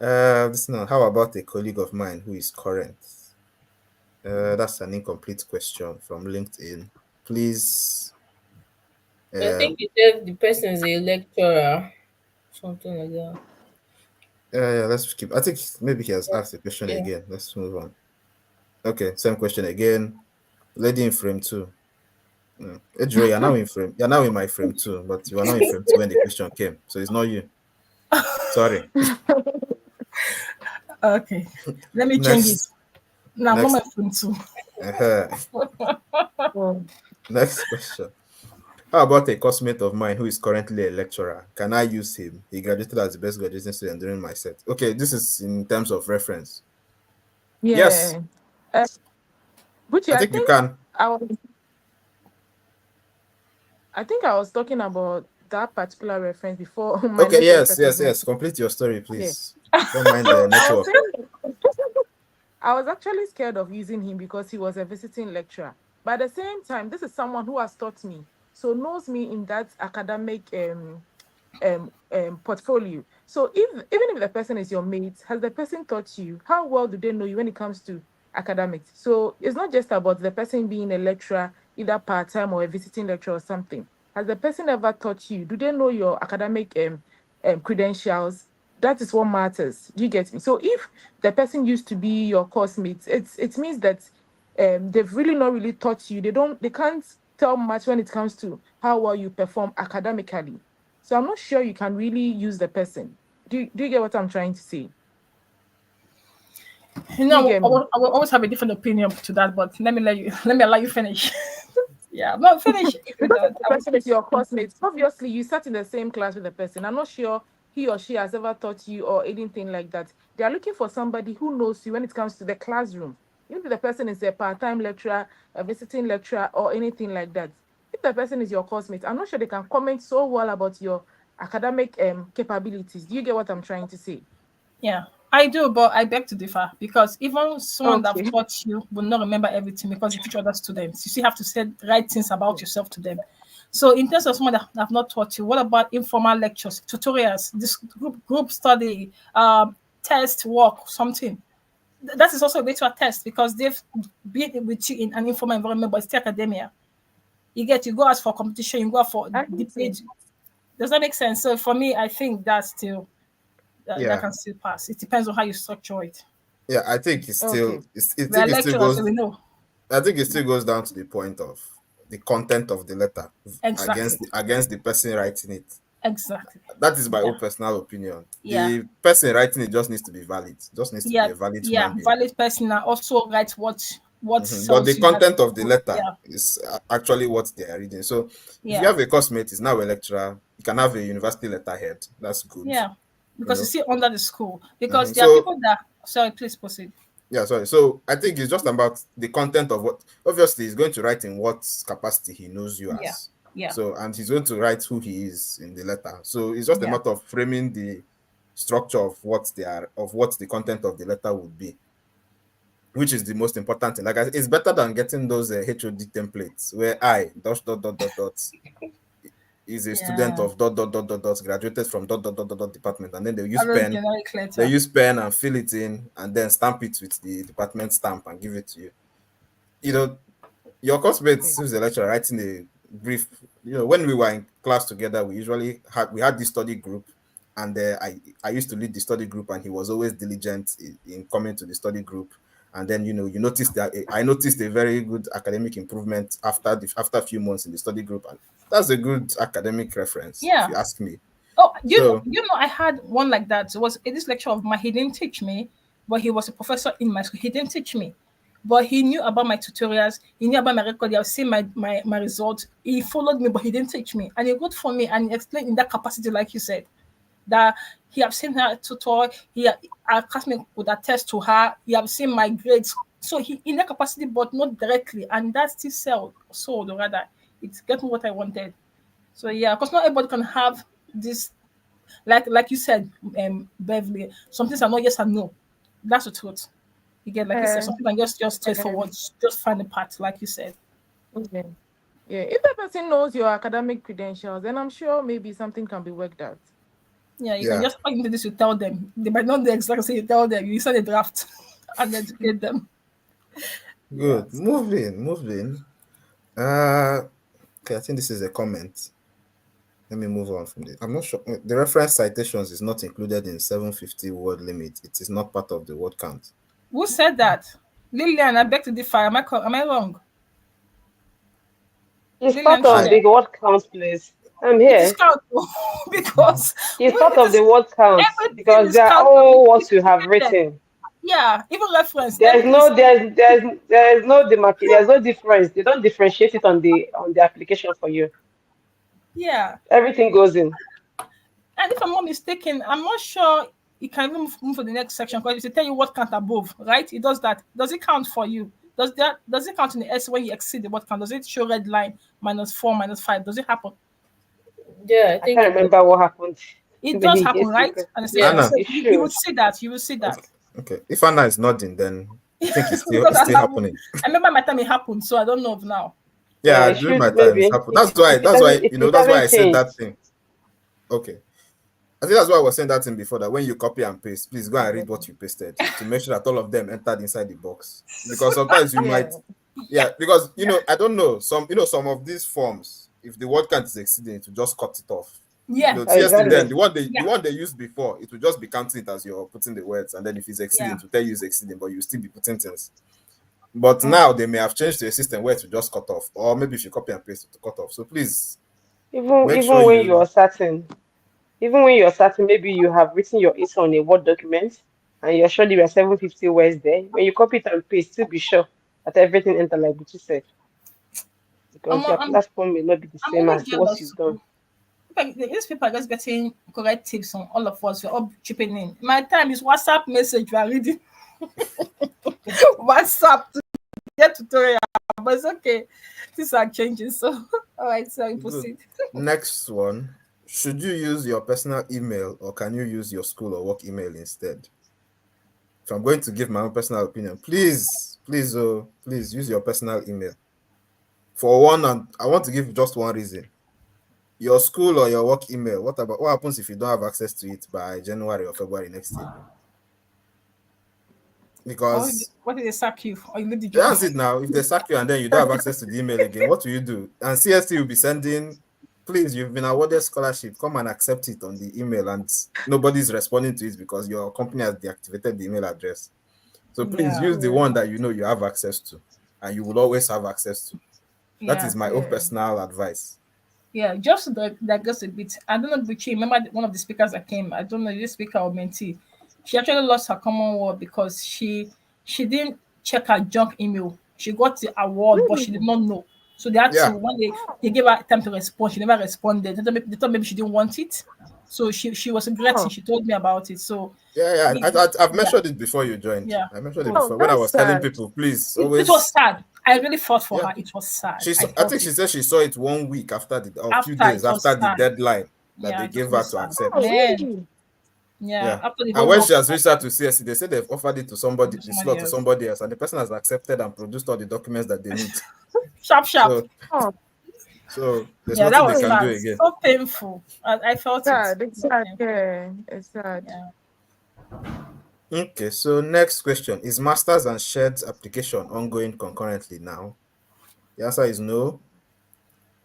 How about a colleague of mine who is current? That's an incomplete question from LinkedIn. Please. I think you said the person is a lecturer, something like that. Yeah, let's keep. I think maybe he has asked the question again. Let's move on. Okay, same question again. Lady in frame 2. Edre, you're now in frame. You're now in my frame 2, but you are not in frame 2 when the question came. So it's not you. Sorry. Okay. Let me change it. Now I'm not my phone too. Next question. How about a classmate of mine who is currently a lecturer? Can I use him? He graduated as the best graduating student during my set. Okay, this is in terms of reference. Yeah. Yes. Buchi, I think you can. I think I was talking about that particular reference before. Okay, yes. Complete your story, please. Yeah. Don't mind the network. I was actually scared of using him because he was a visiting lecturer. But at the same time, this is someone who has taught me, so knows me in that academic portfolio. So even if the person is your mate, has the person taught you? How well do they know you when it comes to academics? So it's not just about the person being a lecturer, either part-time or a visiting lecturer or something. Has the person ever taught you? Do they know your academic credentials? That is what matters. Do you get me? So if the person used to be your course mate, it means that they've really not really taught you. They can't tell much when it comes to how well you perform academically. So I'm not sure you can really use the person. Do you get what I'm trying to say? I will always have a different opinion to that, but let me allow you finish. Yeah, I'm not finished. The person is your classmate. Obviously, you sat in the same class with the person. I'm not sure he or she has ever taught you or anything like that. They are looking for somebody who knows you when it comes to the classroom. Even if the person is a part-time lecturer, a visiting lecturer, or anything like that. If the person is your classmate, I'm not sure they can comment so well about your academic capabilities. Do you get what I'm trying to say? Yeah, I do, but I beg to differ because even someone that taught you will not remember everything because you teach other students. You still have to say right things about yourself to them. So in terms of someone that have not taught you, what about informal lectures, tutorials, this group study, test, work, something. That is also a way to attest because they've been with you in an informal environment, but it's still academia. You go out for competition, you go out for I can see. debate. Does that make sense? So for me, I think that's still that Yeah, can still pass. It depends on how you structure it. yeah. I think it's Okay. still I We are think it still lecturers, so goes. we know I think it still goes down to the point of the content of the letter exactly, against the person writing it. exactly. That is my Yeah, own personal opinion. yeah, The person writing it just needs to be valid. Just needs to be yeah, a valid yeah. human being. Valid person and also write what But the sells you that. content of the letter Yeah, is actually what they are reading. So if you yeah, have a coursemate, is now a lecturer, you can have a university letterhead. That's good, yeah. you Because you know. see under the school, because there are So people that. Sorry, please proceed. yeah, sorry. So I think it's just about the content of what. Obviously, he's going to write in what capacity he knows you Yeah, as. yeah, So and he's going to write who he is in the letter. So it's just a yeah, matter of framing the structure of what they are of what the content of the letter would be, which is the most important thing. Like it's better than getting those HOD templates where I dot is a student yeah. of graduated from department, and then All those generic they letter. use pen and fill it in, and then stamp it with the department stamp and give it to you. You know, your classmates, Okay. who's the lecturer, writing a brief. When we were in class together, we had this study group, and I used to lead the study group, and he was always diligent in coming to the study group. And then you noticed that I noticed a very good academic improvement after a few months in the study group, and that's a good academic reference if Yeah. you ask me. Oh, So I had one like that. It was this lecture of mine. He didn't teach me, but he was a professor in my school. He didn't teach me, but he knew about my tutorials. He knew about my record. I've seen my results. He followed me, but he didn't teach me. And he wrote for me and he explained in that capacity, like you said, that he have seen her tutor. Our classmate would attest to her. He have seen my grades. So he in that capacity, but not directly. And that still sold, or rather, it's getting what I wanted. So yeah, because not everybody can have this like you said, Beverly, some things are not yes and no. That's the truth. You get like you said, Uh, something like just straightforward, um, just find the part, like you said. okay. Yeah. If the person knows your academic credentials, then I'm sure maybe something can be worked out. Yeah, you can yeah, just plug into this, you tell them. They might not do exactly say you tell them, you send a draft and educate them. good. Yes. Moving. Okay, I think this is a comment. Let me move on from this. I'm not sure. The reference citations is not included in 750 word limit. It is not part of the word count. Who said that? Lilian, I beg to differ. Am I wrong? He's Lilian part of I the Chide. word count, please. I'm It is here. countable because He's part it of the is word count everything because is they are countable. all what It's you have stated. written. Yeah, even reference, There's everything is no there's no difference. They don't differentiate it on the application for you. yeah. Everything goes in. And if I'm not mistaken, I'm not sure it can even move to the next section because it tell you what count above, right? It does that. Does it count for you? Does it count in the S when you exceed the what count? Does it show red line -4, -5? Does it happen? Yeah, I I think can't it does. remember what happened It when does he happen, gets to right? the Anastacia. yeah, Yeah. So it you would should. see that. You will see that. Okay. If Anna is nodding, then I think Because it's still happening. I remember my time it happened, so I don't know of now. Yeah, Yeah, it during should my time it's maybe happened. That's why if it that's why hasn't I said that changed. thing. Okay. I think that's why I was saying that thing before, that when you copy and paste, please go and read what you pasted to make sure that all of them entered inside the box. Because sometimes you might, Yeah. yeah, because I don't know, some of these forms, if the word count is exceeding, it will just cut it off. Yeah, Seriously, then Exactly. the yeah, one they used before, it will just be counting it as you're putting the words, and then if it's exceeding, yeah. it will tell you it's exceeding, but you still be putting things. But Mm. now they may have changed to a system where it will just cut off, or maybe if you copy and paste it to cut off. So please Even make sure even when you you're certain, maybe you have written your essay on a Word document and you're sure there are 750 words there. When you copy it and paste, still be sure that everything enter like what you said. I'm Because your I'm platform may not be the I'm same always as what jealous. you've done. Like, these people are just getting correct tips on all of us. We're all chipping in. My time is WhatsApp message. We are reading WhatsApp to get tutorial, but it's okay. Things are changing. So, all right. So, we good. proceed. Next one. Should you use your personal email or can you use your school or work email instead? If I'm going to give my own personal opinion, please use your personal email. For one, and I want to give just one reason. Your school or your work email, what happens if you don't have access to it by January or February next year? because What did they sack you or you leave the job? that's it now. If they sack you and then you don't have access to the email again, what will you do? And CST will be sending, please, you've been awarded scholarship, come and accept it on the email, and nobody's responding to it because your company has deactivated the email address. So please Yeah, use the Yeah. one that you know you have access to and you will always have access to. That yeah. is my own Yeah. personal advice. Yeah, just to digress a bit. I don't know, but you remember one of the speakers that came. I don't know this speaker or mentee. She actually lost her Commonwealth because she didn't check her junk email. She got the award, but she did Really? not know. So they had to Yeah, when they gave her time to respond. She never responded. They thought maybe she didn't want it. So she was regretting. Oh, She told me about it. So yeah. it, I've yeah, mentioned it before you joined. yeah. I mentioned it So oh, before when I that's was telling sad. people, please it was always, sad. I really fought for yeah. her. It was sad. She I saw, I think felt she it. said she saw it 1 week after or a few After days it was after the sad. deadline that Yeah, they it was gave really her to sad. Oh, accept. Man, really? yeah. Yeah. After the And whole when world she has reached out to CSC, they said they've offered it to somebody, to the somebody slot to else. somebody else, and the person has accepted and produced all the documents that they need. Sharp, sharp. So, Oh, so there's Yeah, that nothing they was can do sad. again. So painful. I felt it. sad. It's So sad. painful. Yeah, it's sad. Yeah. Okay, so next question. Is masters and shared application ongoing concurrently now? The answer is no.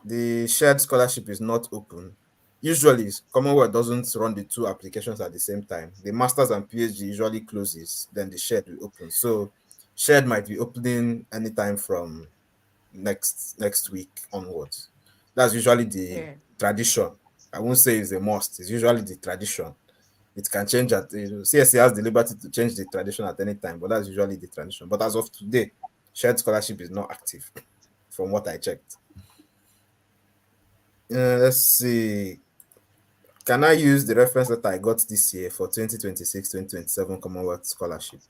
The shared scholarship is not open. Usually, Commonwealth doesn't run the two applications at the same time. The masters and PhD usually closes, then the shared will open. So shared might be opening anytime from next week onwards. That's usually the Yeah. tradition. I won't say it's a must. It's usually the tradition. It can change at CSC has the liberty to change the tradition at any time, but that's usually the tradition. But as of today, shared scholarship is not active, from what I checked. Let's see. Can I use the reference that I got this year for 2026-2027 Commonwealth scholarship?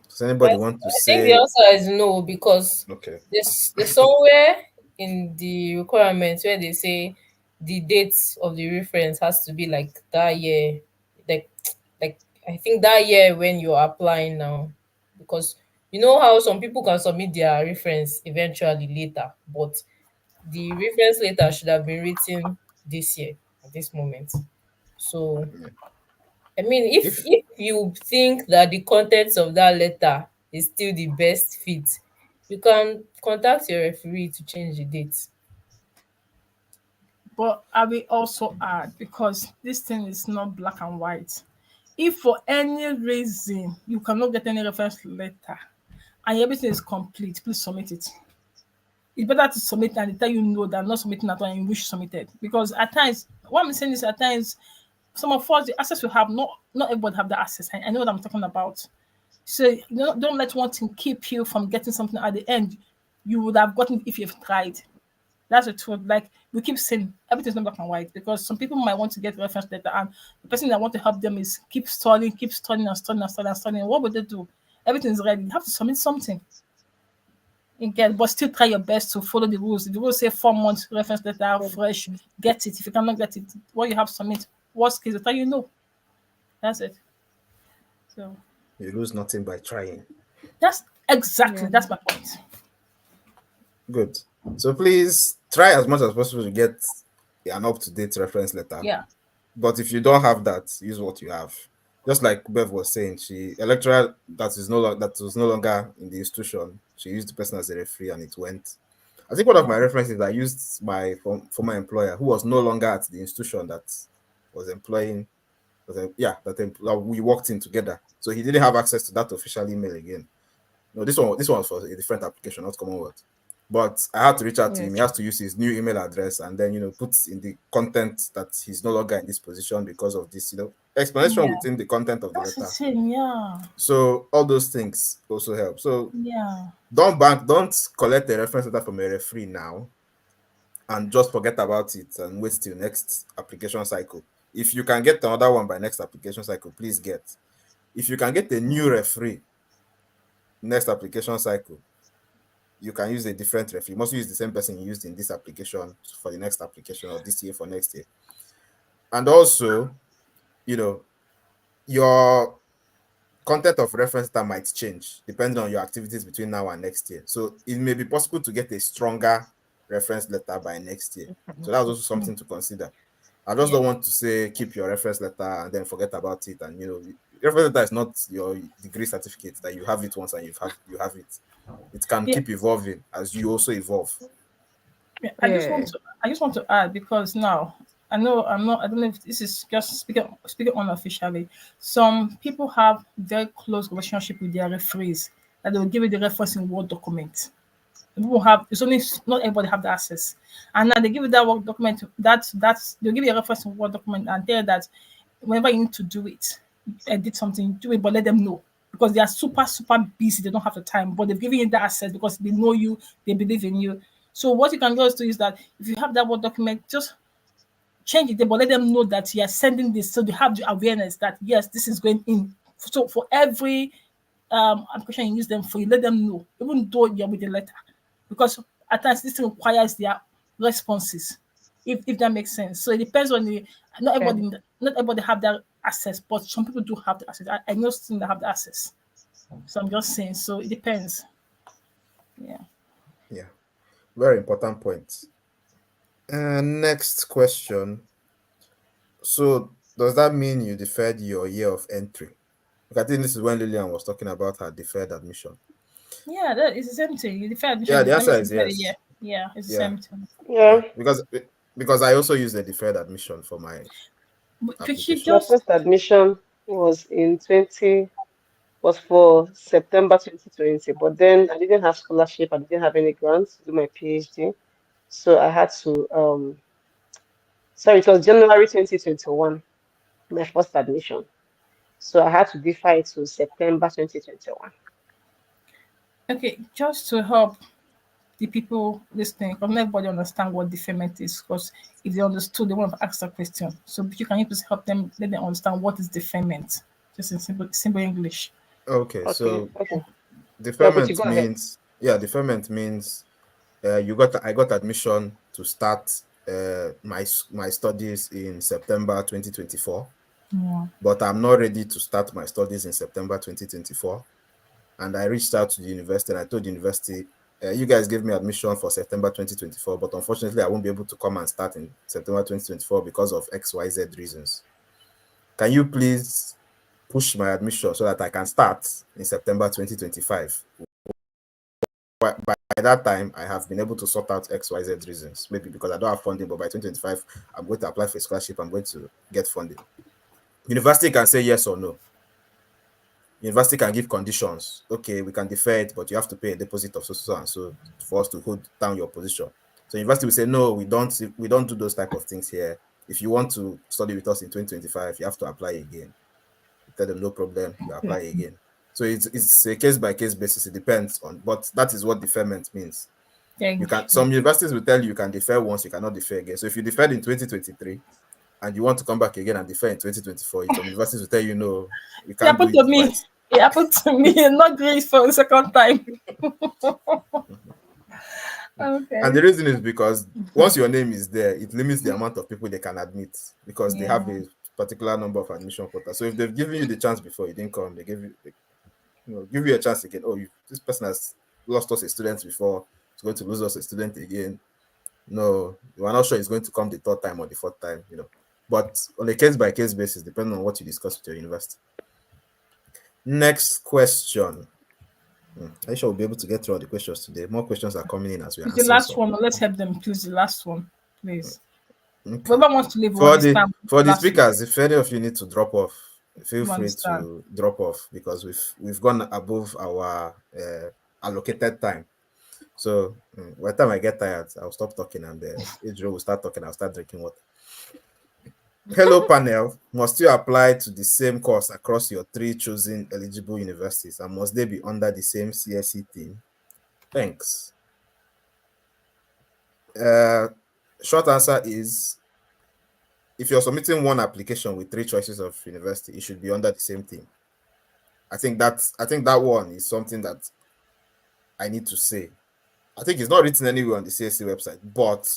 Does anybody want to I think the say? answer is no, because Okay. there's somewhere in the requirements where they say the dates of the reference has to be like that year, like like I think that year when you're applying now, because you know how some people can submit their reference eventually later, but the reference letter should have been written this year at this moment. So Yeah. I mean, if If you think that the contents of that letter is still the best fit, you can contact your referee to change the date. But I will also add, because this thing is not black and white. If for any reason you cannot get any reference letter and everything is complete, please submit it. It's better to submit and they tell you no than not submitting at all and you wish submitted. Because at times, what I'm saying is at times, some of us, the access we have, not everybody have the access. I know what I'm talking about. So don't let one thing keep you from getting something at the end you would have gotten if you've tried. That's the truth. Like we keep saying, everything's not black and white because some people might want to get reference data, and the person that want to help them is keep stalling and stalling and stalling and stalling. What would they do? Everything's ready. You have to submit something. Again, but still try your best to follow the rules. If the rules say 4 months reference data fresh, get it. If you cannot get it, what you have to submit. Worst case, they tell you no. That's it. So you lose nothing by trying. that's exactly Yeah. that's my point. Good. So please try as much as possible to get an up-to-date reference letter. Yeah. But if you don't have that, use what you have. Just like Bev was saying, she a lecturer that was no longer in the institution. She used the person as a referee, and it went. I think one of my references I used my former employer, who was no longer at the institution that was employing. That we worked in together. So he didn't have access to that official email again. No, this one was for a different application, not Commonwealth. But I had to reach out to him. He Yes. has to use his new email address and then put in the content that he's no longer in this position because of this, explanation Yeah. within the content of the That's the letter. thing. Yeah. So all those things also help. So Yeah. don't collect a reference letter from a referee now and just forget about it and wait till next application cycle. If you can get another one by next application cycle, please get. If you can get a new referee next application cycle, you can use a different referee. You must use the same person you used in this application for the next application or this year for next year. And also, your content of reference that might change depending on your activities between now and next year. So it may be possible to get a stronger reference letter by next year. So that's also something to consider. I just Yeah. don't want to say keep your reference letter and then forget about it and reference letter is not your degree certificate that you have it once and you have it. It can Yeah, keep evolving as you also evolve. yeah, Yeah. I just want to add because now I know I'm not I don't know if this is just speaking unofficially. Some people have very close relationship with their referees that they will give you the reference in Word document. People have it's only not everybody have the access. And now they give you that Word document that's they'll give you a reference in Word document and tell you that whenever you need to do it, edit something, do it, but let them know. Because they are super busy, they don't have the time, but they've given you that access because they know you, they believe in you. So what you can just do is that if you have that Word document, just change it, but let them know that you are sending this, so they have the awareness that yes, this is going in. So for every application you use them for, you let them know, even though you're with the letter, because at times this thing requires their responses. If that makes sense. So it depends on the Yeah. not everybody have that access, but some people do have the access. I know some that have the access. So I'm just saying. So it depends. Yeah. Yeah, very important point. Next question. So does that mean you deferred your year of entry? Because I think this is when Lilian was talking about her deferred admission. Yeah, that is the same thing. You defer Yeah, admission, the that answer means you is defer a year. yes. Yeah, it's the Yeah, same thing. yeah. Yeah, Because I also used the deferred admission for my But could you application. my just first admission was in 20 was for September 2020, but then I didn't have scholarship, I didn't have any grants to do my PhD. So I had to sorry, it was January 2021, my first admission. So I had to defer it to September 2021. okay, just to help the people listening, because not everybody understand what deferment is. Because if they understood, they want to ask that question. So you can you please help them, let them understand what is deferment, just in simple English. Okay, Okay, so okay. Yeah, but you deferment go ahead. means deferment means I got admission to start my studies in September 2024, Yeah. but I'm not ready to start my studies in September 2024. And I reached out to the university and I told the university, you guys gave me admission for September 2024, but unfortunately I won't be able to come and start in September 2024 because of XYZ reasons. Can you please push my admission so that I can start in September 2025? By that time, I have been able to sort out XYZ reasons. Maybe because I don't have funding, but by 2025, I'm going to apply for a scholarship. I'm going to get funding. University can say yes or no. University can give conditions. Okay, we can defer it, but you have to pay a deposit of so and so for us to hold down your position. So university will say, no, we don't do those type of things here. If you want to study with us in 2025, you have to apply again. You tell them no problem, you apply again. So it's a case by case basis. It depends on, but that is what deferment means. You Thank can you. some universities will tell you can defer once, you cannot defer again. So if you deferred in 2023 and you want to come back again and defer in 2024, some universities will tell you no, we It can't do happened it to me. twice. It happened to me. Not great for the second time. And Okay. the reason is because once your name is there, it limits the amount of people they can admit because they have Yeah. a particular number of admission quota. So if they've given you the chance before you didn't come, they give you a chance again. Oh, this person has lost us a student before, it's going to lose us a student again. No, you are not sure it's going to come the third time or the fourth time. But on a case by case basis, depending on what you discuss with your university. Next question. I sure we'll be able to get through all the questions today. More questions are coming in as we are It's the answering last some. one. Let's help them, please. The last one, please. Okay. Whoever wants to leave will For the understand. for the Last one speakers, if any of you need to drop off, feel will free understand. to drop off because we've gone above our allocated time. So by the time I get tired, I'll stop talking and Adrian will start talking. I'll start drinking water. Hello panel, must you apply to the same course across your three chosen eligible universities and must they be under the same CSE theme? Thanks. Uh, Short answer is if you're submitting one application with three choices of university, it should be under the same theme. I think that one is something that I need to say. I think it's not written anywhere on the CSE website, but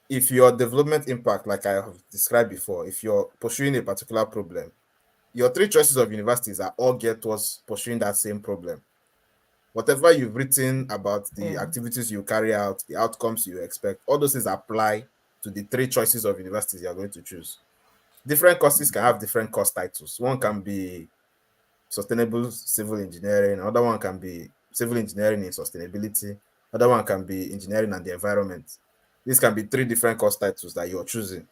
if your development impact, like I have described before, if you're pursuing a particular problem, your three choices of universities are all geared towards pursuing that same problem. Whatever you've written about the Yeah. activities you carry out, the outcomes you expect, all those things apply to the three choices of universities you're going to choose. different courses can have different course titles. One can be sustainable civil engineering, another one can be civil engineering in sustainability, other one can be engineering and the environment. These can be three different course titles that you're choosing.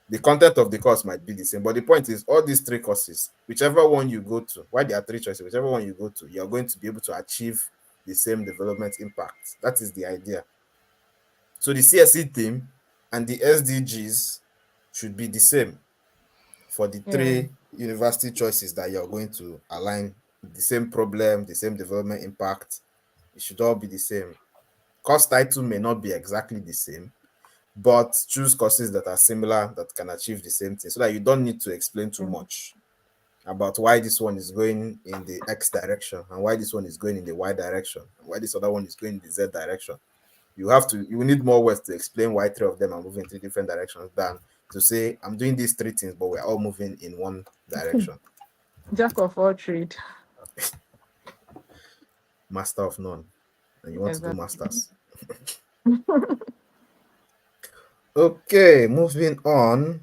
The content of the course might be the same, but the point is all these three courses, whichever one you go to, why there are three choices, whichever one you go to, you're going to be able to achieve the same development impact. That is the idea. So the CSE theme and the SDGs should be the same for the Yeah. three university choices that you're going to align. The same problem, the same development impact. It should all be the same. Course title may not be exactly the same, but choose courses that are similar that can achieve the same thing so that you don't need to explain too much about why this one is going in the X direction and why this one is going in the Y direction and why this other one is going in the Z direction. You need more words to explain why three of them are moving in three different directions than to say I'm doing these three things, but we're all moving in one direction. Jack of all trade. Master of none, and you want to do Exactly. masters. Okay, moving on.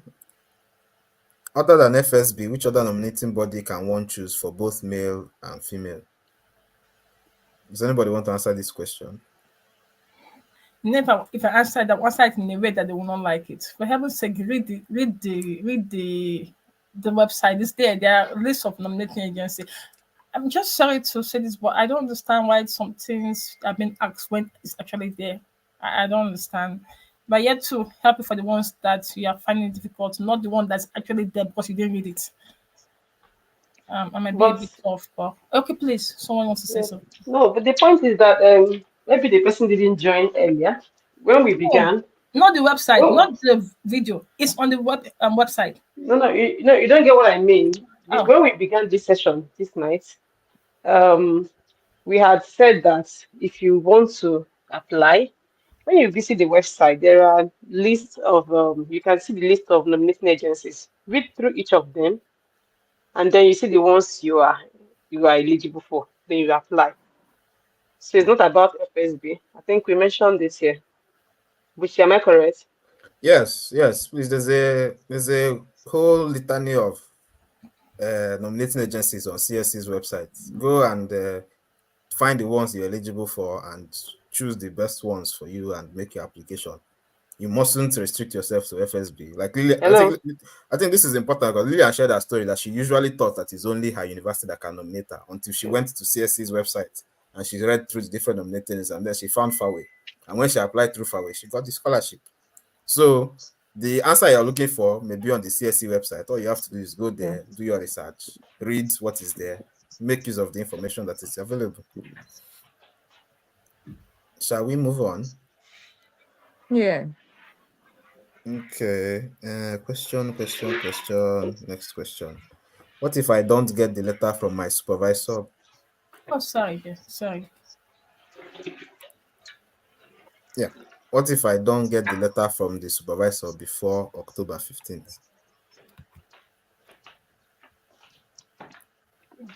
Other than FSB, which other nominating body can one choose for both male and female? Does anybody want to answer this question? If I answer that, answer it in a way that they will not like it. For heaven's sake, read the website. It's there. There are lists of nominating agency. I'm just sorry to say this, but I don't understand why some things have been asked when it's actually there. I don't understand. But yet to help you for the ones that you are finding it difficult, not the one that's actually there because you didn't read it. I might be a But bit off, but okay, please. Someone wants to say yeah, something. no, but the point is that maybe the person didn't join earlier when we No, began. not the website, Oh, not the video. It's on the website. no, you don't get what I mean. Oh, When we began this session this night, um, we had said that if you want to apply, when you visit the website, there are lists of you can see the list of nominating agencies. Read through each of them, and then you see the ones you are eligible for. Then you apply. So it's not about FSB. I think we mentioned this here. Which am I correct? Yes, please. There's a whole litany of nominating agencies on CSC's website. Go and find the ones you're eligible for and choose the best ones for you and make your application. You mustn't restrict yourself to FSB. Like Lily, Hello. I think this is important because Lilian shared a story that she usually thought that it's only her university that can nominate her until she went to CSC's website and she read through the different nominators and then she found Fawe. And when she applied through Fawe, she got the scholarship. So the answer you're looking for may be on the CSC website. All you have to do is go Yeah. there, do your research, read what is there, make use of the information that is available. Shall we move on? Yeah. Okay. Question. Next question. What if I don't get the letter from my supervisor? oh, sorry, dear. Sorry. Yeah. What if I don't get the letter from the supervisor before October 15th?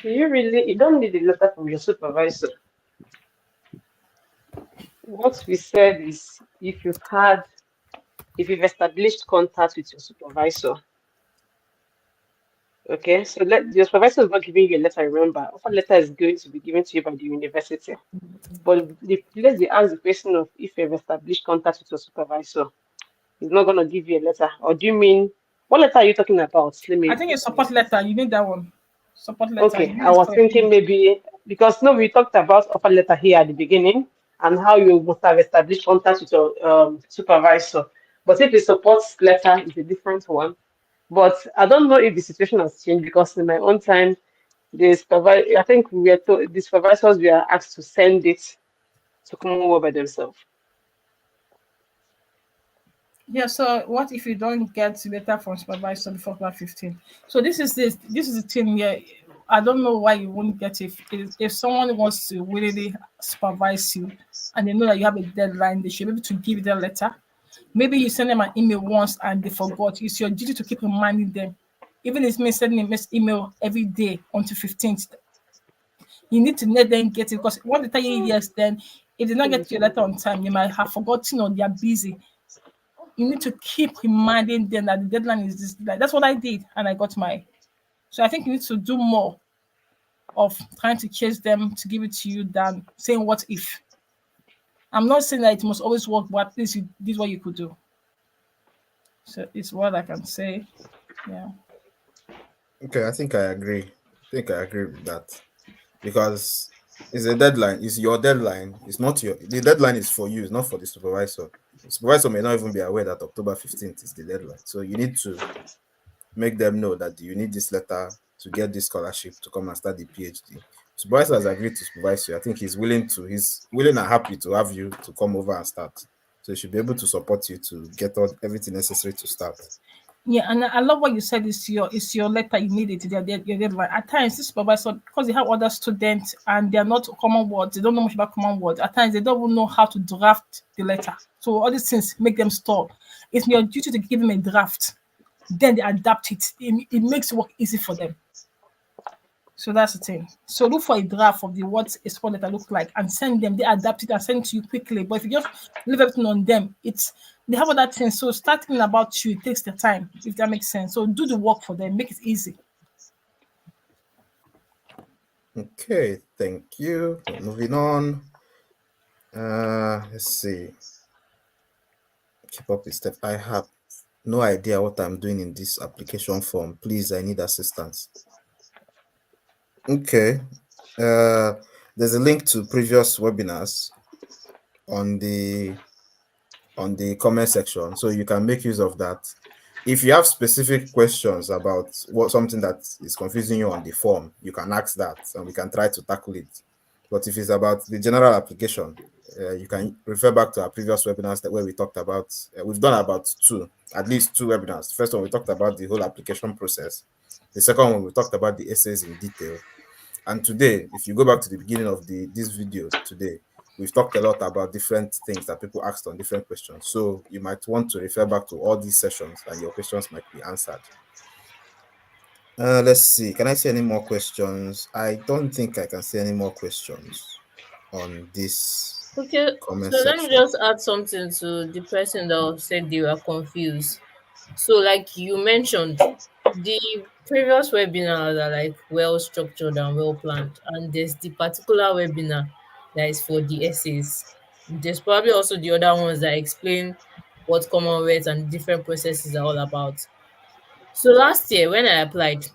Do you really? You don't need a letter from your supervisor. What we said is if you've established contact with your supervisor, okay, so your supervisor is not giving you a letter, remember, offer letter is going to be given to you by the university. But the place they ask the question of if you've established contact with your supervisor, he's not gonna give you a letter. Or do you mean what letter are you talking about? Let I me think a support letter. You need that one. Support letter. You okay. need I it was for your thinking PhD. maybe because no, we talked about offer letter here at the beginning and how you must have established contact with your supervisor. But if the support letter is a different one. But I don't know if the situation has changed because in my own time, I think we were told the supervisors were asked to send it to Commonwealth by themselves. Yeah. So what if you don't get the letter from supervisor before October 15? So this is the thing where I don't know why you won't get it. If someone wants to really supervise you and they know that you have a deadline, they should be able to give you the letter. Maybe you send them an email once and they forgot. It's your duty to keep reminding them. Even if it's me sending a email every day until 15th, you need to let them get it because when they tell you yes, then if they not get your letter on time, you might have forgotten or they are busy. you need to keep reminding them that the deadline is this. Like, that's what I did, and I got my. So I think you need to do more of trying to chase them to give it to you than saying what if. I'm not saying that it must always work, but at least this is what you could do. So it's what I can say. Yeah. Okay, I think I agree. I think I agree with that because it's a deadline. It's your deadline. It's not your. The deadline is for you. It's not for the supervisor. The supervisor may not even be aware that October 15th is the deadline. So you need to make them know that you need this letter to get this scholarship to come and start the PhD. Supervisor has agreed to supervise you. I think he's willing and happy to have you to come over and start. So he should be able to support you to get everything necessary to start. Yeah, and I love what you said. It's your letter. You need it. Your deadline. At times, this supervisor, because they have other students and they are not Commonwealth, they don't know much about Commonwealth. At times, they don't even know how to draft the letter. So all these things make them stall. It's your duty to give them a draft. Then they adapt it. It makes work easy for them. So that's the thing. So look for a draft of the what a sport letter look like and send them. They adapt it and send it to you quickly. But if you just leave everything on them, they have other things. So starting about you, it takes the time, if that makes sense. So do the work for them, make it easy. Okay, thank you. Moving on. Let's see. Keep up with step. I have no idea what I'm doing in this application form. Please, I need assistance. Okay. There's a link to previous webinars on the comment section, so you can make use of that. If you have specific questions about something that is confusing you on the form, you can ask that and we can try to tackle it. But if it's about the general application, you can refer back to our previous webinars where we talked about, we've done about at least two webinars. The first one, we talked about the whole application process. The second one, we talked about the essays in detail. And today, if you go back to the beginning of this video today, we've talked a lot about different things that people asked on different questions. So you might want to refer back to all these sessions and your questions might be answered. Let's see. Can I see any more questions? I don't think I can see any more questions on this Okay, comment so let me section. just add something to the person that said they were confused. So, like you mentioned, the previous webinars are like well structured and well planned, and there's the particular webinar that is for the essays. There's probably also the other ones that explain what Commonwealth and different processes are all about. So last year when I applied,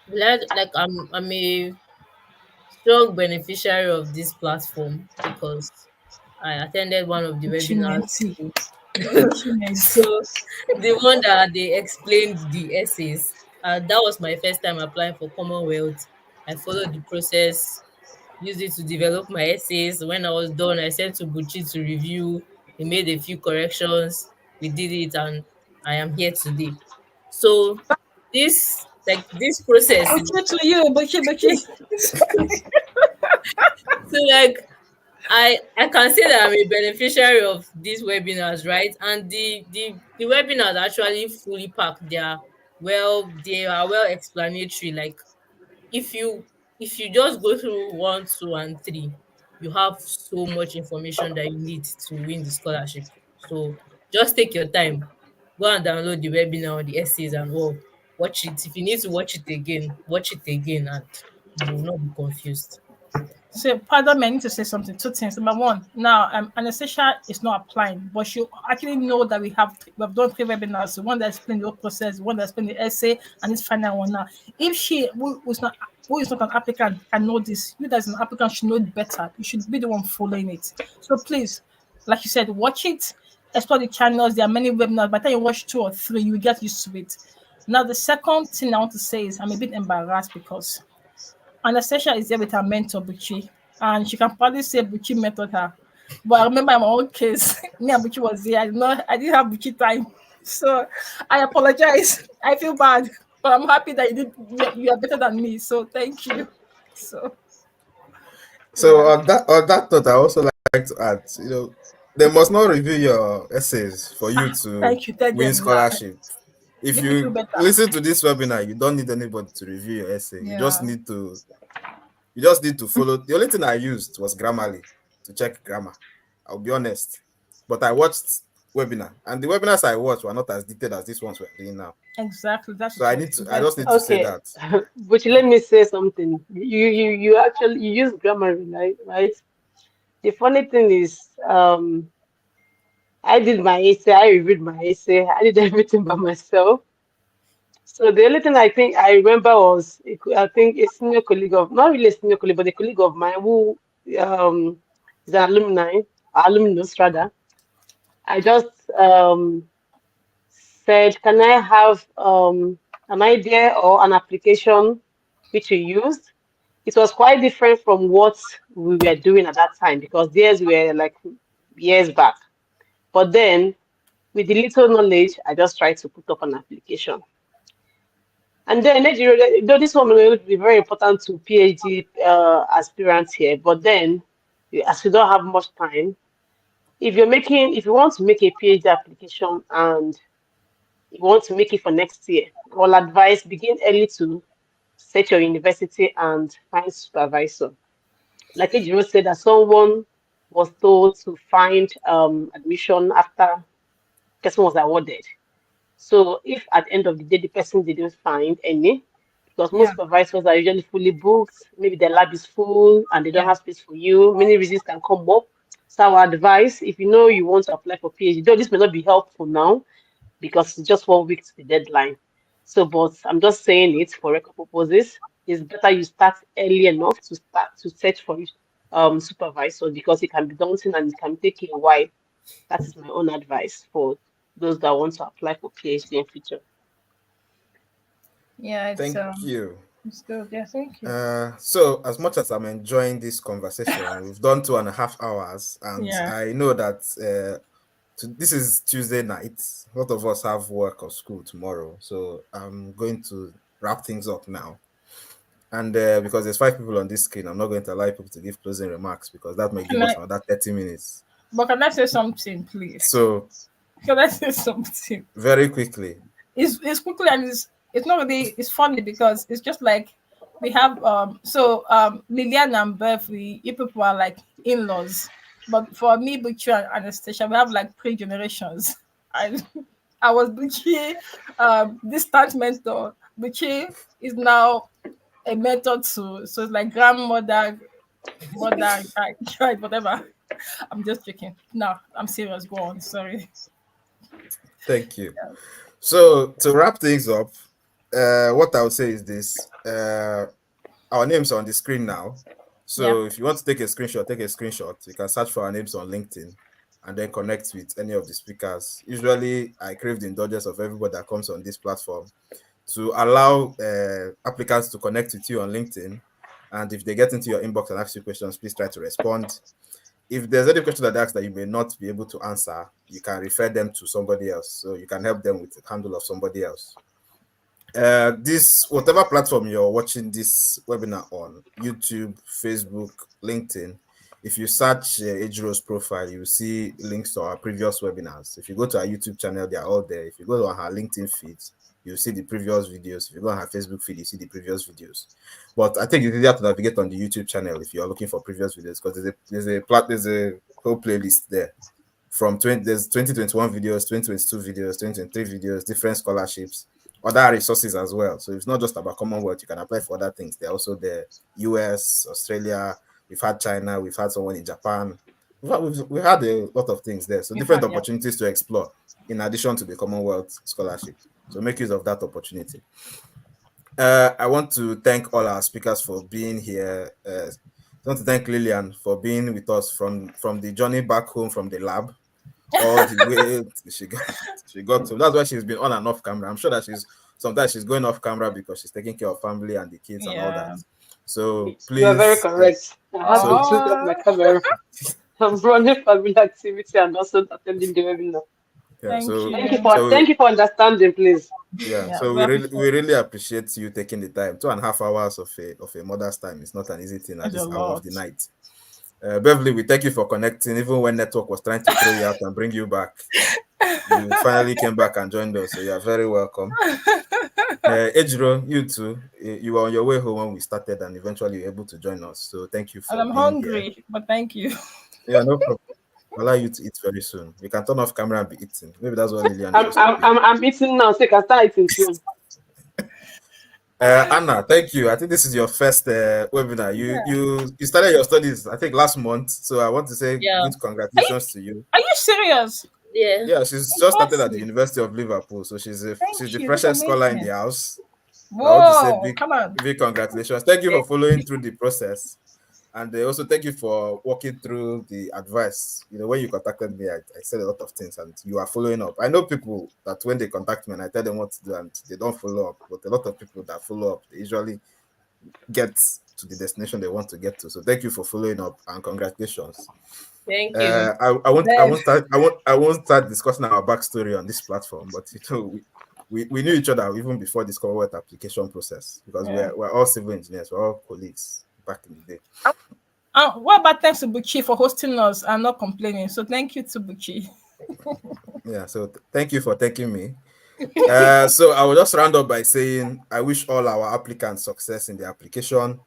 like I'm a strong beneficiary of this platform because I attended one of the webinars. Achievement. Achievement. So the one that they explained the essays, that was my first time applying for Commonwealth. I followed the process, used it to develop my essays. When I was done, I sent to Buchi to review. He made a few corrections. We did it, and I am here today. So this process is Okay to you, Buchi. so like I can say that I'm a beneficiary of these webinars, right? And the webinars actually fully packed. They are well explanatory. Like if you just go through 1, 2, and 3, you have so much information that you need to win the scholarship. So just take your time, go and download the webinar or the essays and all. Watch it. If you need to watch it again, and you will not be confused. So, pardon me, I need to say something. Two things. Number one, now Anastacia is not applying, but she actually know that we've done three webinars. The one that explained the whole process, one that explained the essay, and this final one now. If she who is not an applicant can know this, you as an applicant should know it better. You should be the one following it. So please, like you said, watch it, explore the channels. There are many webinars. By the time you watch 2 or 3, you will get used to it. Now, the second thing I want to say is I'm a bit embarrassed because Anastacia is there with her mentor, Buchi, and she can probably say Buchi mentored her. But I remember in my own case, me and Buchi was there. I didn't have Buchi time. So I apologize. I feel bad. But I'm happy that you are better than me. So thank you. So So yeah. on that note, I also like to add, they must not review your essays for you to Thank you. Tell win them now. scholarship. If Make me feel you better. listen to this webinar, you don't need anybody to review your essay. Yeah. You just need to follow. The only thing I used was Grammarly to check grammar. I'll be honest. But I watched webinar, and the webinars I watched were not as detailed as these ones we're doing now. Exactly. That So is what I very just need true. to say Okay, that. but let me say something. You actually you use grammar, right? Right. The funny thing is, I did my essay, I reviewed my essay, I did everything by myself. So the only thing I think I remember was, I think a senior colleague of, not really a senior colleague, but a colleague of mine who um, is an alumnus rather. I just said, can I have an idea or an application which you used? It was quite different from what we were doing at that time because theirs were like years back. But then, with the little knowledge, I just tried to put up an application. And then, though this one will be very important to PhD aspirants here, but then, as we don't have much time, if you want to make a PhD application and you want to make it for next year, I'll advise begin early to set your university and find supervisor. Like Ejiro said, that someone was told to find admission after person was awarded. So if at the end of the day the person didn't find any, because most Yeah. supervisors are usually fully booked, maybe the lab is full and they don't Yeah. have space for you, many reasons can come up. So I would advise if you know you want to apply for PhD, though this may not be helpful now because it's just 1 week to the deadline. So, but I'm just saying it for record purposes. It's better you start early enough to start to search for supervisor because it can be daunting and it can take you a while. That is my own advice for those that want to apply for PhD in future. Yeah. Thank you. It's good. Yeah. Thank you. So as much as I'm enjoying this conversation, we've done 2.5 hours, and Yeah. I know that this is Tuesday night. A lot of us have work or school tomorrow, so I'm going to wrap things up now. And because there's 5 people on this screen, I'm not going to allow people to give closing remarks because that may give Can us I? another 30 minutes. But can I say something, please? So Can I say something? very quickly, It's quickly and it's not really it's funny because it's just like we have Lilian and Beverly, you people are like in-laws. But for me, Buchi and Anastacia, we have like three generations. I I was Buchi, distant mentor. Buchi is now a mentor too. So it's like grandmother, mother, child, whatever. I'm just joking. No, I'm serious. Go on. Sorry. thank you. So to wrap things up, what I would say is this: our names are on the screen now. Yeah. So if you want to take a screenshot, take a screenshot. You can search for our names on LinkedIn and then connect with any of the speakers. Usually, I crave the indulgence of everybody that comes on this platform to allow applicants to connect with you on LinkedIn. And if they get into your inbox and ask you questions, please try to respond. If there's any question that they ask that you may not be able to answer, you can refer them to somebody else. So you can help them with the handle of somebody else. This whatever platform you're watching this webinar on, YouTube, Facebook, LinkedIn, if you search Ejiro's profile, you will see links to our previous webinars. If you go to our YouTube channel, they are all there. If you go to our LinkedIn feeds, you'll see the previous videos. If you go on our Facebook feed, you see the previous videos. But I think it's easier to navigate on the YouTube channel if you're looking for previous videos because there's a whole playlist there. From there's 2021 videos, 2022 videos, 2023 videos, different scholarships, other resources as well. So it's not just about Commonwealth. You can apply for other things. They're also the US, Australia. We've had China. We've had someone in Japan. We've had a lot of things there. So We different had, yeah. opportunities to explore in addition to the Commonwealth scholarship. So make use of that opportunity. I want to thank all our speakers for being here. I want to thank Lilian for being with us from the journey back home from the lab all the way she got to. That's why she's been on and off camera. I'm sure that sometimes she's going off camera because she's taking care of family and the kids and all that. Yeah. So You are very please, correct. I had to switch off my camera. I'm running family activity and also attending the webinar. yeah. Thank So you. Thank you for understanding, please. yeah. Yeah, So we appreciate we really appreciate you taking the time. 2.5 hours of a mother's time is not an easy thing at it's a this hour of lot. the night. Beverly, we thank you for connecting, even when network was trying to throw you out and bring you back. You finally came back and joined us, so you are very welcome. Ejiro, you too. You were on your way home when we started, and eventually you were able to join us. So thank you And for I'm being here. hungry, but thank you. Yeah, no problem. I'll allow you to eat very soon. You can turn off camera and be eating. Maybe that's what Lilian is I'm also I'm doing. I'm, I'm eating now, so I can start eating soon. Anna, thank you. I think this is your first webinar. You Yeah. you you started your studies, I think, last month. So I want to say Yeah. good congratulations to you. Are you serious? Yeah. Yeah, she's just started at the Impressive. University of Liverpool, so she's Thank the you. That's freshest scholar in the amazing. house. So I want to say Whoa. Come on. big congratulations. Thank you for following through the process. And also thank you for walking through the advice. When you contacted me, I said a lot of things and you are following up. I know people that when they contact me and I tell them what to do and they don't follow up, but a lot of people that follow up, they usually get to the destination they want to get to. So thank you for following up and congratulations. Thank you. I won't start discussing our backstory on this platform, but we knew each other even before this Commonwealth application process because Yeah. we're all civil engineers, we're all colleagues back in the day. What about thanks to Buchi for hosting us and not complaining? So thank you to Buchi. Yeah, so thank you for thanking me. So I will just round up by saying I wish all our applicants success in the application.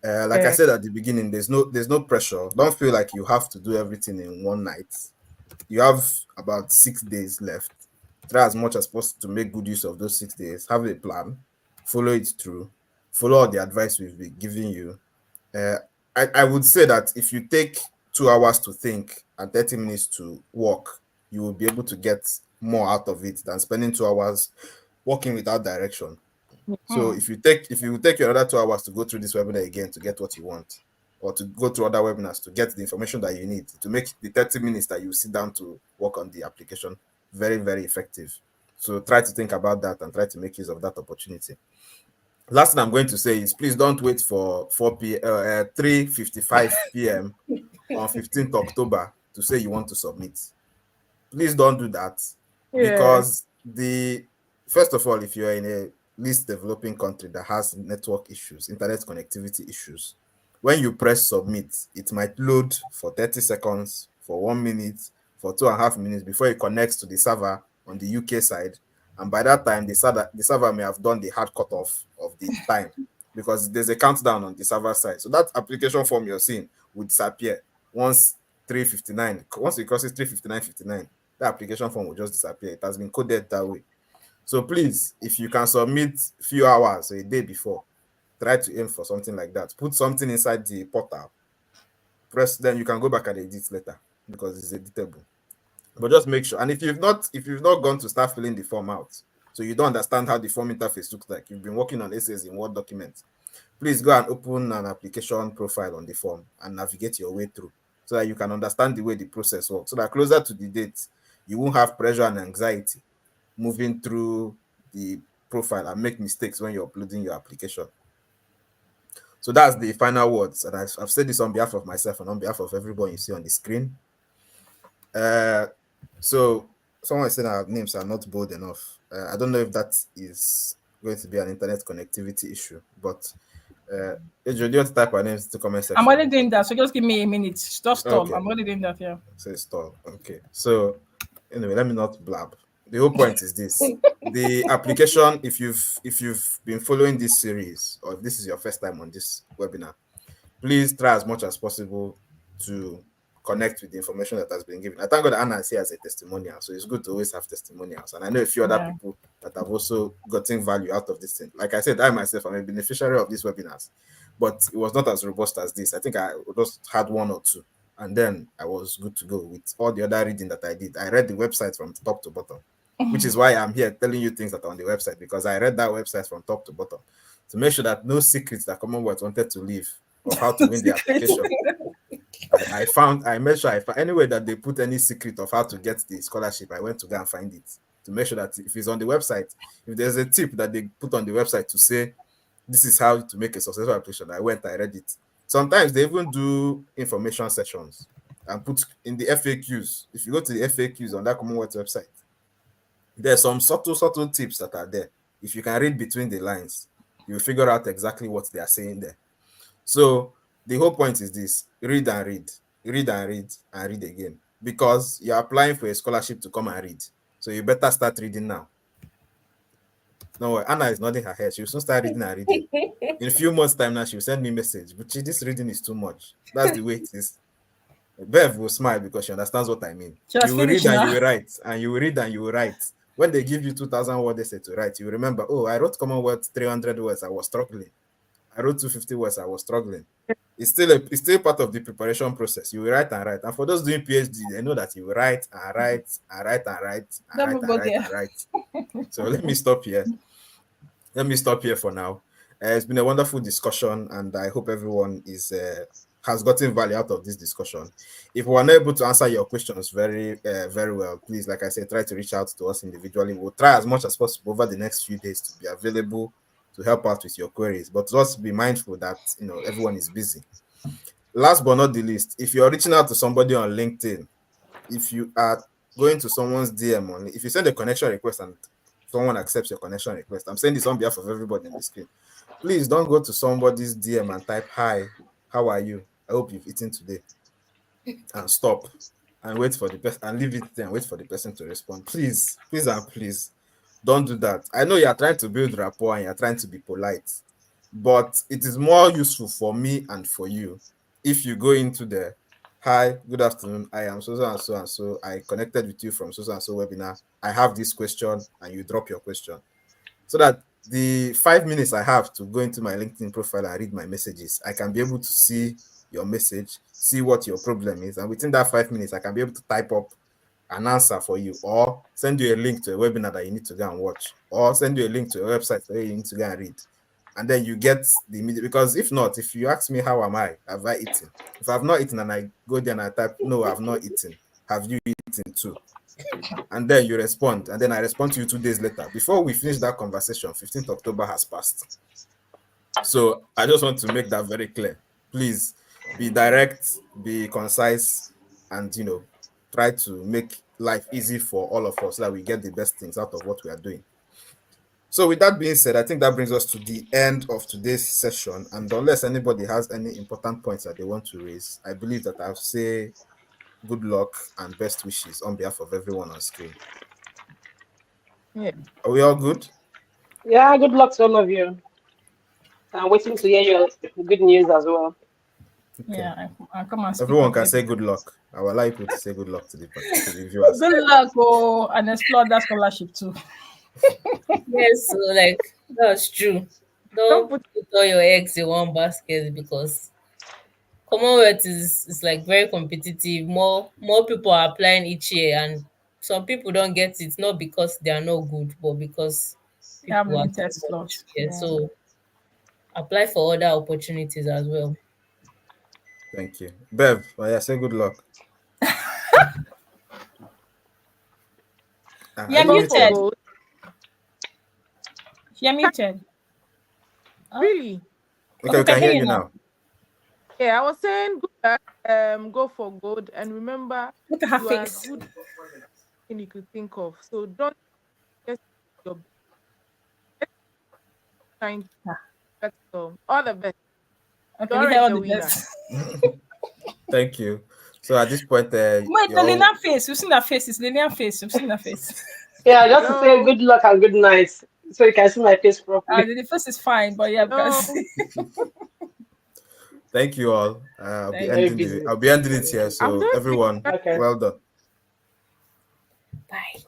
Like I Yeah. said at the beginning, there's no pressure. Don't feel like you have to do everything in one night. You have about 6 days left. Try as much as possible to make good use of those 6 days. Have a plan, follow it through, follow all the advice we've been giving you. Uh, I would say that if you take 2 hours to think and 30 minutes to walk, you will be able to get more out of it than spending 2 hours walking without direction. So if you take your other 2 hours to go through this webinar again to get what you want, or to go through other webinars to get the information that you need to make the 30 minutes that you sit down to work on the application very, very effective. So try to think about that and try to make use of that opportunity. Last thing I'm going to say is please don't wait for 3:55 p.m. on 15th October to say you want to submit. Please don't do that Yeah. because first of all, if you're in a least developing country that has network issues, internet connectivity issues, when you press submit, it might load for 30 seconds, for 1 minute, for 2.5 minutes before it connects to the server on the UK side. And by that time, the server may have done the hard cutoff of the time because there's a countdown on the server side. So that application form you're seeing will disappear once 3:59. Once it crosses 3:59:59, the application form will just disappear. It has been coded that way. So please, if you can submit few hours or a day before, try to aim for something like that. Put something inside the portal. Then you can go back and edit later because it's editable. But just make sure. And if you've not gone to start filling the form out, so you don't understand how the form interface looks like, you've been working on essays in Word documents, please go and open an application profile on the form and navigate your way through so that you can understand the way the process works. So that closer to the date, you won't have pressure and anxiety moving through the profile and make mistakes when you're uploading your application. So that's the final words. And I've said this on behalf of myself and on behalf of everyone you see on the screen. So someone said our names are not bold enough. I don't know if that is going to be an internet connectivity issue, but Adrian, do you want to type our names to the comment I'm section? already doing that. So just give me a minute. Just stall. Okay, I'm already doing that. Yeah. so install. Okay, so anyway, let me not blab. The whole point is this: the application. If you've been following this series, or if this is your first time on this webinar, please try as much as possible to connect with the information that has been given. I thank God that Anna is here as a testimonial, so it's good to always have testimonials. And I know a few other Yeah. people that have also gotten value out of this thing. Like I said, I myself am a beneficiary of these webinars, but it was not as robust as this. I think I just had one or two, and then I was good to go with all the other reading that I did. I read the website from top to bottom, which is why I'm here telling you things that are on the website, because I read that website from top to bottom to make sure that no secrets that Commonwealth wanted to leave of how to win the application. I made sure I found anywhere that they put any secret of how to get the scholarship. I went to go and find it to make sure that if it's on the website, if there's a tip that they put on the website to say this is how to make a successful application, I read it. Sometimes they even do information sessions and put in the FAQs. If you go to the FAQs on that Commonwealth website, there's some subtle tips that are there. If you can read between the lines, you'll figure out exactly what they are saying there. So the whole point is this: read and read, read and read, and read again. Because you're applying for a scholarship to come and read. So you better start reading now. No, Anna is nodding her head. She'll soon start reading and reading. In a few months' time now, she'll send me a message. But this reading is too much. That's the way it is. Bev will smile because she understands what I mean. She was You will read finished and you now. will write, and you will read and you will write. When they give you 2,000 words essay to write, you remember, oh, I wrote Commonwealth 300 words, I was struggling. I wrote 250 words, I was struggling. It's still part of the preparation process. You will write and write. And for those doing PhD, they know that you will write and write and write and write and Don't write we and go write there? and write. So let me stop here. Let me stop here for now. It's been a wonderful discussion, and I hope everyone is has gotten value out of this discussion. If we are not able to answer your questions very well, please, like I said, try to reach out to us individually. We'll try as much as possible over the next few days to be available to help out with your queries. But just be mindful that everyone is busy. Last but not the least, if you're reaching out to somebody on LinkedIn, if you are going to someone's DM only, if you send a connection request and someone accepts your connection request, I'm saying this on behalf of everybody on the screen. Please don't go to somebody's DM and type, "Hi, how are you? I hope you've eaten today," and stop and wait for the person and leave it there and wait for the person to respond. Please, please, and please don't do that. I know you're trying to build rapport and you're trying to be polite, but it is more useful for me and for you if you go into the "Hi, good afternoon. I am so and so and so. I connected with you from so and so webinar. I have this question," and you drop your question so that the 5 minutes I have to go into my LinkedIn profile and read my messages, I can be able to see your message, see what your problem is. And within that 5 minutes, I can be able to type up an answer for you or send you a link to a webinar that you need to go and watch or send you a link to a website where you need to go and read. And then you get the immediate, because if not, if you ask me, how am I? Have I eaten? If I've not eaten and I go there and I type, "No, I've not eaten. Have you eaten too?" And then you respond, and then I respond to you 2 days later. Before we finish that conversation, 15th October has passed. So I just want to make that very clear. Please be direct, be concise, and try to make life easy for all of us so that we get the best things out of what we are doing. So with that being said, I think that brings us to the end of today's session. And unless anybody has any important points that they want to raise, I believe that I'll say good luck and best wishes on behalf of everyone on screen. Yeah. Are we all good? Yeah, good luck to all of you. I'm waiting to hear your good news as well. Okay. Yeah, I come and speak Everyone on can your say behalf. good luck. I would like people to say good luck to the viewers. Good luck, oh, and explore that scholarship too. Yes, so like that's true. Don't Don't put put all your eggs in one basket because Commonwealth is like very competitive. More people are applying each year, and some people don't get it not because they are not good, but because You have people are limited too much. slots. Yeah, Yeah. so apply for other opportunities as well. Thank you. Bev, say good luck. Are You're you go for muted? muted. gold. You're muted. Oh, Really? oh, Okay, we we can can hear hear you you now. now. Yeah, I was saying good luck. Go for gold, and remember, Look at her you are face. good thing you could think of. So don't just your best trying to Ah, get so all the best. okay, You're we hear already all a the winner. best. Thank you. So at this point, Wait, the you're Lilian face. We've seen that face. It's Lilian face. We've seen that face. Yeah, just to say Hello, good luck and good night so you can see my face properly. The face is fine, but yeah, hello. because thank you all. thank Very you. busy. I'll be ending it here. I'm So just everyone, Okay. well done. Bye.